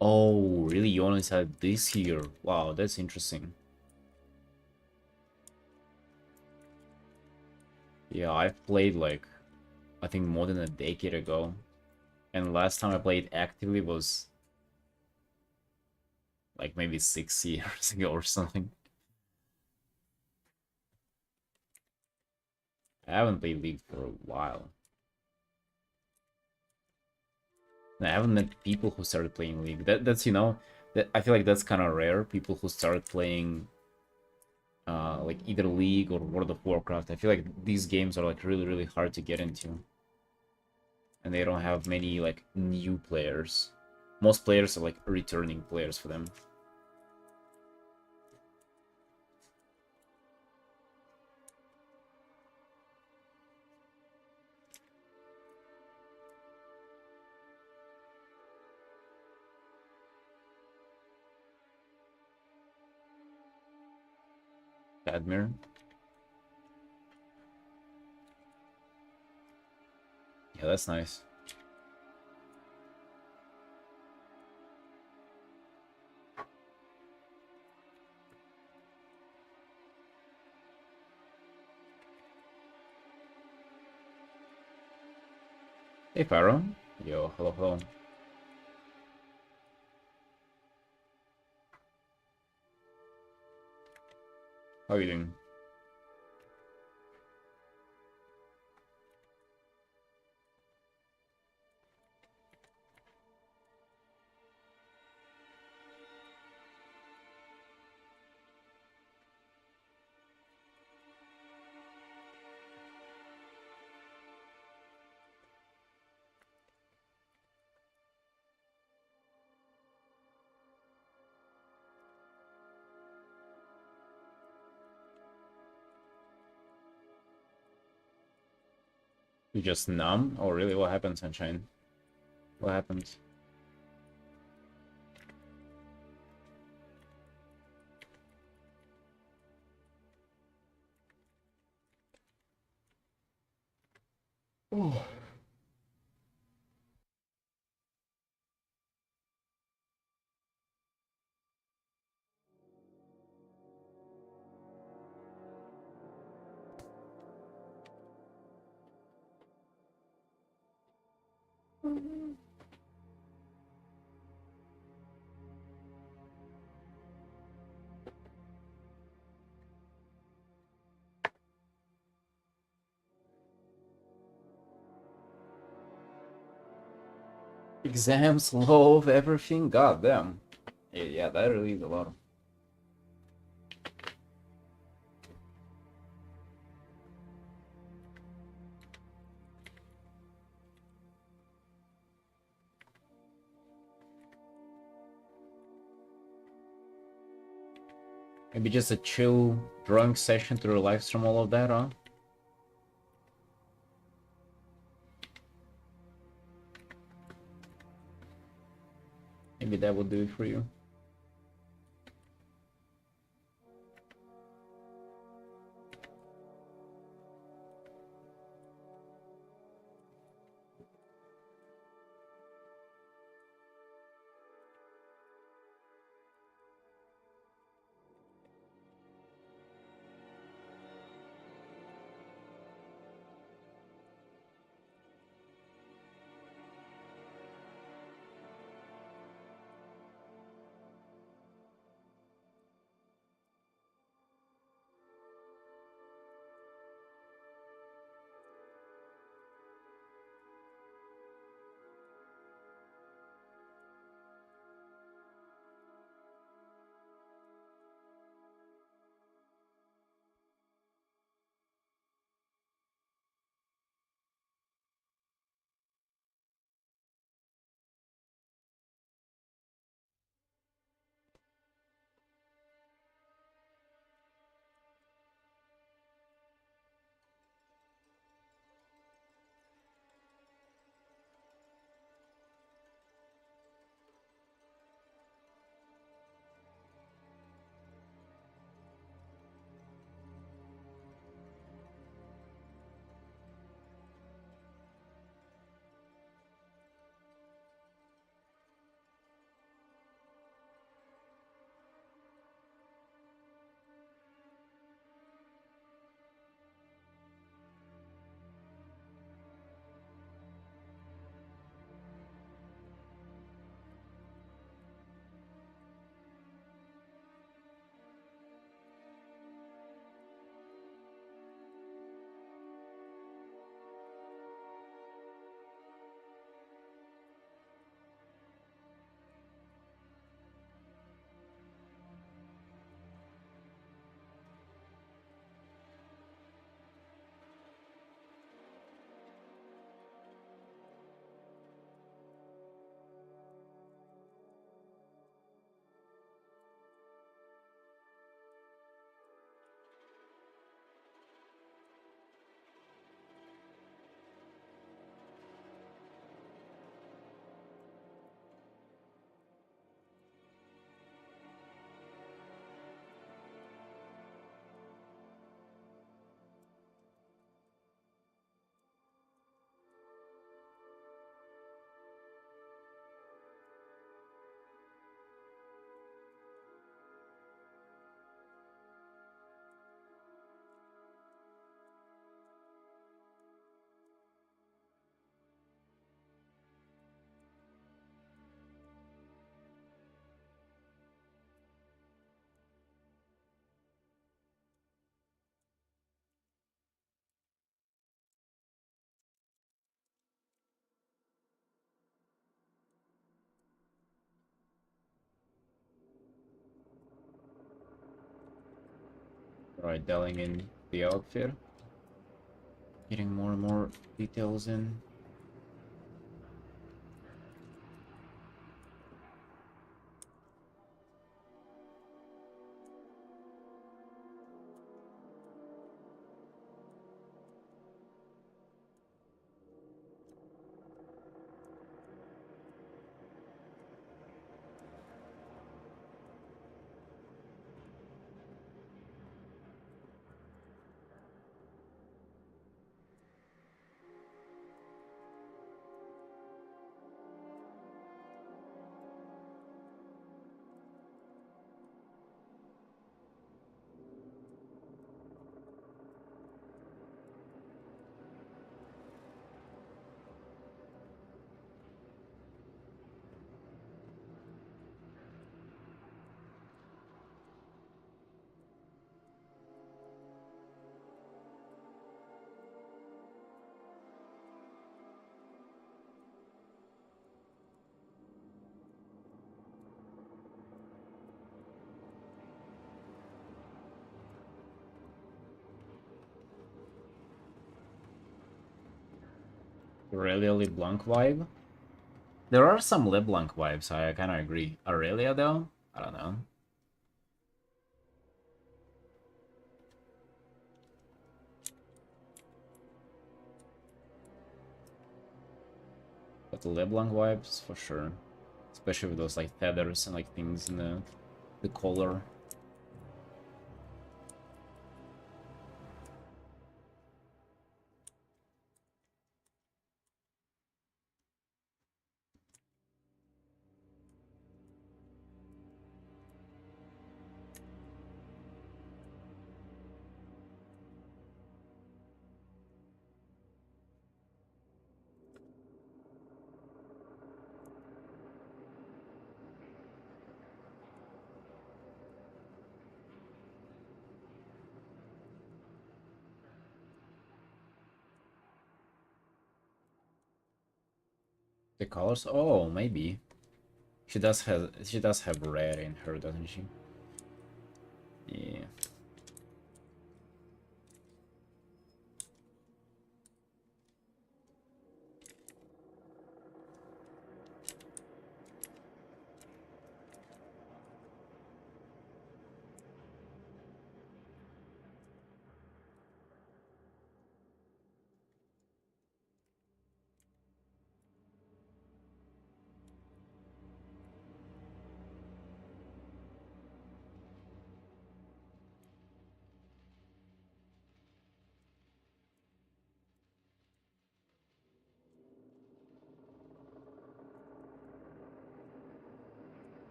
Oh, really? You only said this year? Wow, that's interesting. Yeah, I've played like, I think more than a decade ago. And last time I played actively was like maybe 6 years ago or something. I haven't played League for a while. And I haven't met people who started playing League. That's you know, that I feel like that's kind of rare. People who start playing like either League or World of Warcraft. I feel like these games are like really hard to get into. And they don't have many like new players. Most players are like returning players for them. Admir. Yeah, that's nice. Hey, Pharaoh. Yo, hello. How are you doing? You just numb? Oh, really? What happened, Sunshine? What happened? Oh. Exams, love, everything. God damn. Yeah, that really is a lot. Maybe just a chill, drunk session to relax from all of that, huh? Maybe that will do it for you. Alright, dialing in the outfit. Getting more and more details in. Aurelia LeBlanc vibe? There are some LeBlanc vibes, I kind of agree. Aurelia, though? I don't know. But the LeBlanc vibes, for sure. Especially with those, like, feathers and, like, things in the collar. The colors? Oh, maybe. She does have red in her, doesn't she? Yeah.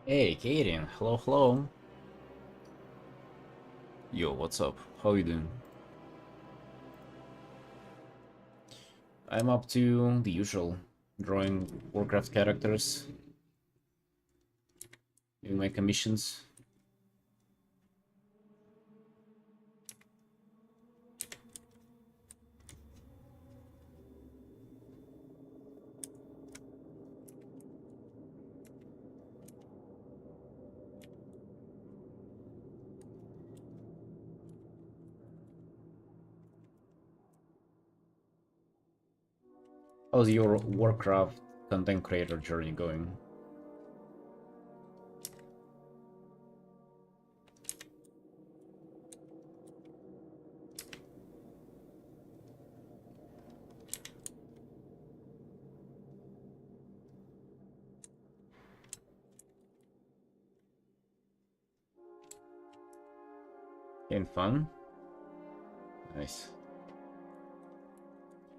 Hey, Kaden. Hello, hello. Yo, what's up? How you doing? I'm up to the usual. Drawing Warcraft characters. Doing my commissions. How's your Warcraft content creator journey going? Having fun? Nice.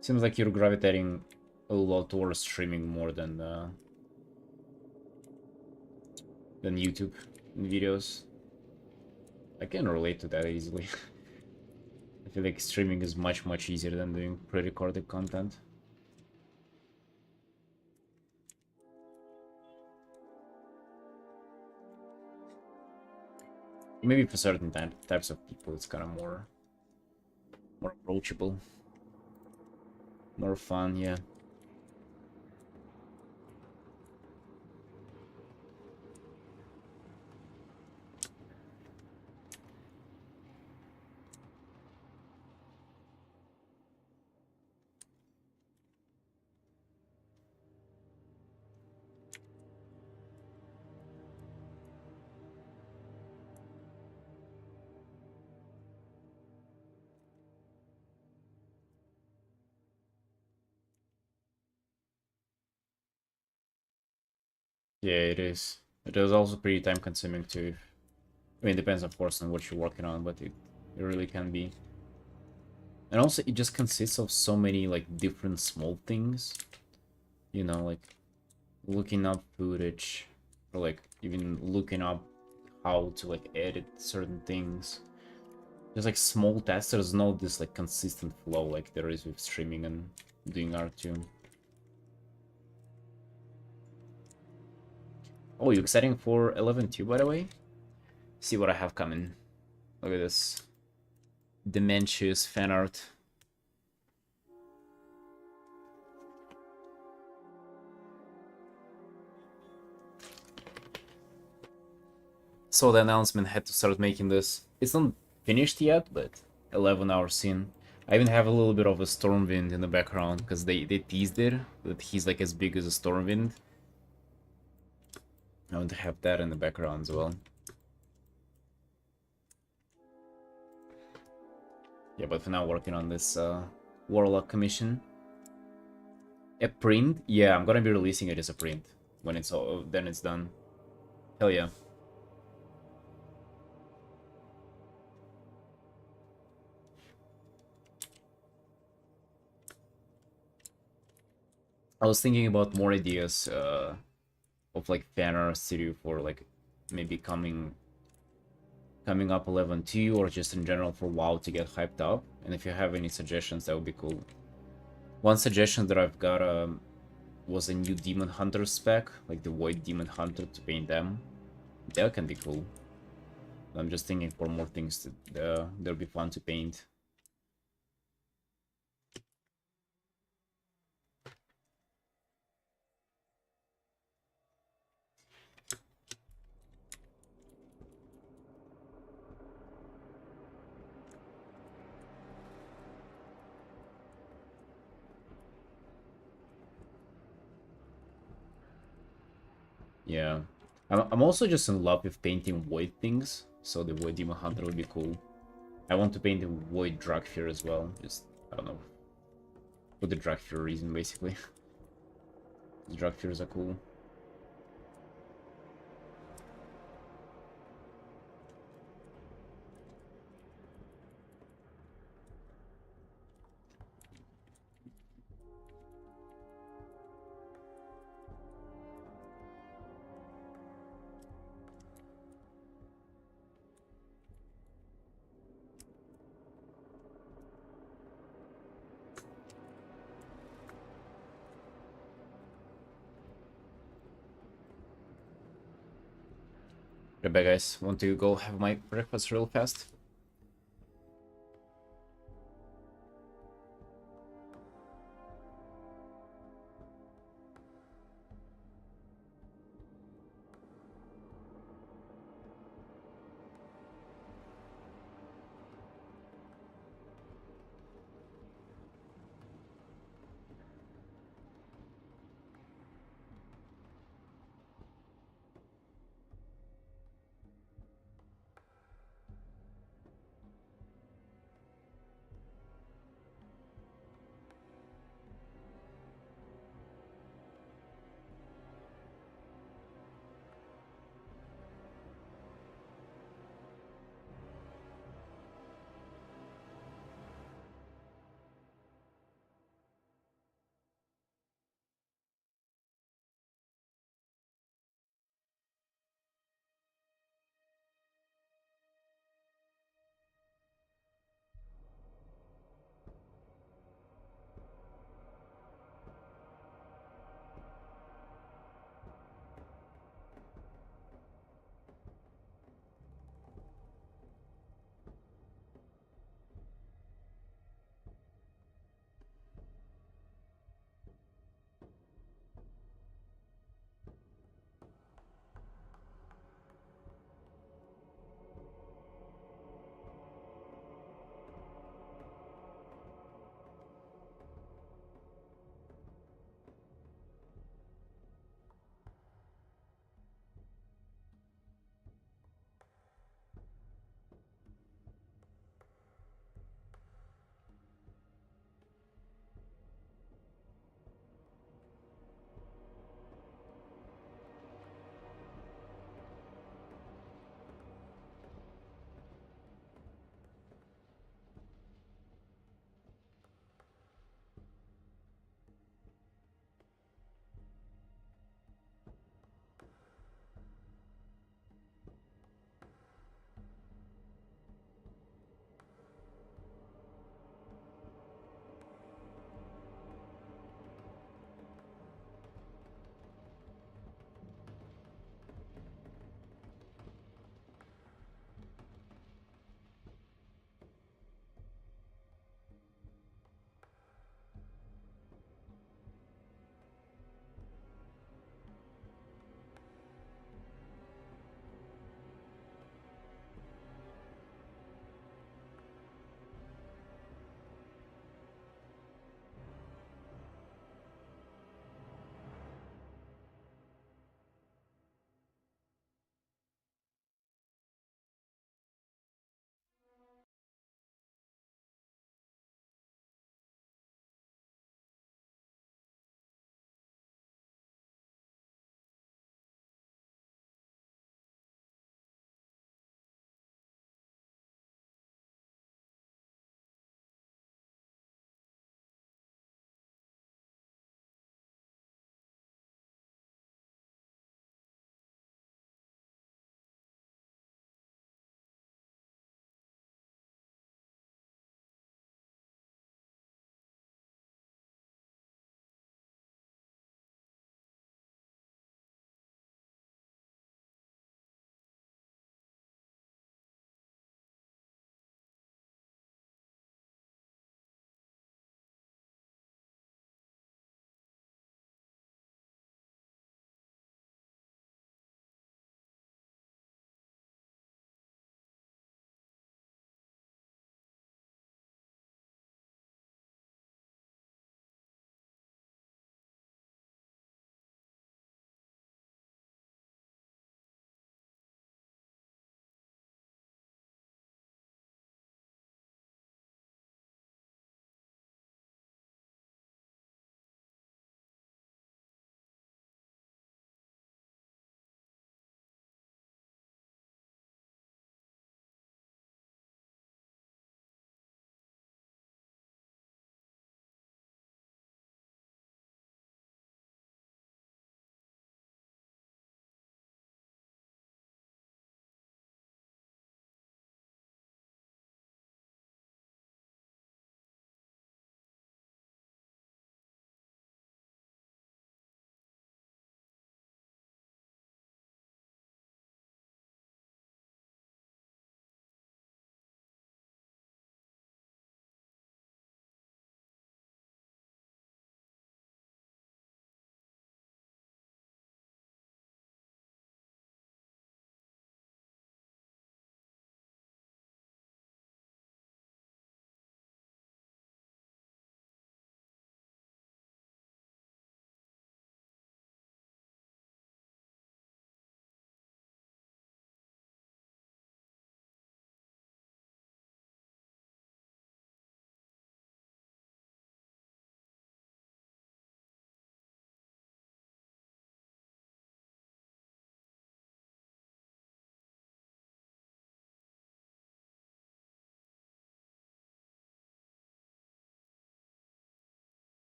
Seems like you're gravitating a lot towards streaming more than YouTube videos. I can relate to that easily. I feel like streaming is much easier than doing pre-recorded content. Maybe for certain types of people, it's kind of more approachable, more fun. Yeah. Yeah, it is. It is also pretty time consuming too. I mean, it depends, of course, on what you're working on, but it really can be. And also, it just consists of so many, like, different small things. You know, like, looking up footage, or, like, even looking up how to, like, edit certain things. There's, like, small tasks. There's no this, like, consistent flow like there is with streaming and doing art too. Oh, you exciting for 11 too, by the way? See what I have coming. Look at this. Dementious fan art. Saw the announcement, had to start making this. It's not finished yet, but 11 hours in. I even have a little bit of a Stormwind in the background, because they teased it, that he's like as big as a Stormwind. I want to have that in the background as well. Yeah, but for now, working on this Warlock commission. A print? Yeah, I'm gonna be releasing it as a print. When it's all, then it's done. Hell yeah. I was thinking about more ideas of like fan art studio for like maybe coming up 11 2 or just in general for WoW to get hyped up. And if you have any suggestions, that would be cool. One suggestion that I've got was a new Demon Hunter spec, like the Void Demon Hunter to paint them. That can be cool. I'm just thinking for more things that'll be fun to paint. Yeah. I'm also just in love with painting void things, so the Void Demon Hunter would be cool. I want to paint the Void Dragfear as well, just, I don't know, for the Dragfear reason, basically. The Dragfears are cool. Right back, guys. Want to go have my breakfast real fast?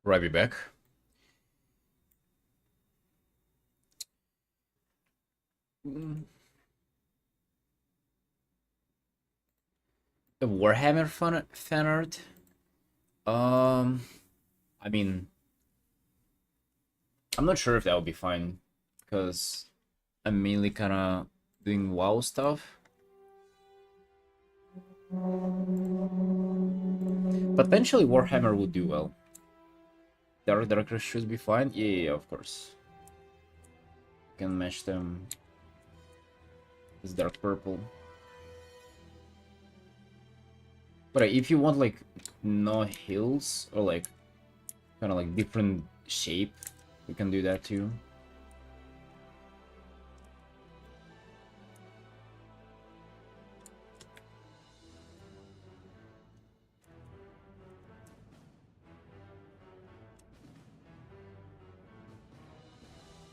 Right, be back. The Warhammer fan art. Um, I mean, I'm not sure if that would be fine because I'm mainly kind of doing WoW stuff. Potentially Warhammer would do well. Darker should be fine. Yeah, of course. Can match them. This dark purple. But if you want like no hills or like kind of like different shape, we can do that too.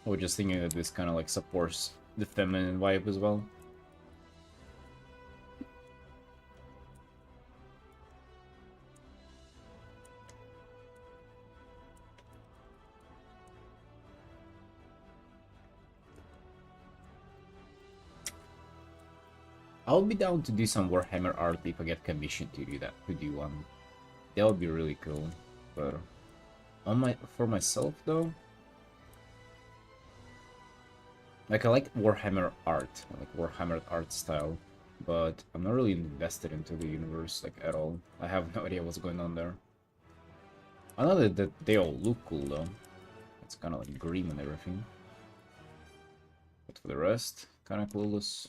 I was just thinking that this kind of like supports the feminine vibe as well. I'll be down to do some Warhammer art if I get commissioned to do that, to do one. That would be really cool. But for myself though, like I like Warhammer art, I like Warhammer art style, but I'm not really invested into the universe like at all. I have no idea what's going on there. I know that they all look cool though. It's kind of like green and everything. But for the rest, kind of clueless.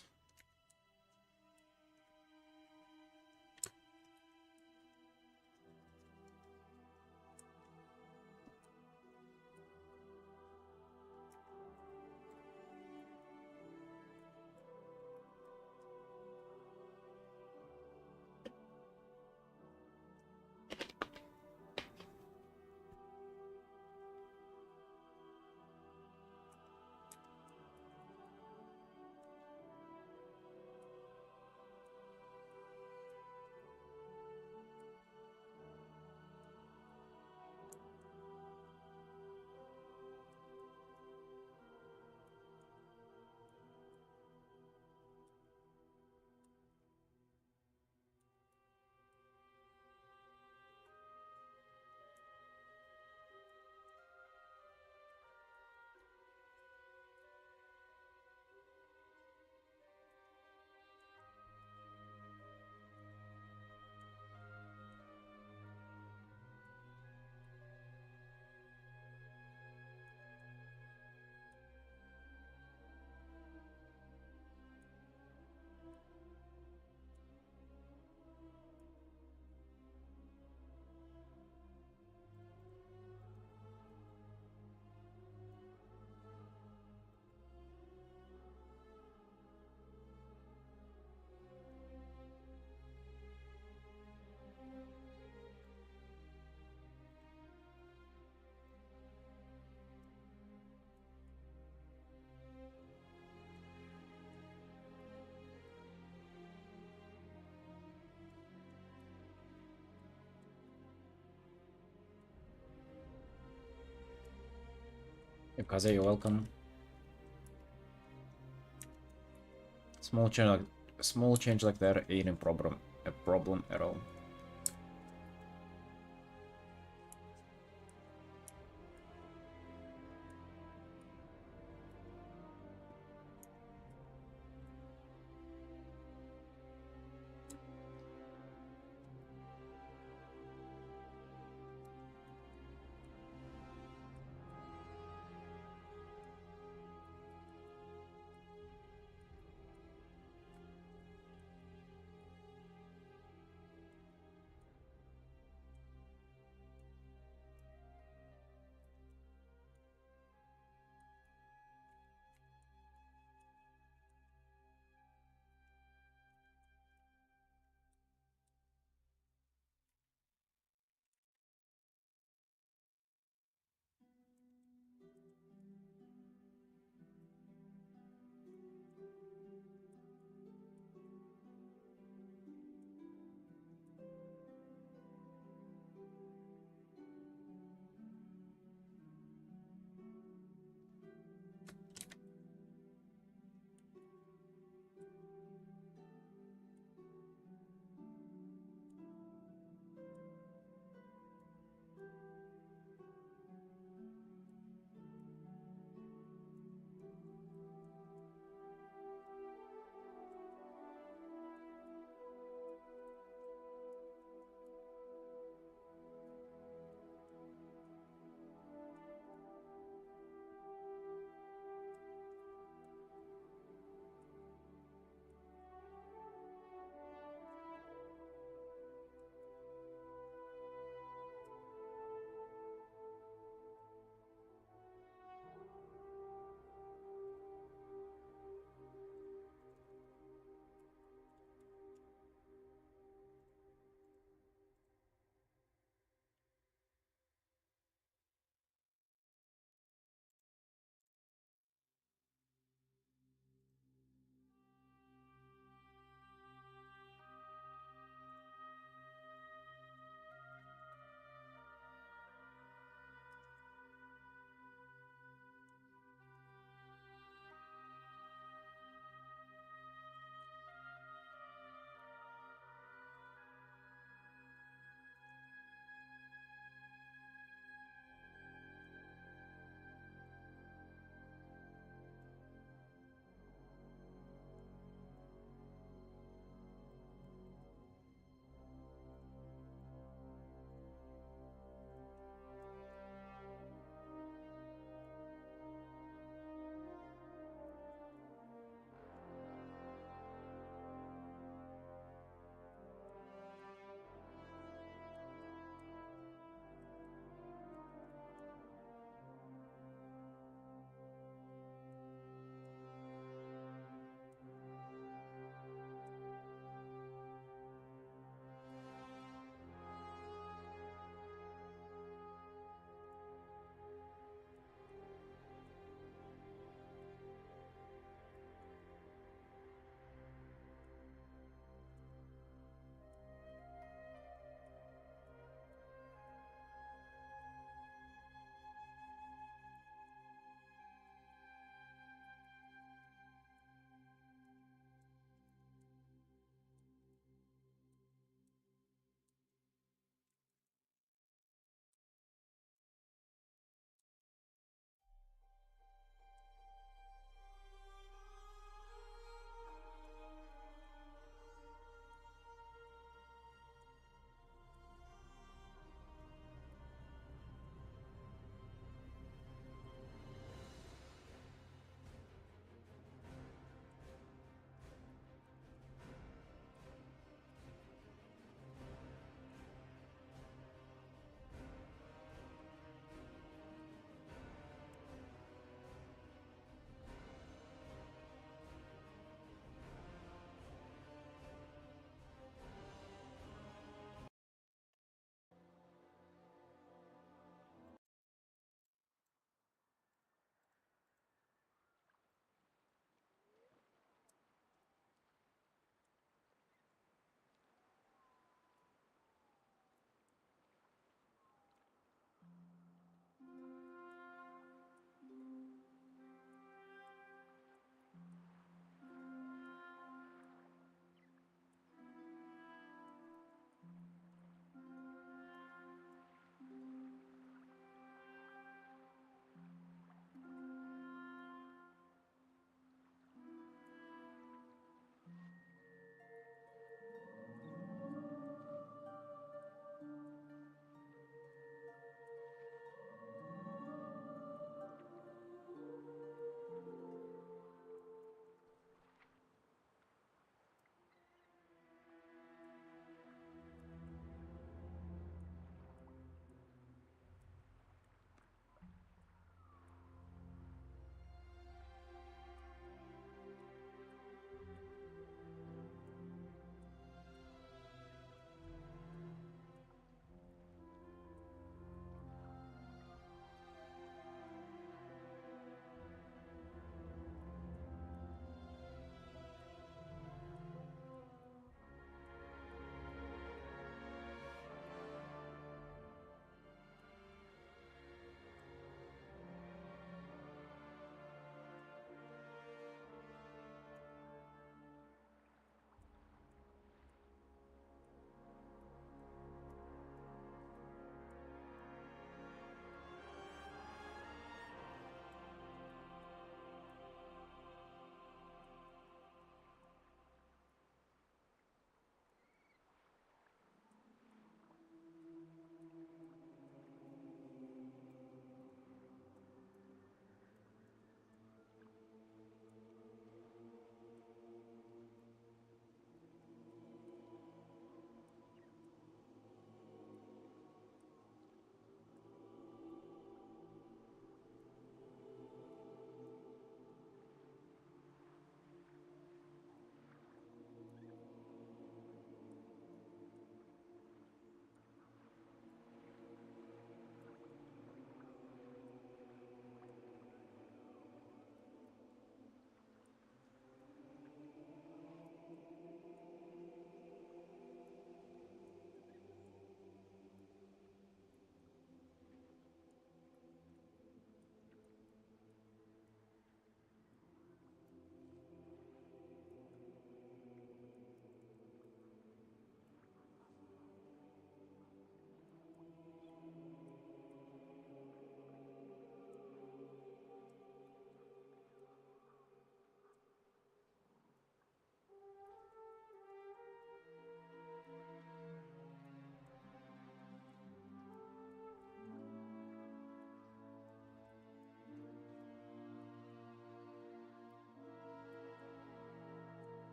Kaze, you're welcome. Small change like that ain't a problem at all.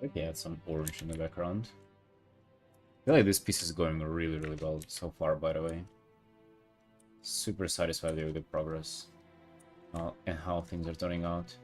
Okay, add some orange in the background. I feel like this piece is going really, really well so far, by the way. Super satisfied with the progress and how things are turning out.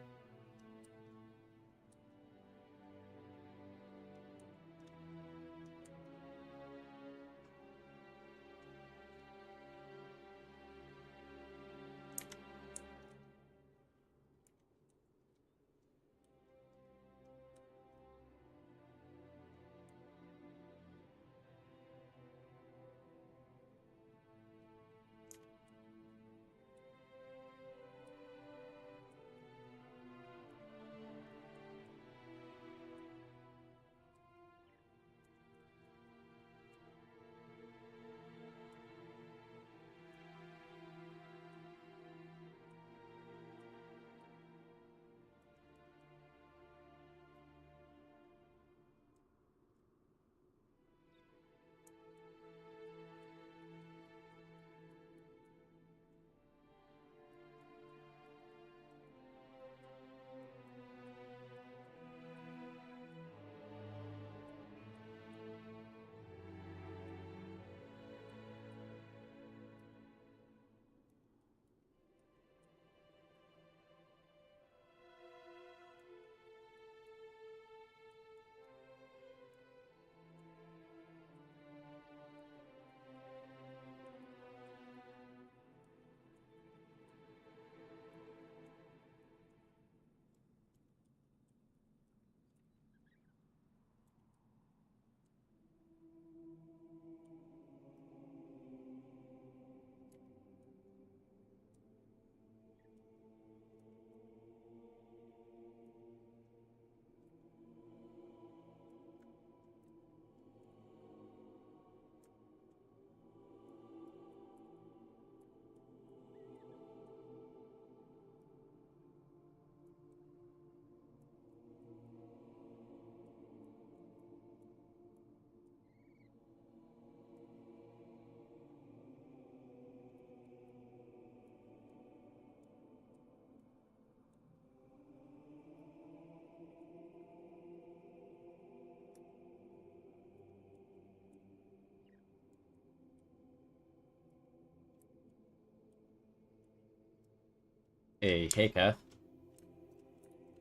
Hey, Kath.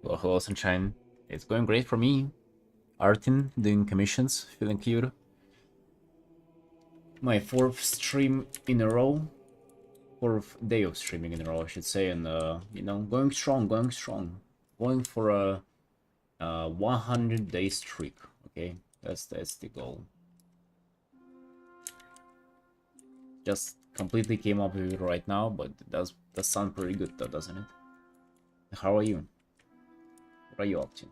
Well, hello, Sunshine. It's going great for me. Artin, doing commissions, feeling cute. My fourth stream in a row. Fourth day of streaming in a row, I should say, and, you know, going strong, going strong. Going for a 100-day streak, okay? That's the goal. Just completely came up with it right now, but it does sound pretty good, though, doesn't it? How are you? What are you up to?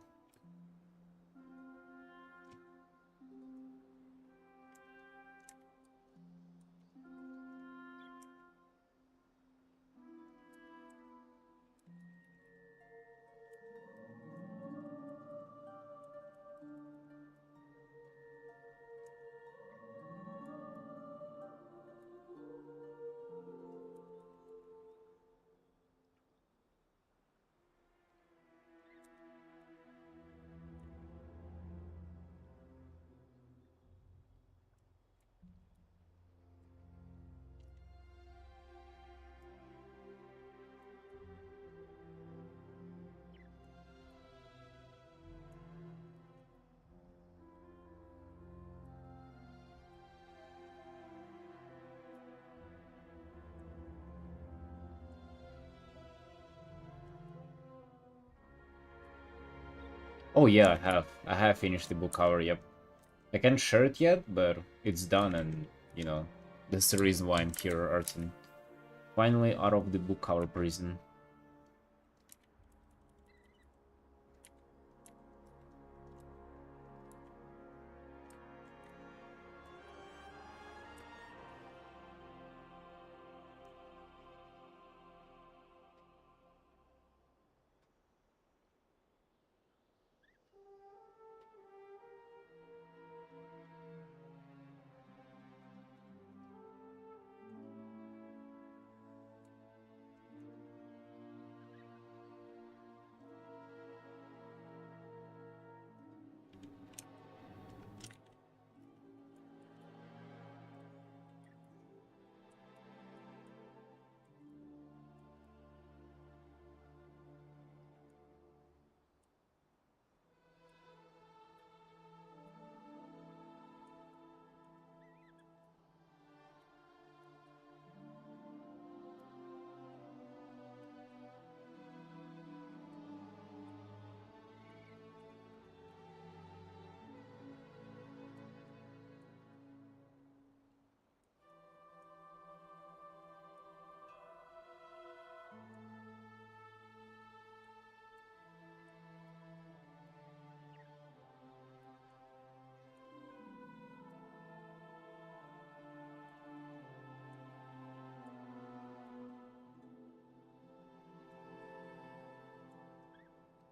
Oh yeah, I have. I have finished the book cover, yep. I can't share it yet, but it's done, and, you know, that's the reason why I'm here, Artin. Finally out of the book cover prison.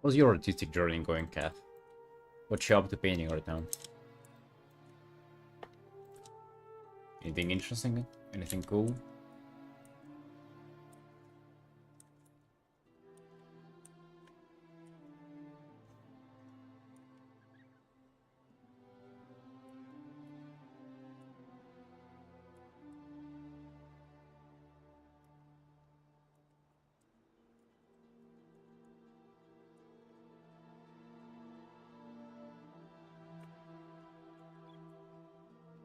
How's your artistic journey going, Kath? What's you up to painting right now? Anything interesting? Anything cool?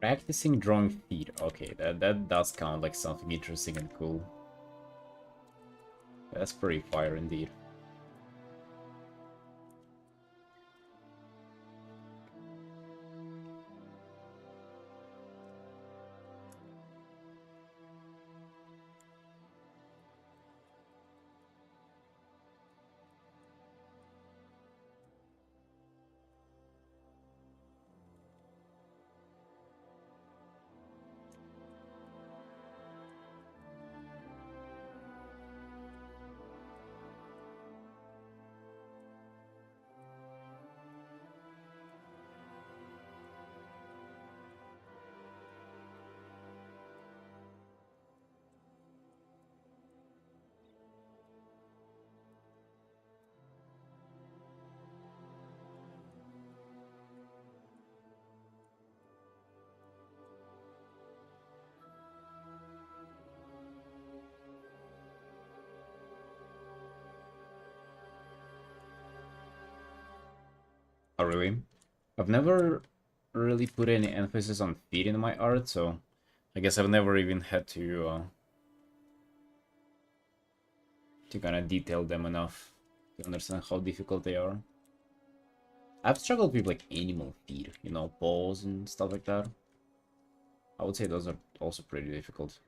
Practicing drawing feet. Okay, that does count like something interesting and cool. That's pretty fire indeed. Oh, really? I've never really put any emphasis on feet in my art, so I guess I've never even had to kind of detail them enough to understand how difficult they are. I've struggled with like animal feet, you know, paws and stuff like that. I would say those are also pretty difficult.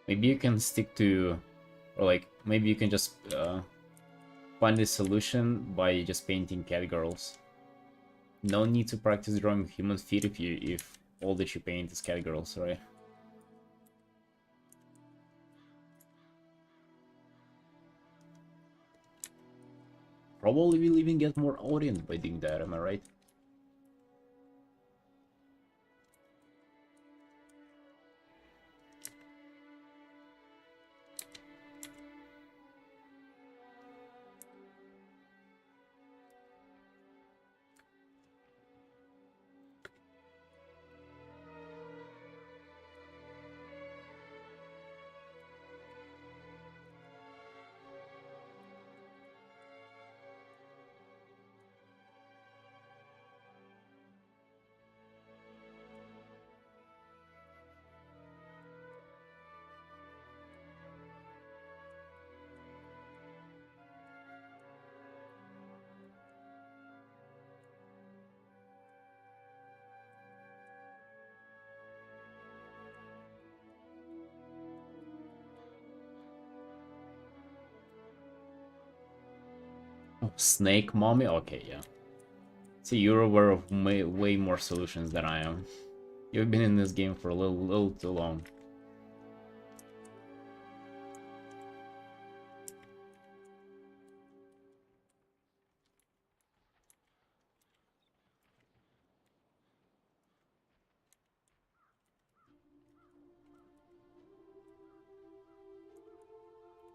Maybe you can stick to, or like, maybe you can just find a solution by just painting cat girls. No need to practice drawing human feet if all that you paint is cat girls, right? Probably will even get more audience by doing that, am I right? Oh, snake mommy? Okay, yeah. See, you're aware of way more solutions than I am. You've been in this game for a little too long.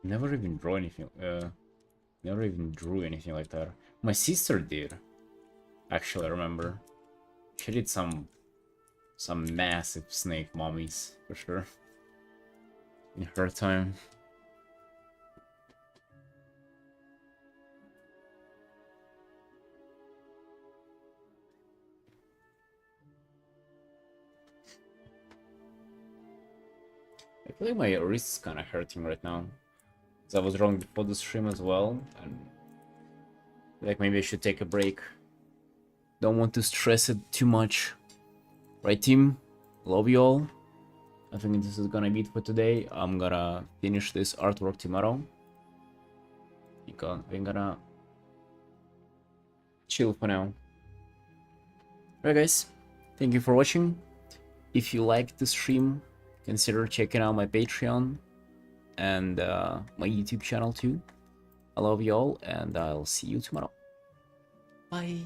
Never even drew anything. Never even drew anything like that. My sister did. Actually, I remember. She did some massive snake mummies for sure in her time. I feel like my wrist's kind of hurting right now. Because I was wrong before the stream as well. And like maybe I should take a break. Don't want to stress it too much. Right, team? Love you all. I think this is gonna be it for today. I'm gonna finish this artwork tomorrow. Because I'm gonna chill for now. Alright guys, thank you for watching. If you liked the stream, consider checking out my Patreon and my YouTube channel too. I love you all, and I'll see you tomorrow. Bye.